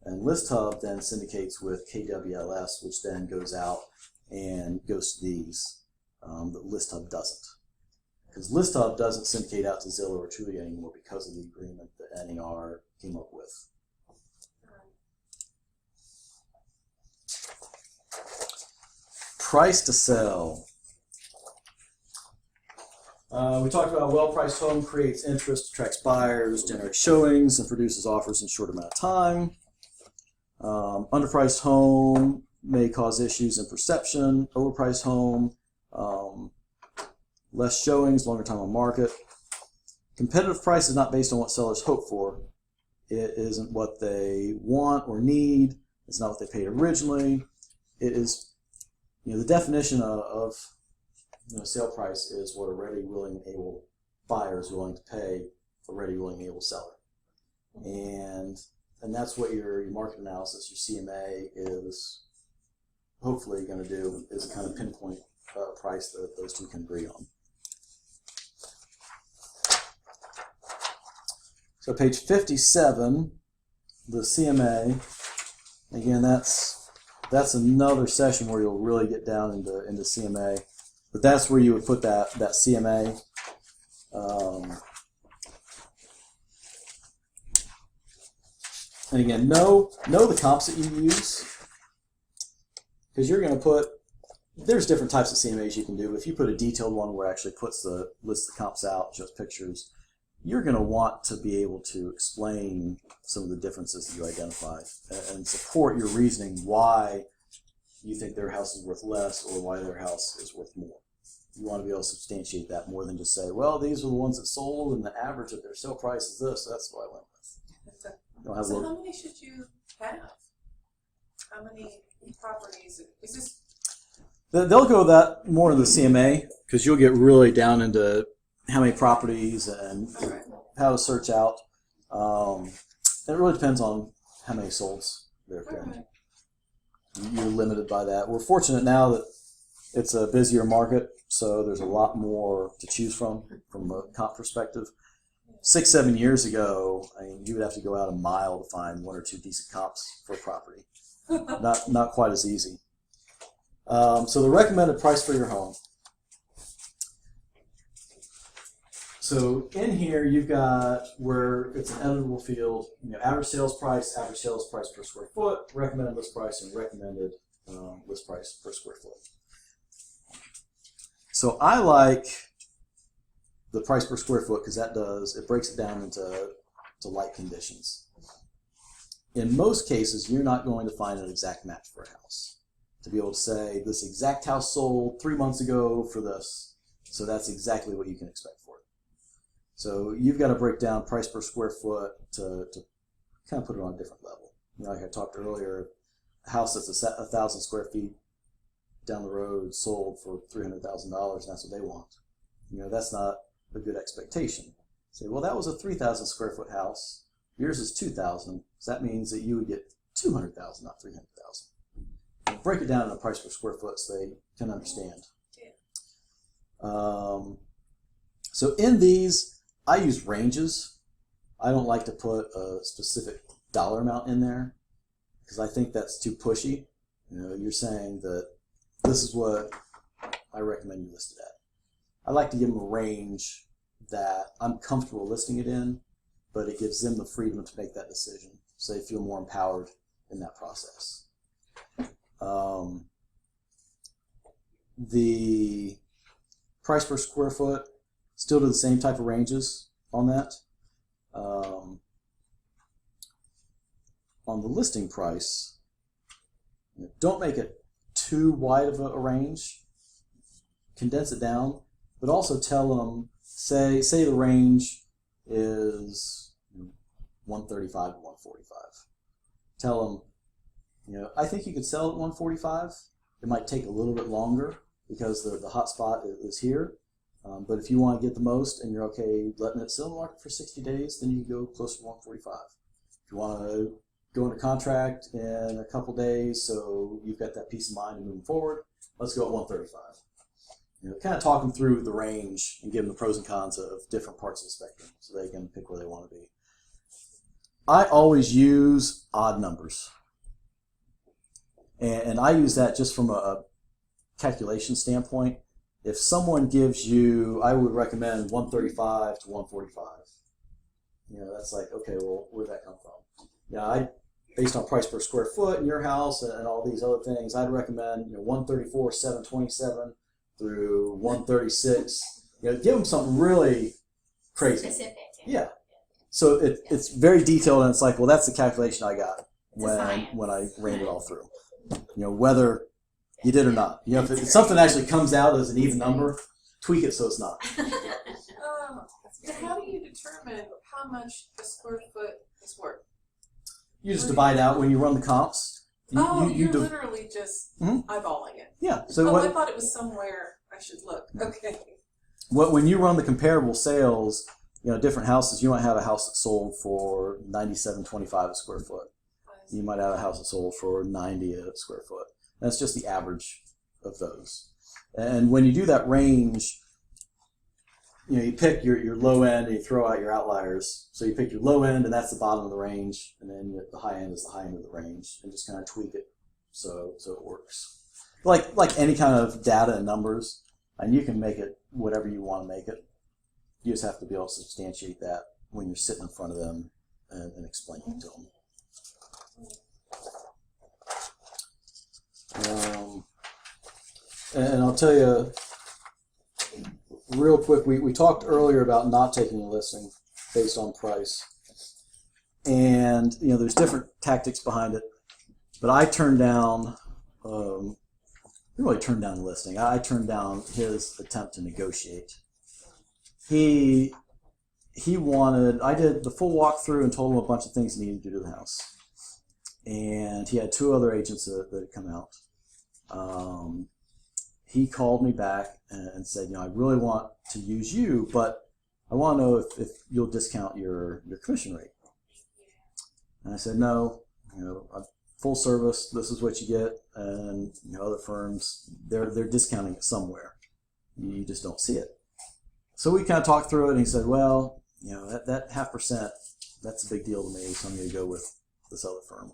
And ListHub then syndicates with KWLS, which then goes out and goes to these that ListHub doesn't. Because ListHub doesn't syndicate out to Zillow or Trulia anymore because of the agreement that NAR came up with. Price to sell. We talked about well-priced home creates interest, attracts buyers, generates showings, and produces offers in a short amount of time. Underpriced home may cause issues in perception. Overpriced home, less showings, longer time on market. Competitive price is not based on what sellers hope for. It isn't what they want or need. It's not what they paid originally. It is, the definition of sale price is what a ready, willing, able buyer is willing to pay a ready, willing, able seller. And that's what your market analysis, your CMA, is hopefully going to do, is kind of pinpoint a price that those two can agree on. So page 57, the CMA, again, that's another session where you'll really get down into CMA. But that's where you would put that CMA. And again, know the comps that you use, because you're going to put, there's different types of CMAs you can do. If you put a detailed one where it actually lists the comps out, shows pictures, you're going to want to be able to explain some of the differences that you identify and support your reasoning why you think their house is worth less or why their house is worth more. You want to be able to substantiate that more than just say, well, these are the ones that sold and the average of their sale price is this. That's what I went with. So how many should you have? How many properties? Is this? They'll go that more in the CMA, because you'll get really down into how many properties and how to search out. It really depends on how many solds they're carrying. You're limited by that. We're fortunate now that it's a busier market, so there's a lot more to choose from a comp perspective. 6-7 years ago, you would have to go out a mile to find one or two decent comps for a property. Not quite as easy. So the recommended price for your home. So in here you've got where it's an editable field, average sales price per square foot, recommended list price, and recommended list price per square foot. So I like the price per square foot because it breaks it down into light conditions. In most cases, you're not going to find an exact match for a house. To be able to say, this exact house sold 3 months ago for this, so that's exactly what you can expect for it. So you've got to break down price per square foot to kind of put it on a different level. Like I talked earlier, a house that's 1,000 square feet down the road sold for $300,000, and that's what they want. That's not a good expectation. Say, well, that was a 3,000 square foot house. Yours is 2,000. So that means that you would get 200,000, not 300,000. Break it down in a price per square foot so they can understand. So in these, I use ranges. I don't like to put a specific dollar amount in there because I think that's too pushy. You're saying that this is what I recommend you list it at. I like to give them a range that I'm comfortable listing it in, but it gives them the freedom to make that decision, so they feel more empowered in that process. The price per square foot, still do the same type of ranges on that. On the listing price, don't make it too wide of a range. Condense it down, but also tell them, say the range is 135 to 145. Tell them, I think you could sell at 145. It might take a little bit longer because the hot spot is here. But if you want to get the most and you're okay letting it sit on the market for 60 days, then you can go closer to 145. If you want to go into contract in a couple days so you've got that peace of mind and moving forward, let's go at 135. Kind of talk them through the range and give them the pros and cons of different parts of the spectrum so they can pick where they want to be. I always use odd numbers. And I use that just from a calculation standpoint. if someone gives you, I would recommend 135 to 145. That's like, okay, well, where'd that come from? Based on price per square foot in your house and all these other things, I'd recommend 134, 727 through 136. Give them something really crazy. Specific. Yeah. So it's very detailed, and it's like, well, that's the calculation I got It's a science. when I ran it all through. Whether you did or not. If something actually comes out as an even number, tweak it so it's not. How do you determine how much a square foot is worth? You just divide out when you run the comps. You're literally just Mhm. eyeballing it. Yeah. So I thought it was somewhere I should look. Okay. when you run the comparable sales, different houses, you might have a house that sold for $97.25 a square foot. You might have a house that sold for $90 a square foot. That's just the average of those. And when you do that range, you pick your low end and you throw out your outliers. So you pick your low end, and that's the bottom of the range, and then the high end is the high end of the range, and just kind of tweak it so it works. Like any kind of data and numbers, and you can make it whatever you want to make it. You just have to be able to substantiate that when you're sitting in front of them and explaining it to them. And I'll tell you real quick, we talked earlier about not taking a listing based on price. And, there's different tactics behind it. But I turned down, I really turned down the listing. I turned down his attempt to negotiate. He wanted, I did the full walkthrough and told him a bunch of things he needed to do to the house. And he had two other agents that had come out. He called me back and said, I really want to use you, but I want to know if you'll discount your commission rate. And I said, no, full service, this is what you get, and other firms, they're discounting it somewhere. You just don't see it. So we kind of talked through it, and he said, well, that 0.5%, that's a big deal to me, so I'm going to go with this other firm.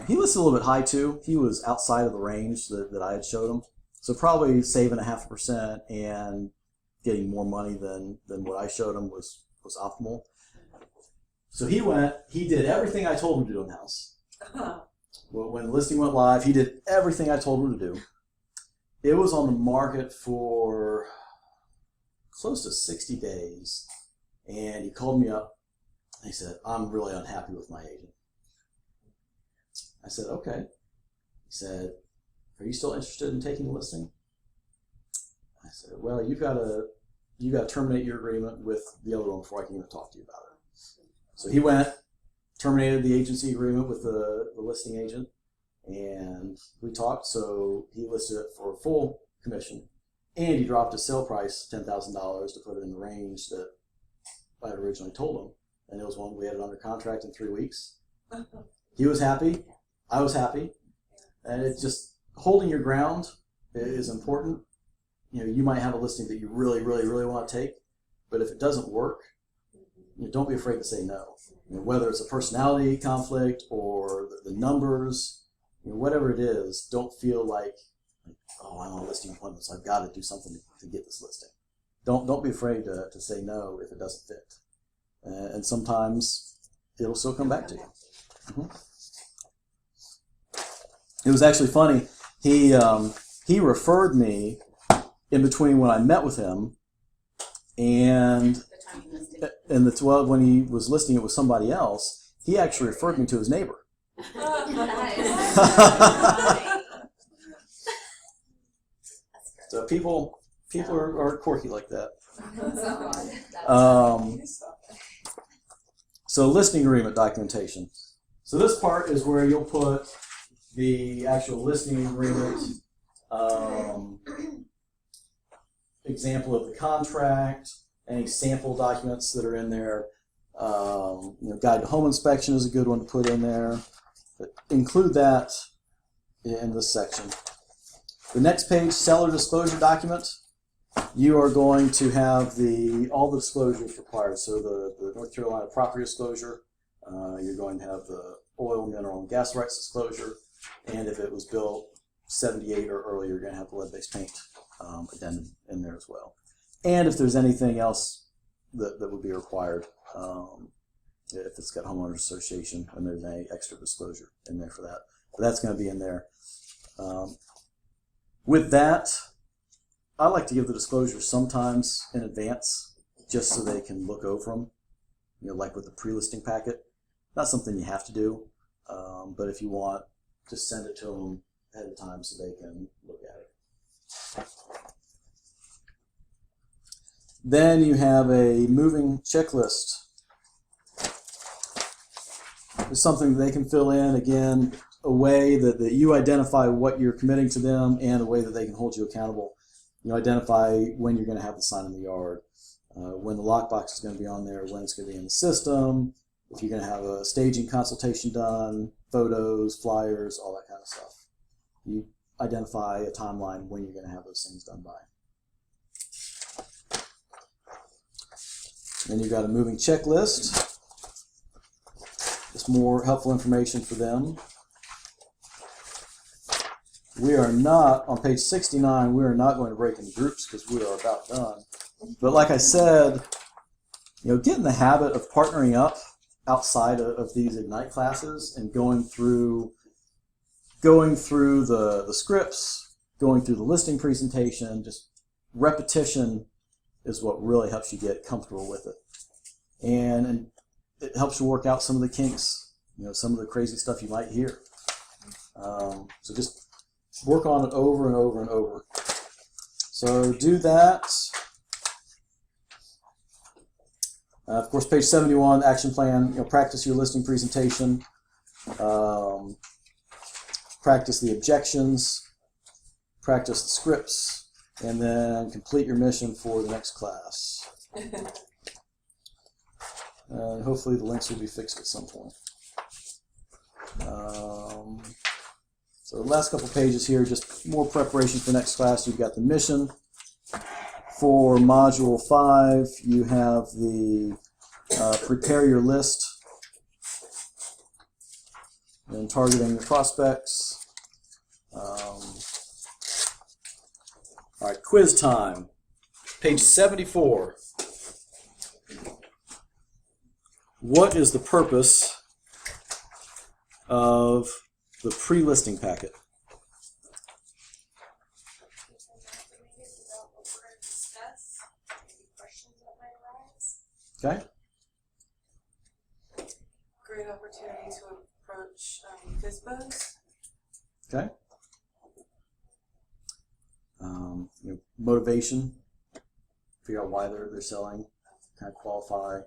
He listed a little bit high too. He was outside of the range that I had showed him. So probably saving 0.5% and getting more money than what I showed him was optimal. So he did everything I told him to do in the house. When the listing went live, he did everything I told him to do. It was on the market for close to 60 days. And he called me up and he said, I'm really unhappy with my agent. I said, okay. He said, are you still interested in taking the listing? I said, well, you got to terminate your agreement with the other one before I can even talk to you about it. So he went, terminated the agency agreement with the listing agent, and we talked. So he listed it for full commission, and he dropped his sale price $10,000 to put it in the range that I had originally told him. And it was one we had it under contract in 3 weeks. He was happy. I was happy. And it's just holding your ground is important. You might have a listing that you really, really, really want to take, but if it doesn't work, don't be afraid to say no. Whether it's a personality conflict or the numbers, whatever it is, don't feel like, oh, I'm on a listing appointment, so I've got to do something to get this listing. Don't be afraid to say no if it doesn't fit. And sometimes it'll still come back to you. Mm-hmm. It was actually funny. He referred me in between when I met with him and when he was listing it with somebody else. He actually referred me to his neighbor. So people are quirky like that. So listing agreement documentation. So this part is where you'll put the actual listing agreement, example of the contract, any sample documents that are in there. Guide to home inspection is a good one to put in there. But include that in this section. The next page, seller disclosure document. You are going to have all the disclosures required. So the North Carolina property disclosure. You're going to have the oil, mineral, and gas rights disclosure. And if it was built 78 or earlier, you're going to have the lead-based paint addendum in there as well. And if there's anything else that would be required, if it's got homeowners association and there's any extra disclosure in there for that. But that's going to be in there. With that, I like to give the disclosures sometimes in advance just so they can look over them, like with the pre-listing packet. Not something you have to do, but if you want, just send it to them ahead of time so they can look at it. Then you have a moving checklist. It's something that they can fill in, again, a way that you identify what you're committing to them and a way that they can hold you accountable. Identify when you're going to have the sign in the yard, when the lockbox is going to be on there, when it's going to be in the system, if you're going to have a staging consultation done, photos, flyers, all that kind of stuff. You identify a timeline when you're going to have those things done by. Then you've got a moving checklist. It's more helpful information for them. We are not, on page 69, we are not going to break into groups because we are about done. But like I said, get in the habit of partnering up outside of these Ignite classes and going through the scripts, going through the listing presentation. Just repetition is what really helps you get comfortable with it. And it helps you work out some of the kinks, some of the crazy stuff you might hear. So just work on it over and over and over. So do that. Of course, page 71, action plan. Practice your listing presentation. Practice the objections. Practice the scripts, and then complete your mission for the next class. And hopefully the links will be fixed at some point. So the last couple pages here, just more preparation for next class. You've got the mission. For Module 5, you have the prepare your list and targeting your prospects. All right, quiz time. Page 74. What is the purpose of the pre-listing packet? Okay. Great opportunity to approach FISBOs. Okay. Motivation. Figure out why they're selling. Kind of qualify.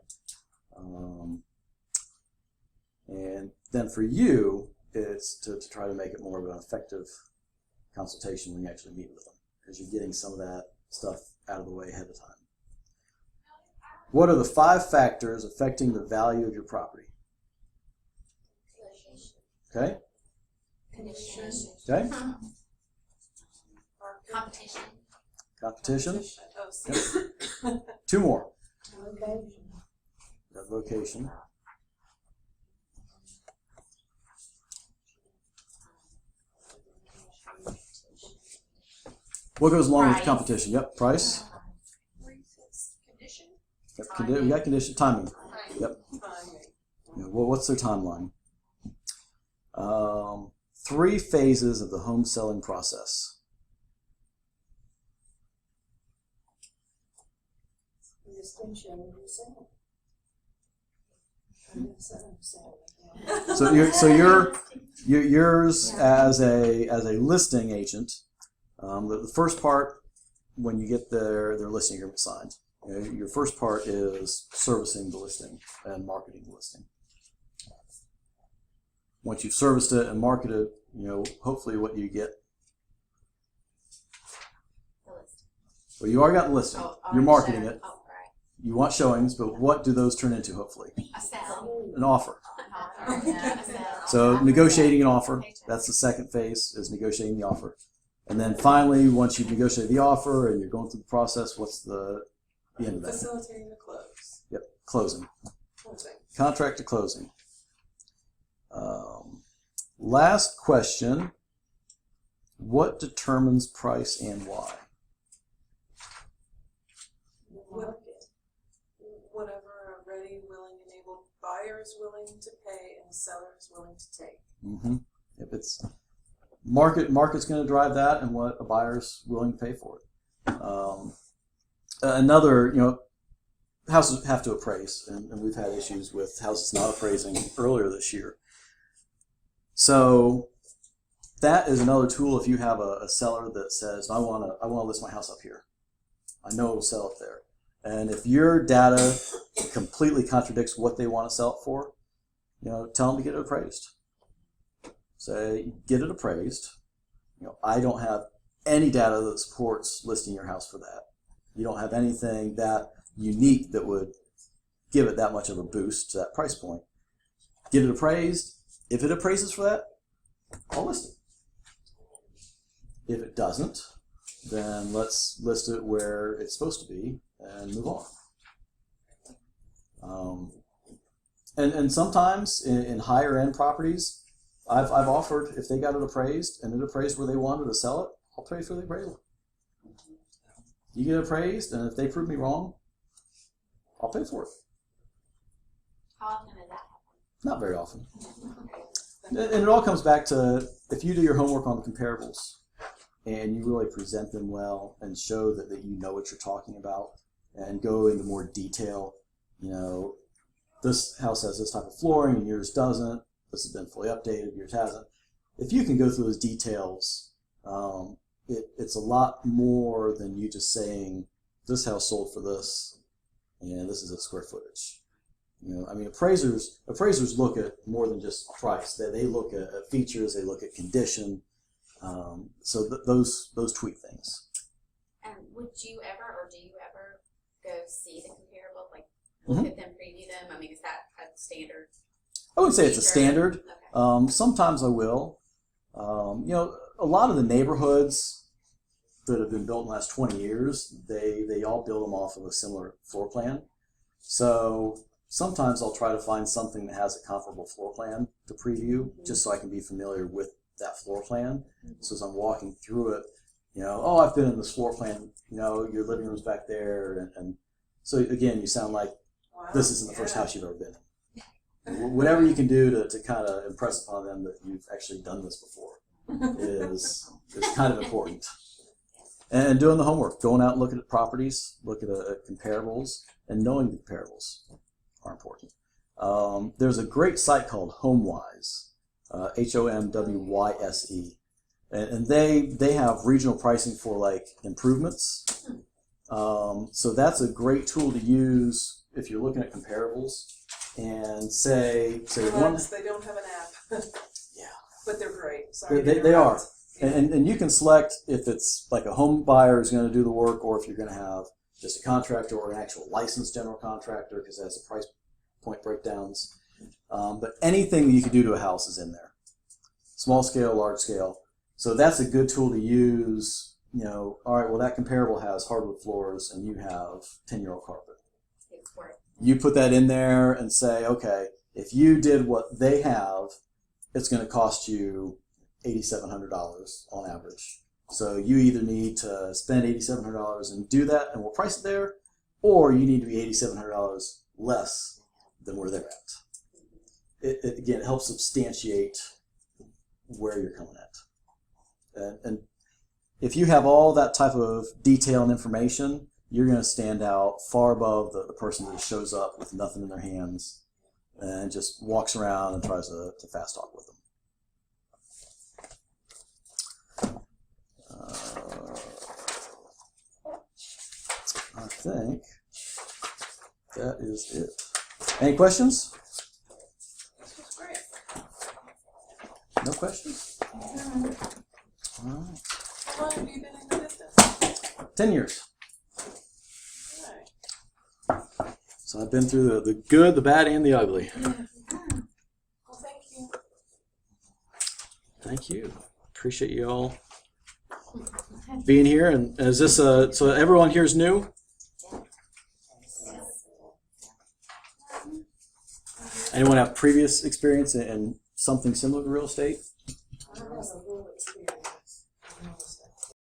And then for you, it's to try to make it more of an effective consultation when you actually meet with them, because you're getting some of that stuff out of the way ahead of time. What are the 5 factors affecting the value of your property? Okay. Condition. Okay. Competition. Competition. Oh, see. 2 more. Location. That location. What goes along with Price. competition? Yep, price. Condition? Yep, we got condition, timing. Yep. Timing. What's their timeline? 3 phases of the home selling process. Listing, showing, and selling. So yours as a listing agent, the first part, when you get their listing agreement signed, your first part is servicing the listing and marketing the listing. Once you've serviced it and marketed, hopefully what you get. The list. Well, you already got the listing. Oh, You're marketing it. Oh, right. You want showings, but what do those turn into, hopefully? A sale. An offer. An offer. Yeah, a sale. So negotiating an offer, that's the second phase, is negotiating the offer. And then finally, once you've negotiated the offer and you're going through the process, what's the end of that? Facilitating the close. Yep, closing. Closing. Contract to closing. Last question. What determines price and why? whatever a ready, willing, and able buyer is willing to pay and a seller is willing to take. Mm-hmm. If it's market's going to drive that, and what a buyer's willing to pay for it. Another, houses have to appraise, and we've had issues with houses not appraising earlier this year. So that is another tool. If you have a seller that says, I want to list my house up here, I know it'll sell up there, and if your data completely contradicts what they want to sell it for, tell them to get it appraised. Say, get it appraised. I don't have any data that supports listing your house for that. You don't have anything that unique that would give it that much of a boost to that price point. Get it appraised. If it appraises for that, I'll list it. If it doesn't, then let's list it where it's supposed to be and move on. And sometimes in higher end properties, I've offered, if they got it appraised and it appraised where they wanted to sell it, I'll pay for the appraisal. You get appraised, and if they prove me wrong, I'll pay for it. How often does that happen? Not very often. And it all comes back to, if you do your homework on the comparables and you really present them well and show that you know what you're talking about and go into more detail, this house has this type of flooring and yours doesn't. This has been fully updated, yours hasn't. If you can go through those details, it's a lot more than you just saying, this house sold for this, and this is its square footage. Appraisers look at more than just price. They look at features, they look at condition. So those tweak things. And would you ever, or do you ever go see the comparable, like look at them, preview them? Is that a standard? I wouldn't say it's a standard. Okay. Sometimes I will. A lot of the neighborhoods that have been built in the last 20 years, they all build them off of a similar floor plan. So sometimes I'll try to find something that has a comparable floor plan to preview, just so I can be familiar with that floor plan. So as I'm walking through it, I've been in this floor plan, your living room's back there. And so again, you sound like this isn't the first house you've ever been in. Whatever you can do to kind of impress upon them that you've actually done this before is kind of important. And doing the homework, going out and looking at properties, looking at comparables, and knowing the comparables are important. There's a great site called HomeWise, HOMWYSE, and they have regional pricing for like improvements. So that's a great tool to use if you're looking at comparables. And say one. They don't have an app. Yeah. But they're great. Sorry. They are. And you can select if it's like a home buyer is going to do the work, or if you're going to have just a contractor or an actual licensed general contractor, because it has the price point breakdowns. But anything that you can do to a house is in there. Small scale, large scale. So that's a good tool to use. All right, well, that comparable has hardwood floors and you have 10-year-old carpet. You put that in there and say, okay, if you did what they have, it's going to cost you $8,700 on average. So you either need to spend $8,700 and do that, and we'll price it there, or you need to be $8,700 less than where they're at. It again, it helps substantiate where you're coming at. And if you have all that type of detail and information, you're going to stand out far above the person that shows up with nothing in their hands and just walks around and tries to fast talk with them. I think that is it. Any questions? This was great. No questions? All right. How long have you been in the business? 10 years. Right. So I've been through the good, the bad, and the ugly. Well, thank you. Thank you. Appreciate you all being here. And is this so everyone here is new? Anyone have previous experience in something similar to real estate? I have